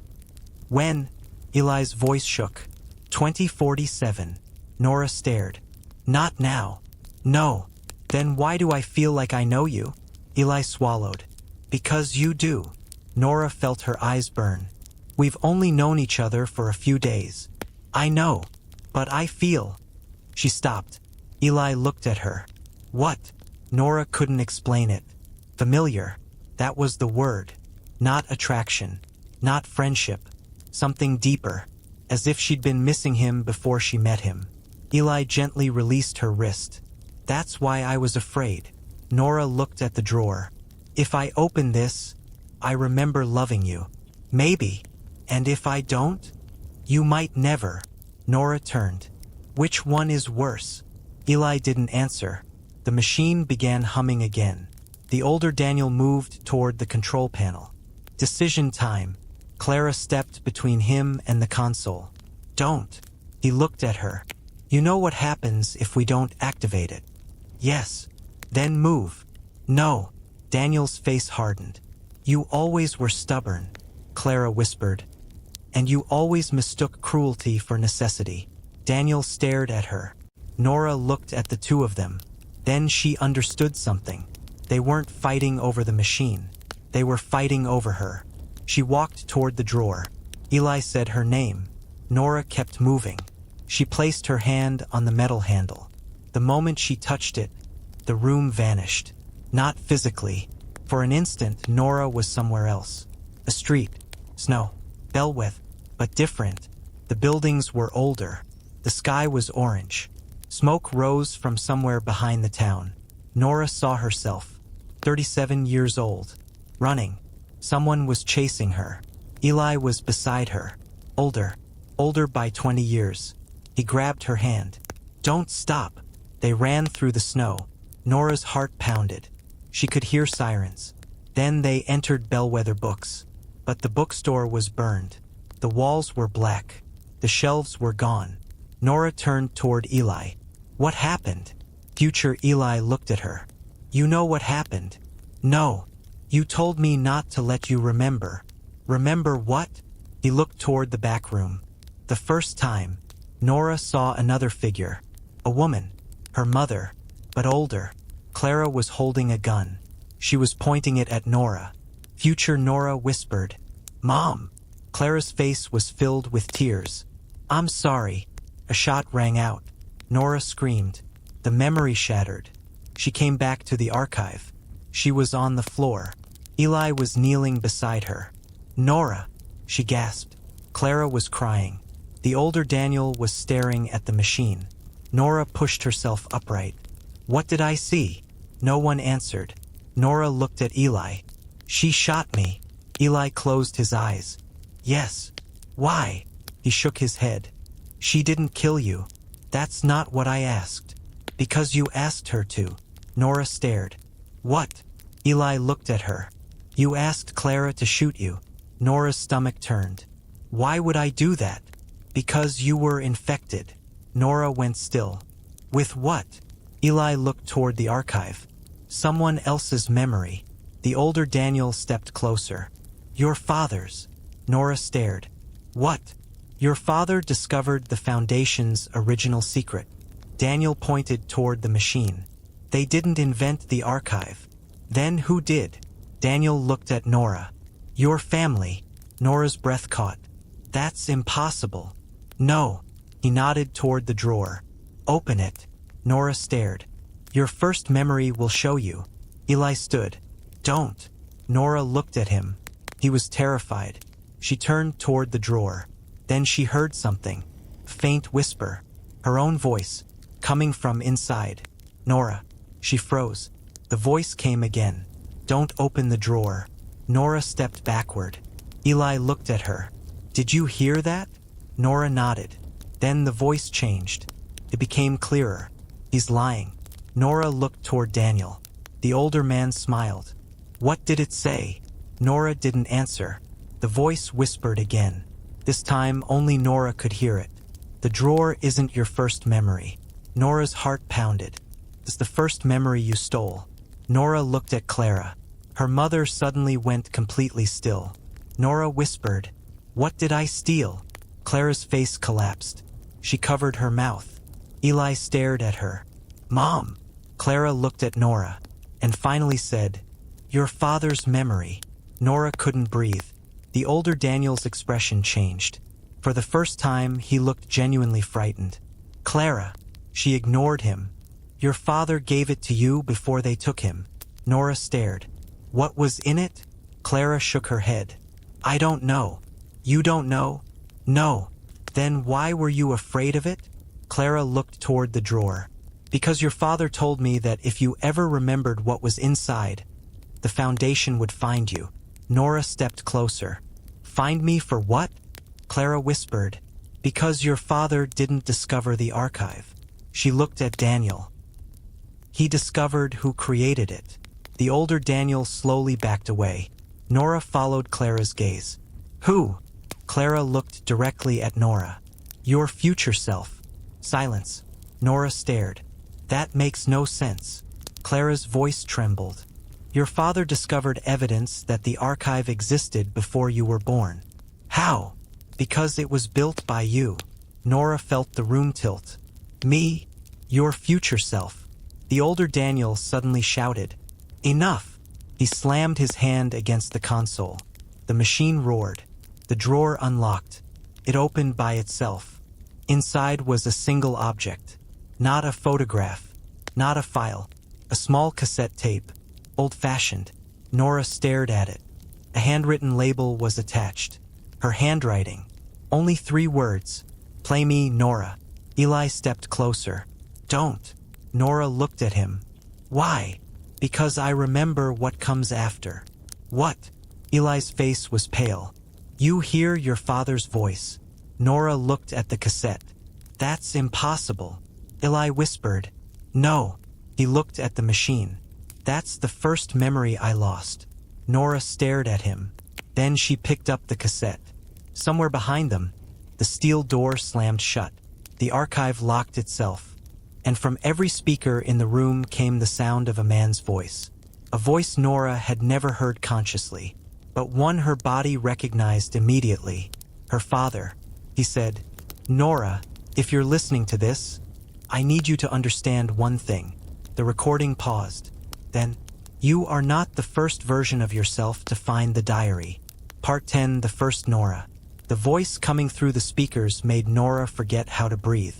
When? Eli's voice shook. 2047. Nora stared. Not now. No. Then why do I feel like I know you? Eli swallowed. Because you do. Nora felt her eyes burn. We've only known each other for a few days. I know. But I feel. She stopped. Eli looked at her. What? Nora couldn't explain it. Familiar. That was the word. Not attraction. Not friendship. Something deeper. As if she'd been missing him before she met him. Eli gently released her wrist. That's why I was afraid. Nora looked at the drawer. If I open this, I remember loving you. Maybe. And if I don't? You might never. Nora turned. Which one is worse? Eli didn't answer. The machine began humming again. The older Daniel moved toward the control panel. Decision time. Clara stepped between him and the console. Don't. He looked at her. You know what happens if we don't activate it? Yes. Then move. No. Daniel's face hardened. You always were stubborn, Clara whispered. And you always mistook cruelty for necessity. Daniel stared at her. Nora looked at the two of them. Then she understood something. They weren't fighting over the machine. They were fighting over her. She walked toward the drawer. Eli said her name. Nora kept moving. She placed her hand on the metal handle. The moment she touched it, the room vanished. Not physically. For an instant, Nora was somewhere else. A street. Snow. Bellwether. But different. The buildings were older. The sky was orange. Smoke rose from somewhere behind the town. Nora saw herself, 37 years old, running. Someone was chasing her. Eli was beside her, older by 20 years. He grabbed her hand. "Don't stop." They ran through the snow. Nora's heart pounded. She could hear sirens. Then they entered Bellwether Books. But the bookstore was burned. The walls were black. The shelves were gone. Nora turned toward Eli. "What happened?" Future Eli looked at her. "You know what happened?" "No. You told me not to let you remember." "Remember what?" He looked toward the back room. The first time, Nora saw another figure. A woman. Her mother, but older. Clara was holding a gun. She was pointing it at Nora. Future Nora whispered, "Mom." Clara's face was filled with tears. "I'm sorry." A shot rang out. Nora screamed. The memory shattered. She came back to the archive. She was on the floor. Eli was kneeling beside her. "Nora," she gasped. Clara was crying. The older Daniel was staring at the machine. Nora pushed herself upright. "What did I see?" No one answered. Nora looked at Eli. "She shot me." Eli closed his eyes. "Yes." "Why?" He shook his head. "She didn't kill you." "That's not what I asked." "Because you asked her to." Nora stared. "What?" Eli looked at her. "You asked Clara to shoot you." Nora's stomach turned. "Why would I do that?" "Because you were infected." Nora went still. "With what?" Eli looked toward the archive. "Someone else's memory." The older Daniel stepped closer. "Your father's." Nora stared. "What?" "Your father discovered the Foundation's original secret." Daniel pointed toward the machine. "They didn't invent the archive." "Then who did?" Daniel looked at Nora. "Your family." Nora's breath caught. "That's impossible." "No." He nodded toward the drawer. "Open it." Nora stared. "Your first memory will show you." Eli stood. "Don't." Nora looked at him. He was terrified. She turned toward the drawer. Then she heard something. A faint whisper. Her own voice, coming from inside. "Nora." She froze. The voice came again. "Don't open the drawer." Nora stepped backward. Eli looked at her. "Did you hear that?" Nora nodded. Then the voice changed. It became clearer. "He's lying." Nora looked toward Daniel. The older man smiled. "What did it say?" Nora didn't answer. The voice whispered again. This time only Nora could hear it. "The drawer isn't your first memory." Nora's heart pounded. "It's the first memory you stole." Nora looked at Clara. Her mother suddenly went completely still. Nora whispered, "What did I steal?" Clara's face collapsed. She covered her mouth. Eli stared at her. "Mom." Clara looked at Nora, and finally said, "Your father's memory." Nora couldn't breathe. The older Daniel's expression changed. For the first time, he looked genuinely frightened. "Clara." She ignored him. "Your father gave it to you before they took him." Nora stared. "What was in it?" Clara shook her head. "I don't know." "You don't know?" "No." "Then why were you afraid of it?" Clara looked toward the drawer. "Because your father told me that if you ever remembered what was inside, the Foundation would find you." Nora stepped closer. "Find me for what?" Clara whispered. "Because your father didn't discover the archive." She looked at Daniel. "He discovered who created it." The older Daniel slowly backed away. Nora followed Clara's gaze. "Who?" Clara looked directly at Nora. "Your future self." Silence. Nora stared. "That makes no sense." Clara's voice trembled. "Your father discovered evidence that the archive existed before you were born." "How?" "Because it was built by you." Nora felt the room tilt. "Me? Your future self." The older Daniel suddenly shouted, "Enough!" He slammed his hand against the console. The machine roared. The drawer unlocked. It opened by itself. Inside was a single object. Not a photograph. Not a file. A small cassette tape. Old-fashioned. Nora stared at it. A handwritten label was attached. Her handwriting. Only 3 words. Play me, Nora. Eli stepped closer. Don't. Nora looked at him. Why? Because I remember what comes after. What? Eli's face was pale. You hear your father's voice. Nora looked at the cassette. That's impossible. Eli whispered. No. He looked at the machine. That's the first memory I lost. Nora stared at him. Then she picked up the cassette. Somewhere behind them, the steel door slammed shut. The archive locked itself. And from every speaker in the room came the sound of a man's voice. A voice Nora had never heard consciously, but one her body recognized immediately. Her father. He said, Nora, if you're listening to this, I need you to understand one thing. The recording paused. Then, you are not the first version of yourself to find the diary. Part 10, the first Nora. The voice coming through the speakers made Nora forget how to breathe.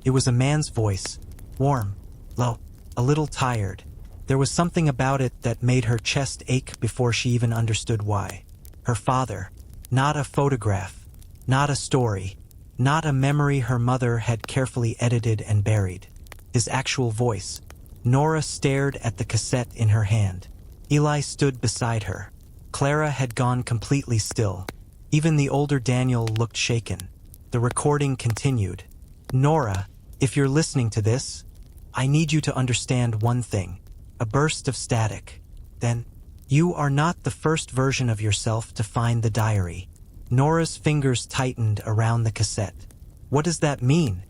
It was a man's voice, warm, low, a little tired. There was something about it that made her chest ache before she even understood why. Her father. Not a photograph. Not a story. Not a memory her mother had carefully edited and buried. His actual voice. Nora stared at the cassette in her hand. Eli stood beside her. Clara had gone completely still. Even the older Daniel looked shaken. The recording continued. Nora, if you're listening to this, I need you to understand one thing. A burst of static. Then, you are not the first version of yourself to find the diary. Nora's fingers tightened around the cassette. What does that mean?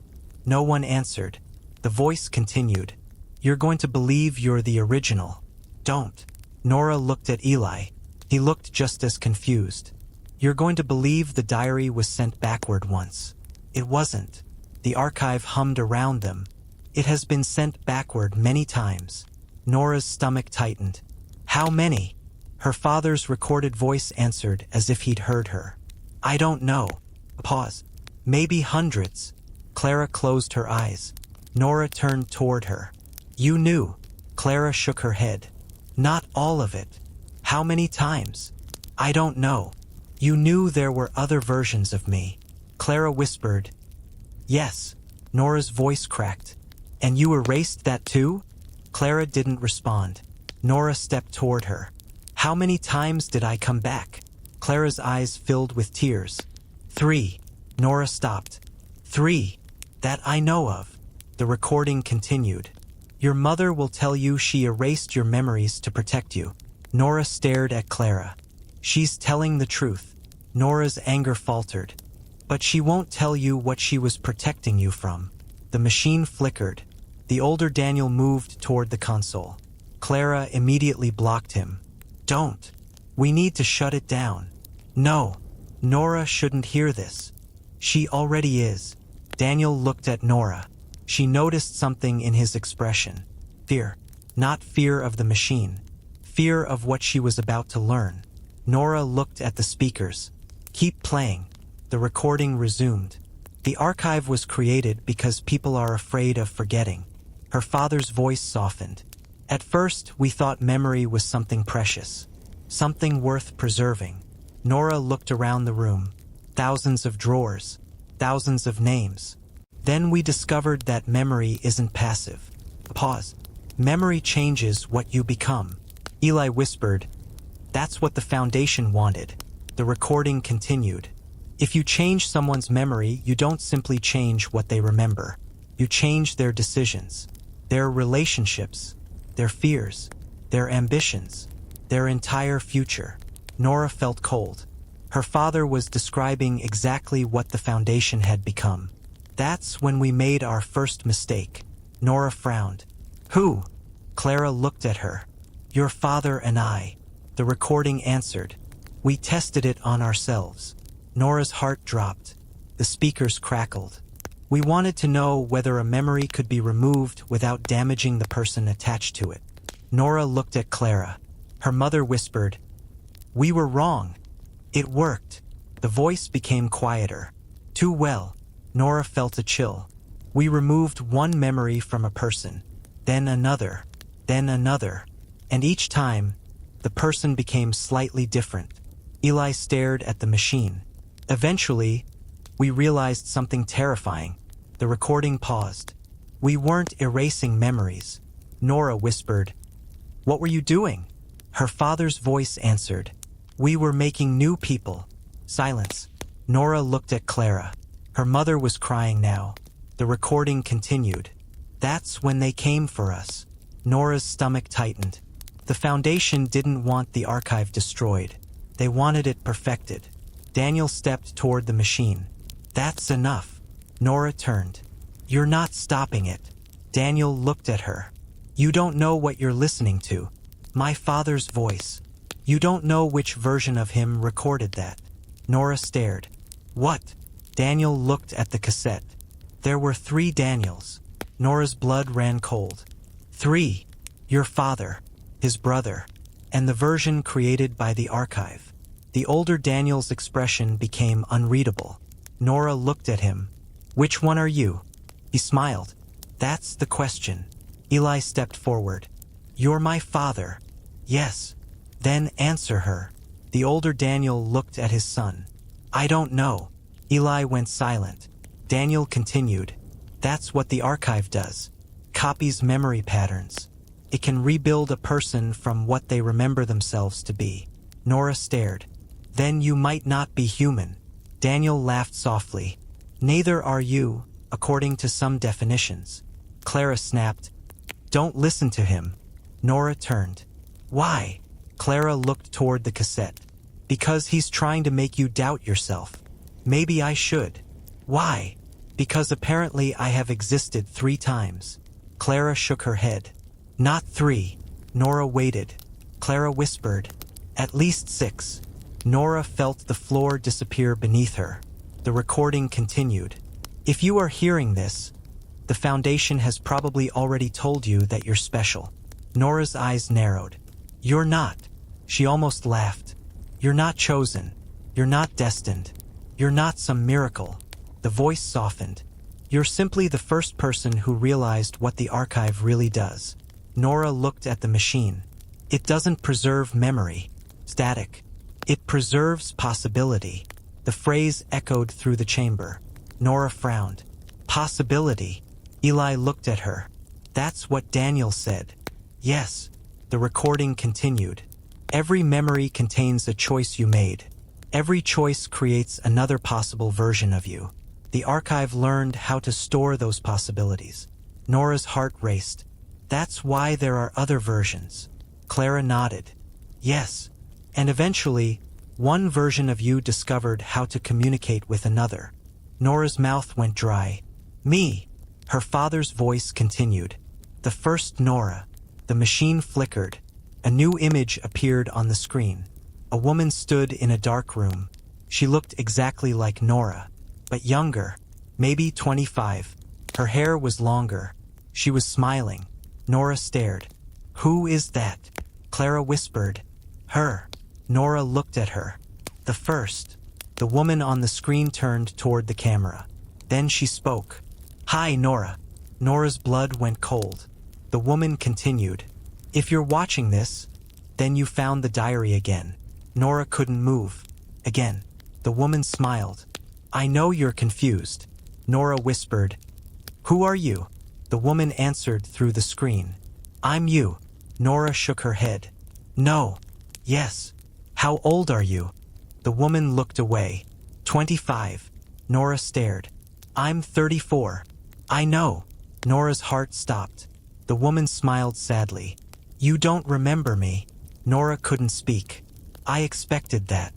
No one answered. The voice continued. You're going to believe you're the original. Don't. Nora looked at Eli. He looked just as confused. You're going to believe the diary was sent backward once. It wasn't. The archive hummed around them. It has been sent backward many times. Nora's stomach tightened. How many? Her father's recorded voice answered as if he'd heard her. I don't know. A pause. Maybe hundreds. Clara closed her eyes. Nora turned toward her. You knew. Clara shook her head. Not all of it. How many times? I don't know. You knew there were other versions of me. Clara whispered. Yes. Nora's voice cracked. And you erased that too? Clara didn't respond. Nora stepped toward her. How many times did I come back? Clara's eyes filled with tears. 3. Nora stopped. 3. That I know of. The recording continued. Your mother will tell you she erased your memories to protect you. Nora stared at Clara. She's telling the truth. Nora's anger faltered. But she won't tell you what she was protecting you from. The machine flickered. The older Daniel moved toward the console. Clara immediately blocked him. Don't. We need to shut it down. No. Nora shouldn't hear this. She already is. Daniel looked at Nora. She noticed something in his expression. Fear. Not fear of the machine. Fear of what she was about to learn. Nora looked at the speakers. Keep playing. The recording resumed. The archive was created because people are afraid of forgetting. Her father's voice softened. At first, we thought memory was something precious. Something worth preserving. Nora looked around the room. Thousands of drawers. Thousands of names. Then we discovered that memory isn't passive. Pause. Memory changes what you become. Eli whispered. That's what the Foundation wanted. The recording continued. If you change someone's memory, you don't simply change what they remember. You change their decisions, their relationships, their fears, their ambitions, their entire future. Nora felt cold. Her father was describing exactly what the Foundation had become. That's when we made our first mistake. Nora frowned. Who? Clara looked at her. Your father and I. The recording answered. We tested it on ourselves. Nora's heart dropped. The speakers crackled. We wanted to know whether a memory could be removed without damaging the person attached to it. Nora looked at Clara. Her mother whispered, We were wrong. It worked. The voice became quieter. Too well. Nora felt a chill. We removed one memory from a person, then another, and each time, the person became slightly different. Eli stared at the machine. Eventually, We realized something terrifying. The recording paused. We weren't erasing memories. Nora whispered, "What were you doing?" Her father's voice answered, "We were making new people." Silence. Nora looked at Clara. Her mother was crying now. The recording continued. "That's when they came for us." Nora's stomach tightened. The Foundation didn't want the archive destroyed. They wanted it perfected. Daniel stepped toward the machine. "That's enough." Nora turned. "You're not stopping it." Daniel looked at her. "You don't know what you're listening to. My father's voice. You don't know which version of him recorded that." Nora stared. "What?" Daniel looked at the cassette. There were 3 Daniels. Nora's blood ran cold. 3. Your father, his brother, and the version created by the archive. The older Daniel's expression became unreadable. Nora looked at him. "Which one are you?" He smiled. "That's the question." Eli stepped forward. "You're my father." "Yes." "Then answer her." The older Daniel looked at his son. "I don't know." Eli went silent. Daniel continued. "That's what the archive does. Copies memory patterns. It can rebuild a person from what they remember themselves to be." Nora stared. "Then you might not be human." Daniel laughed softly. "Neither are you, according to some definitions." Clara snapped. "Don't listen to him." Nora turned. "Why?" Clara looked toward the cassette. "Because he's trying to make you doubt yourself." "Maybe I should." "Why?" "Because apparently I have existed 3 times." Clara shook her head. "Not 3. Nora waited. Clara whispered, "At least 6. Nora felt the floor disappear beneath her. The recording continued. "If you are hearing this, the Foundation has probably already told you that you're special." Nora's eyes narrowed. "You're not." She almost laughed. "You're not chosen. You're not destined. You're not some miracle." The voice softened. "You're simply the first person who realized what the archive really does." Nora looked at the machine. "It doesn't preserve memory, static. It preserves possibility." The phrase echoed through the chamber. Nora frowned. "Possibility." Eli looked at her. "That's what Daniel said." "Yes." The recording continued. "Every memory contains a choice you made. Every choice creates another possible version of you. The archive learned how to store those possibilities." Nora's heart raced. "That's why there are other versions." Clara nodded. "Yes. And eventually, one version of you discovered how to communicate with another." Nora's mouth went dry. "Me." Her father's voice continued. "The first Nora." The machine flickered. A new image appeared on the screen. A woman stood in a dark room. She looked exactly like Nora, but younger, maybe 25. Her hair was longer. She was smiling. Nora stared. "Who is that?" Clara whispered. "Her." Nora looked at her. "The first." The woman on the screen turned toward the camera. Then she spoke. "Hi, Nora." Nora's blood went cold. The woman continued. "If you're watching this, then you found the diary again." Nora couldn't move. Again. The woman smiled. "I know you're confused." Nora whispered. "Who are you?" The woman answered through the screen. "I'm you." Nora shook her head. "No." "Yes." "How old are you?" The woman looked away. 25. Nora stared. "I'm 34. "I know." Nora's heart stopped. The woman smiled sadly. "You don't remember me." Nora couldn't speak. "I expected that."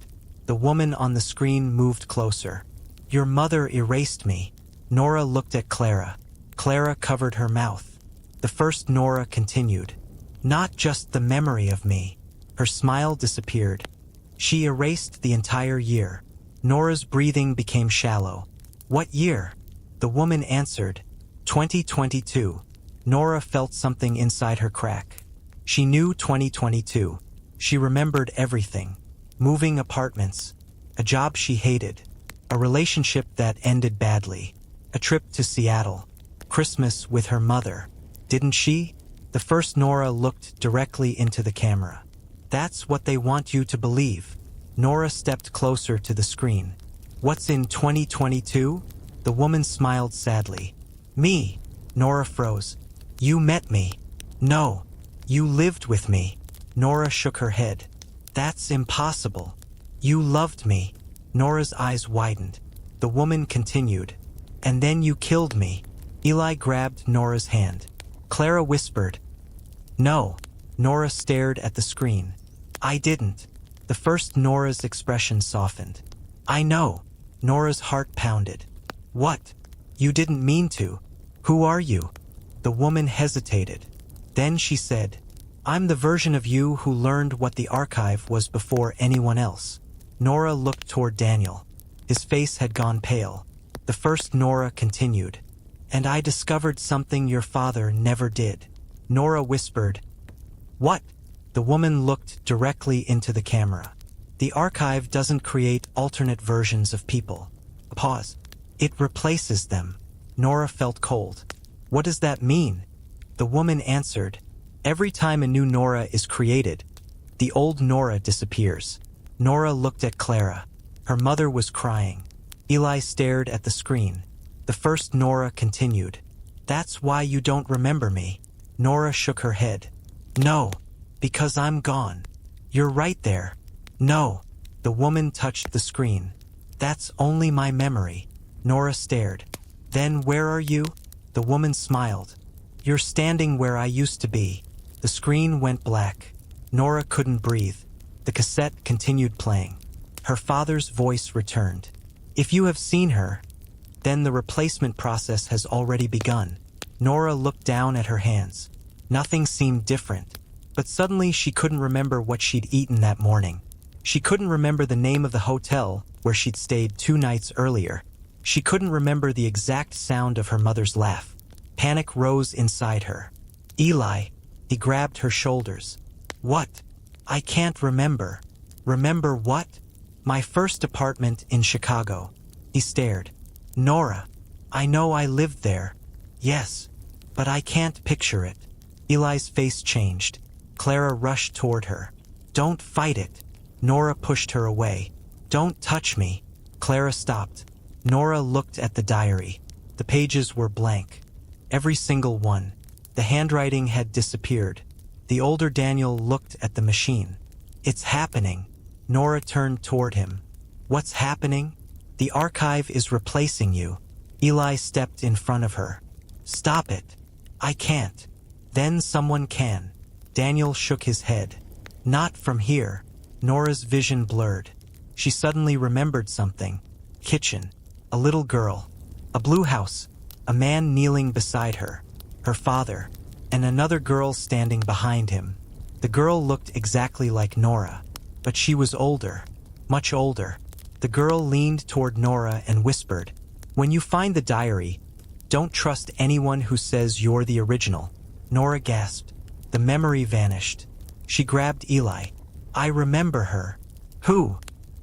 The woman on the screen moved closer. "Your mother erased me." Nora looked at Clara. Clara covered her mouth. The first Nora continued. "Not just the memory of me." Her smile disappeared. "She erased the entire year." Nora's breathing became shallow. "What year?" The woman answered. 2022. Nora felt something inside her crack. She knew 2022. She remembered everything. Moving apartments. A job she hated. A relationship that ended badly. A trip to Seattle. Christmas with her mother. Didn't she? The first Nora looked directly into the camera. "That's what they want you to believe." Nora stepped closer to the screen. What's in 2022? The woman smiled sadly. Me. Nora froze. You met me. No. You lived with me. Nora shook her head. That's impossible. You loved me. Nora's eyes widened. The woman continued. And then you killed me. Eli grabbed Nora's hand. Clara whispered. No. Nora stared at the screen. I didn't. The first Nora's expression softened. I know. Nora's heart pounded. What? You didn't mean to. Who are you? The woman hesitated. Then she said, I'm the version of you who learned what the archive was before anyone else. Nora looked toward Daniel. His face had gone pale. The first Nora continued. And I discovered something your father never did. Nora whispered. What? The woman looked directly into the camera. The archive doesn't create alternate versions of people. A pause. It replaces them. Nora felt cold. What does that mean? The woman answered. Every time a new Nora is created, the old Nora disappears. Nora looked at Clara. Her mother was crying. Eli stared at the screen. The first Nora continued. That's why you don't remember me. Nora shook her head. No, because I'm gone. You're right there. No. The woman touched the screen. That's only my memory. Nora stared. Then where are you? The woman smiled. You're standing where I used to be. The screen went black. Nora couldn't breathe. The cassette continued playing. Her father's voice returned. If you have seen her, then the replacement process has already begun. Nora looked down at her hands. Nothing seemed different, but suddenly she couldn't remember what she'd eaten that morning. She couldn't remember the name of the hotel where she'd stayed 2 nights earlier. She couldn't remember the exact sound of her mother's laugh. Panic rose inside her. Eli, he grabbed her shoulders. What? I can't remember. Remember what? My first apartment in Chicago. He stared. Nora, I know I lived there. Yes, but I can't picture it. Eli's face changed. Clara rushed toward her. Don't fight it. Nora pushed her away. Don't touch me. Clara stopped. Nora looked at the diary. The pages were blank. Every single one. The handwriting had disappeared. The older Daniel looked at the machine. It's happening. Nora turned toward him. What's happening? The archive is replacing you. Eli stepped in front of her. Stop it. I can't. Then someone can. Daniel shook his head. Not from here. Nora's vision blurred. She suddenly remembered something. Kitchen. A little girl. A blue house. A man kneeling beside her. Her father. And another girl standing behind him. The girl looked exactly like Nora. But she was older. Much older. The girl leaned toward Nora and whispered, When you find the diary, don't trust anyone who says you're the original. Nora gasped. The memory vanished. She grabbed Eli. I remember her. Who?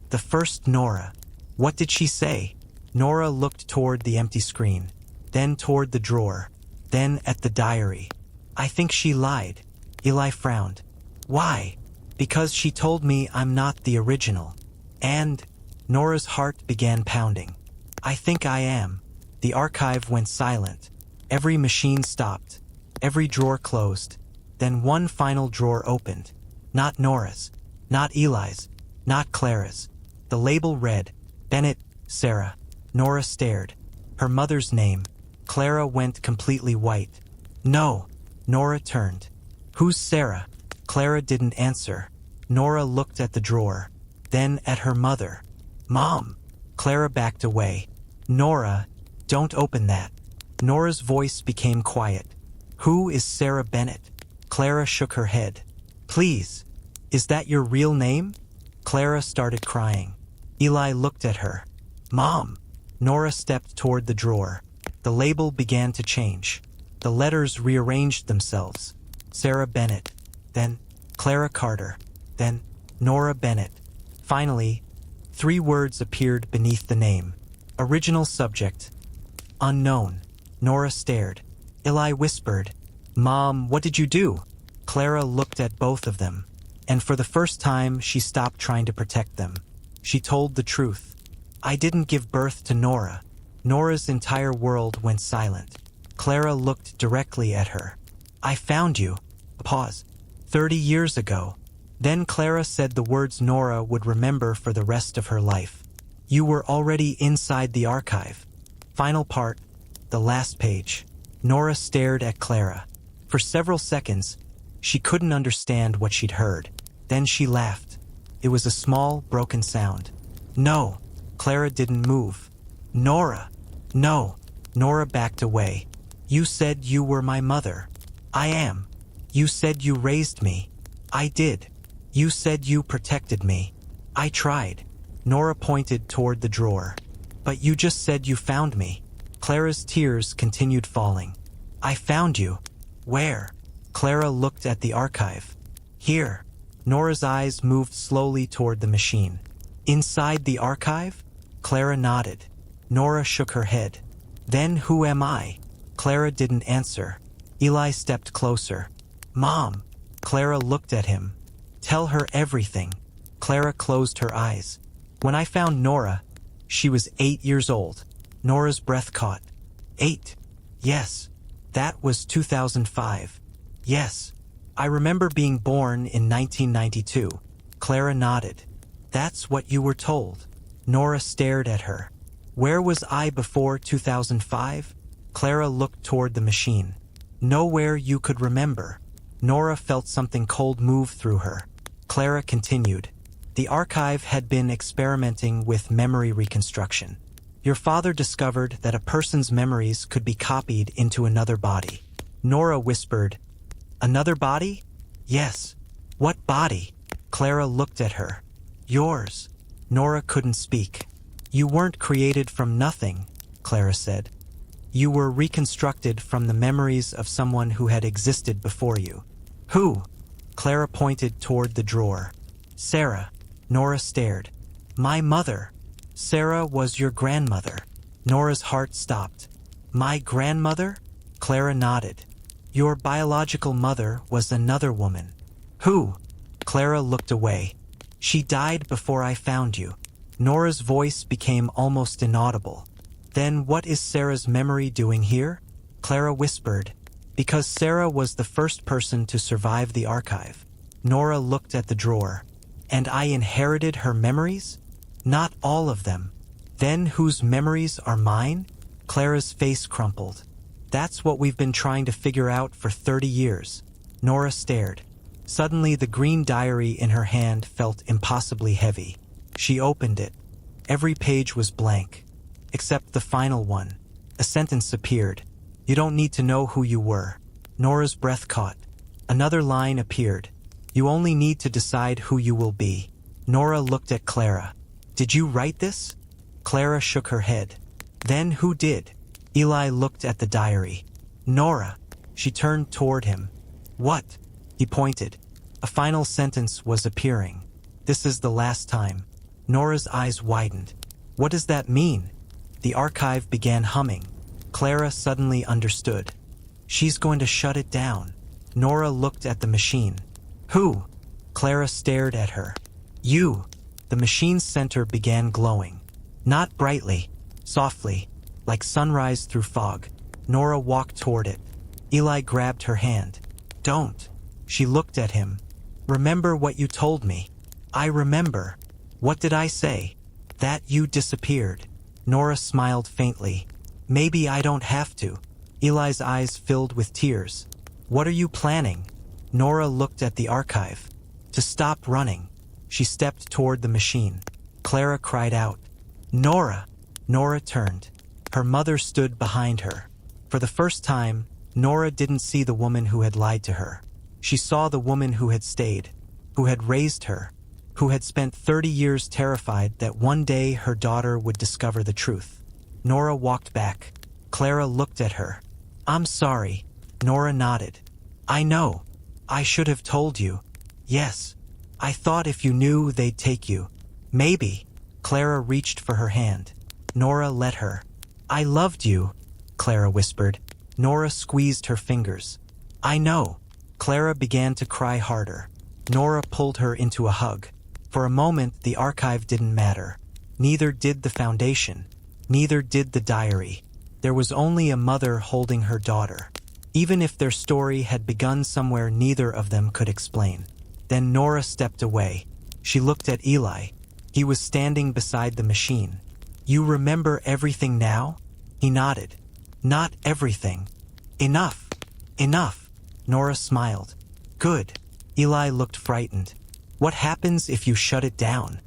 The first Nora. What did she say? Nora looked toward the empty screen, then toward the drawer, then at the diary. I think she lied. Eli frowned. Why? Because she told me I'm not the original. And Nora's heart began pounding. I think I am. The archive went silent. Every machine stopped. Every drawer closed. Then one final drawer opened. Not Nora's. Not Eli's. Not Clara's. The label read, Bennett, Sarah. Nora stared. Her mother's name. Clara went completely white. No. Nora turned. Who's Sarah? Clara didn't answer. Nora looked at the drawer. Then at her mother. Mom. Clara backed away. Nora, don't open that. Nora's voice became quiet. Who is Sarah Bennett? Clara shook her head. Please. Is that your real name? Clara started crying. Eli looked at her. Mom. Nora stepped toward the drawer. The label began to change. The letters rearranged themselves. Sarah Bennett. Then Clara Carter. Then Nora Bennett. Finally, 3 words appeared beneath the name. Original subject. Unknown. Nora stared. Eli whispered, Mom, what did you do? Clara looked at both of them, and for the first time she stopped trying to protect them. She told the truth. I didn't give birth to Nora. Nora's entire world went silent. Clara looked directly at her. I found you. Pause. 30 years ago. Then Clara said the words Nora would remember for the rest of her life. You were already inside the archive. Final part, the last page. Nora stared at Clara. For several seconds, she couldn't understand what she'd heard. Then she laughed. It was a small, broken sound. No. Clara didn't move. Nora. No. Nora backed away. You said you were my mother. I am. You said you raised me. I did. You said you protected me. I tried. Nora pointed toward the drawer. But you just said you found me. Clara's tears continued falling. I found you. Where? Clara looked at the archive. Here. Nora's eyes moved slowly toward the machine. Inside the archive? Clara nodded. Nora shook her head. Then who am I? Clara didn't answer. Eli stepped closer. Mom. Clara looked at him. Tell her everything. Clara closed her eyes. When I found Nora, she was 8 years old. Nora's breath caught. 8. Yes. That was 2005. Yes. I remember being born in 1992. Clara nodded. That's what you were told. Nora stared at her. Where was I before 2005? Clara looked toward the machine. Nowhere you could remember. Nora felt something cold move through her. Clara continued. The archive had been experimenting with memory reconstruction. Your father discovered that a person's memories could be copied into another body. Nora whispered, Another body? Yes. What body? Clara looked at her. Yours. Nora couldn't speak. You weren't created from nothing, Clara said. You were reconstructed from the memories of someone who had existed before you. Who? Clara pointed toward the drawer. Sarah. Nora stared. My mother. Sarah was your grandmother. Nora's heart stopped. My grandmother? Clara nodded. Your biological mother was another woman. Who? Clara looked away. She died before I found you. Nora's voice became almost inaudible. Then what is Sarah's memory doing here? Clara whispered. Because Sarah was the first person to survive the archive. Nora looked at the drawer. And I inherited her memories? Not all of them. Then whose memories are mine? Clara's face crumpled. That's what we've been trying to figure out for 30 years. Nora stared. Suddenly the green diary in her hand felt impossibly heavy. She opened it. Every page was blank. Except the final one. A sentence appeared. You don't need to know who you were. Nora's breath caught. Another line appeared. You only need to decide who you will be. Nora looked at Clara. Did you write this? Clara shook her head. Then who did? Eli looked at the diary. Nora. She turned toward him. What? He pointed. A final sentence was appearing. This is the last time. Nora's eyes widened. What does that mean? The archive began humming. Clara suddenly understood. She's going to shut it down. Nora looked at the machine. Who? Clara stared at her. You. The machine's center began glowing. Not brightly, softly, like sunrise through fog. Nora walked toward it. Eli grabbed her hand. Don't. She looked at him. Remember what you told me. I remember. What did I say? That you disappeared. Nora smiled faintly. Maybe I don't have to. Eli's eyes filled with tears. What are you planning? Nora looked at the archive. To stop running. She stepped toward the machine. Clara cried out. Nora! Nora turned. Her mother stood behind her. For the first time, Nora didn't see the woman who had lied to her. She saw the woman who had stayed, who had raised her, who had spent 30 years terrified that one day her daughter would discover the truth. Nora walked back. Clara looked at her. I'm sorry. Nora nodded. I know. I should have told you. Yes. I thought if you knew they'd take you. Maybe. Clara reached for her hand. Nora let her. I loved you, Clara whispered. Nora squeezed her fingers. I know. Clara began to cry harder. Nora pulled her into a hug. For a moment, the archive didn't matter. Neither did the foundation. Neither did the diary. There was only a mother holding her daughter. Even if their story had begun somewhere neither of them could explain. Then Nora stepped away. She looked at Eli. He was standing beside the machine. "You remember everything now?" He nodded. "Not everything. Enough. Enough." Nora smiled. "Good." Eli looked frightened. "What happens if you shut it down?"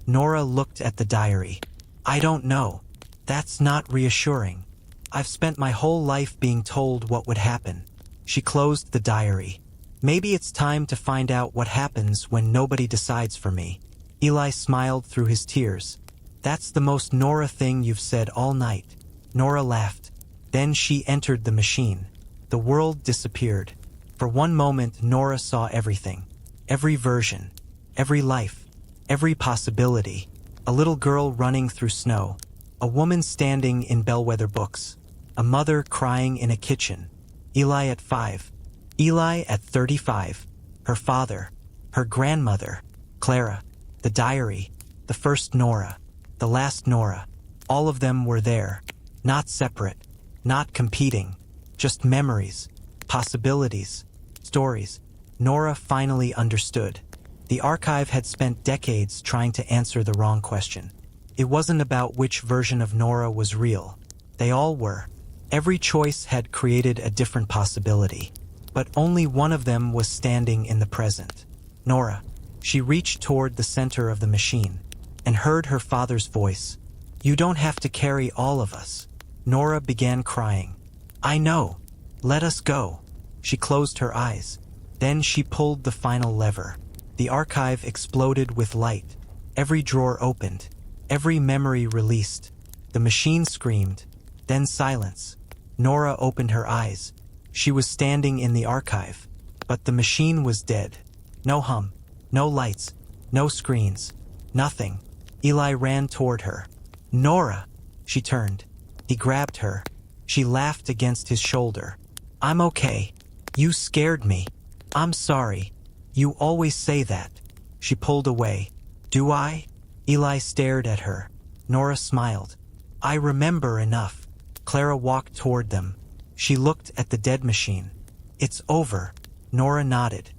Nora looked at the diary. "I don't know. That's not reassuring. I've spent my whole life being told what would happen." She closed the diary. "Maybe it's time to find out what happens when nobody decides for me." Eli smiled through his tears. "That's the most Nora thing you've said all night." Nora laughed. Then she entered the machine. The world disappeared. For one moment Nora saw everything. Every version. Every life. Every possibility. A little girl running through snow. A woman standing in bellwether books. A mother crying in a kitchen. Eli at 5. Eli at 35. Her father. Her grandmother. Clara. The diary. The first Nora. The last Nora. All of them were there. Not separate. Not competing. Just memories. Possibilities. Stories. Nora finally understood. The archive had spent decades trying to answer the wrong question. It wasn't about which version of Nora was real. They all were. Every choice had created a different possibility. But only one of them was standing in the present. Nora. She reached toward the center of the machine and heard her father's voice. "You don't have to carry all of us." Nora began crying. "I know. Let us go." She closed her eyes. Then she pulled the final lever. The archive exploded with light. Every drawer opened. Every memory released. The machine screamed. Then silence. Nora opened her eyes. She was standing in the archive. But the machine was dead. No hum. No lights. No screens. Nothing. Eli ran toward her. "Nora!" She turned. He grabbed her. She laughed against his shoulder. "I'm okay. You scared me. I'm sorry. You always say that." She pulled away. "Do I?" Eli stared at her. Nora smiled. "I remember enough." Clara walked toward them. She looked at the dead machine. "It's over." Nora nodded.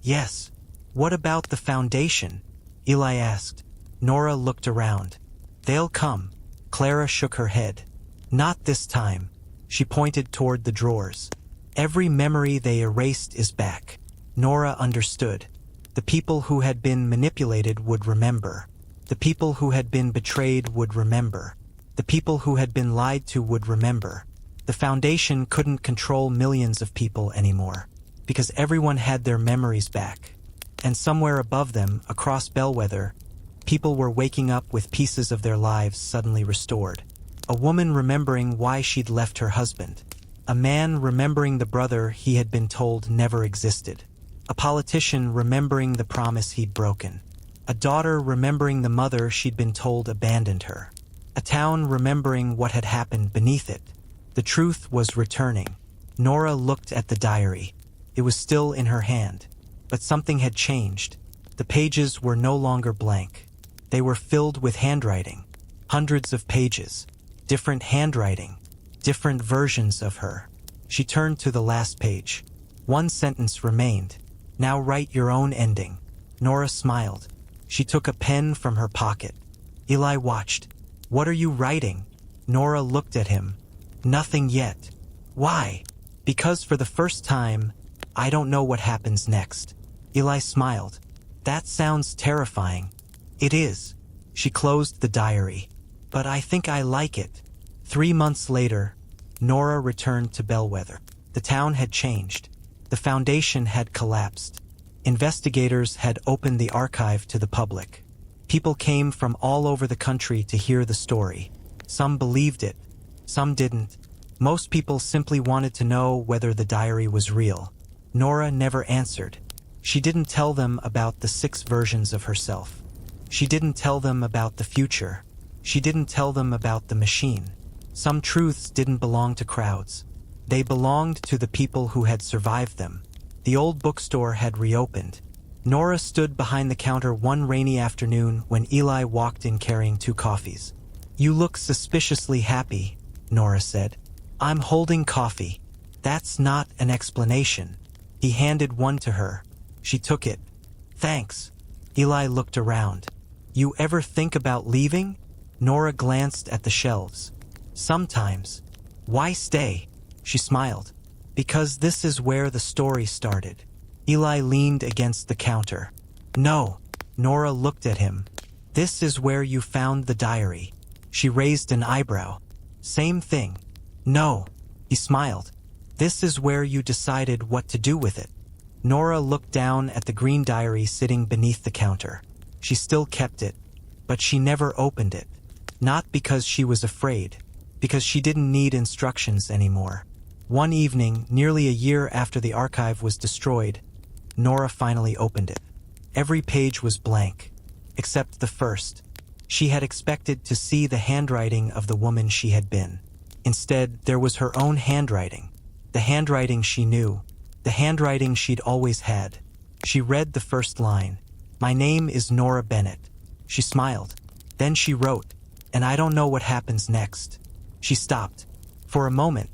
"Yes." "What about the foundation?" Eli asked. Nora looked around. "They'll come." Clara shook her head. "Not this time." She pointed toward the drawers. "Every memory they erased is back." Nora understood. The people who had been manipulated would remember. The people who had been betrayed would remember. The people who had been lied to would remember. The foundation couldn't control millions of people anymore, because everyone had their memories back. And somewhere above them, across Bellwether, people were waking up with pieces of their lives suddenly restored. A woman remembering why she'd left her husband. A man remembering the brother he had been told never existed. A politician remembering the promise he'd broken. A daughter remembering the mother she'd been told abandoned her. A town remembering what had happened beneath it. The truth was returning. Nora looked at the diary. It was still in her hand. But something had changed. The pages were no longer blank. They were filled with handwriting. Hundreds of pages. Different handwriting. Different versions of her. She turned to the last page. One sentence remained. "Now write your own ending." Nora smiled. She took a pen from her pocket. Eli watched. "What are you writing?" Nora looked at him. "Nothing yet." "Why?" "Because for the first time, I don't know what happens next." Eli smiled. "That sounds terrifying." "It is." She closed the diary. "But I think I like it." 3 months later, Nora returned to Bellwether. The town had changed. The foundation had collapsed. Investigators had opened the archive to the public. People came from all over the country to hear the story. Some believed it. Some didn't. Most people simply wanted to know whether the diary was real. Nora never answered. She didn't tell them about the 6 versions of herself. She didn't tell them about the future. She didn't tell them about the machine. Some truths didn't belong to crowds. They belonged to the people who had survived them. The old bookstore had reopened. Nora stood behind the counter one rainy afternoon when Eli walked in carrying 2 coffees. "You look suspiciously happy," Nora said. "I'm holding coffee." "That's not an explanation." He handed one to her. She took it. "Thanks." Eli looked around. "You ever think about leaving?" Nora glanced at the shelves. "Sometimes." "Why stay?" She smiled. "Because this is where the story started." Eli leaned against the counter. "No." Nora looked at him. "This is where you found the diary." She raised an eyebrow. "Same thing." "No." He smiled. "This is where you decided what to do with it." Nora looked down at the green diary sitting beneath the counter. She still kept it, but she never opened it. Not because she was afraid, because she didn't need instructions anymore. One evening, nearly a year after the archive was destroyed, Nora finally opened it. Every page was blank, except the first. She had expected to see the handwriting of the woman she had been. Instead, there was her own handwriting. The handwriting she knew. The handwriting she'd always had. She read the first line. "My name is Nora Bennett." She smiled. Then she wrote, "And I don't know what happens next." She stopped. For a moment,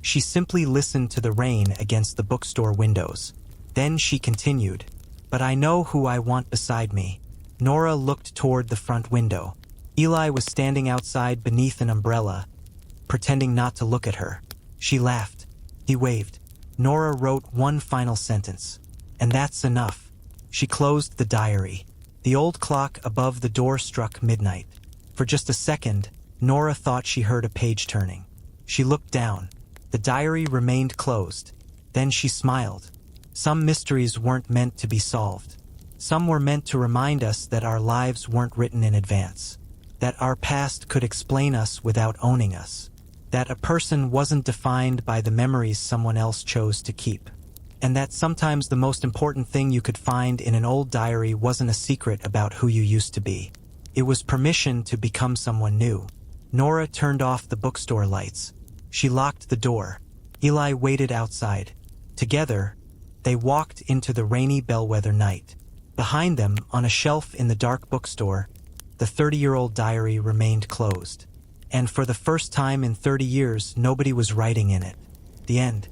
she simply listened to the rain against the bookstore windows. Then she continued, "But I know who I want beside me." Nora looked toward the front window. Eli was standing outside beneath an umbrella, pretending not to look at her. She laughed. He waved. Nora wrote one final sentence. "And that's enough." She closed the diary. The old clock above the door struck midnight. For just a second, Nora thought she heard a page turning. She looked down. The diary remained closed. Then she smiled. Some mysteries weren't meant to be solved. Some were meant to remind us that our lives weren't written in advance. That our past could explain us without owning us. That a person wasn't defined by the memories someone else chose to keep. And that sometimes the most important thing you could find in an old diary wasn't a secret about who you used to be. It was permission to become someone new. Nora turned off the bookstore lights. She locked the door. Eli waited outside. Together, they walked into the rainy bellwether night. Behind them, on a shelf in the dark bookstore, the 30-year-old diary remained closed. And for the first time in 30 years, nobody was writing in it. The end.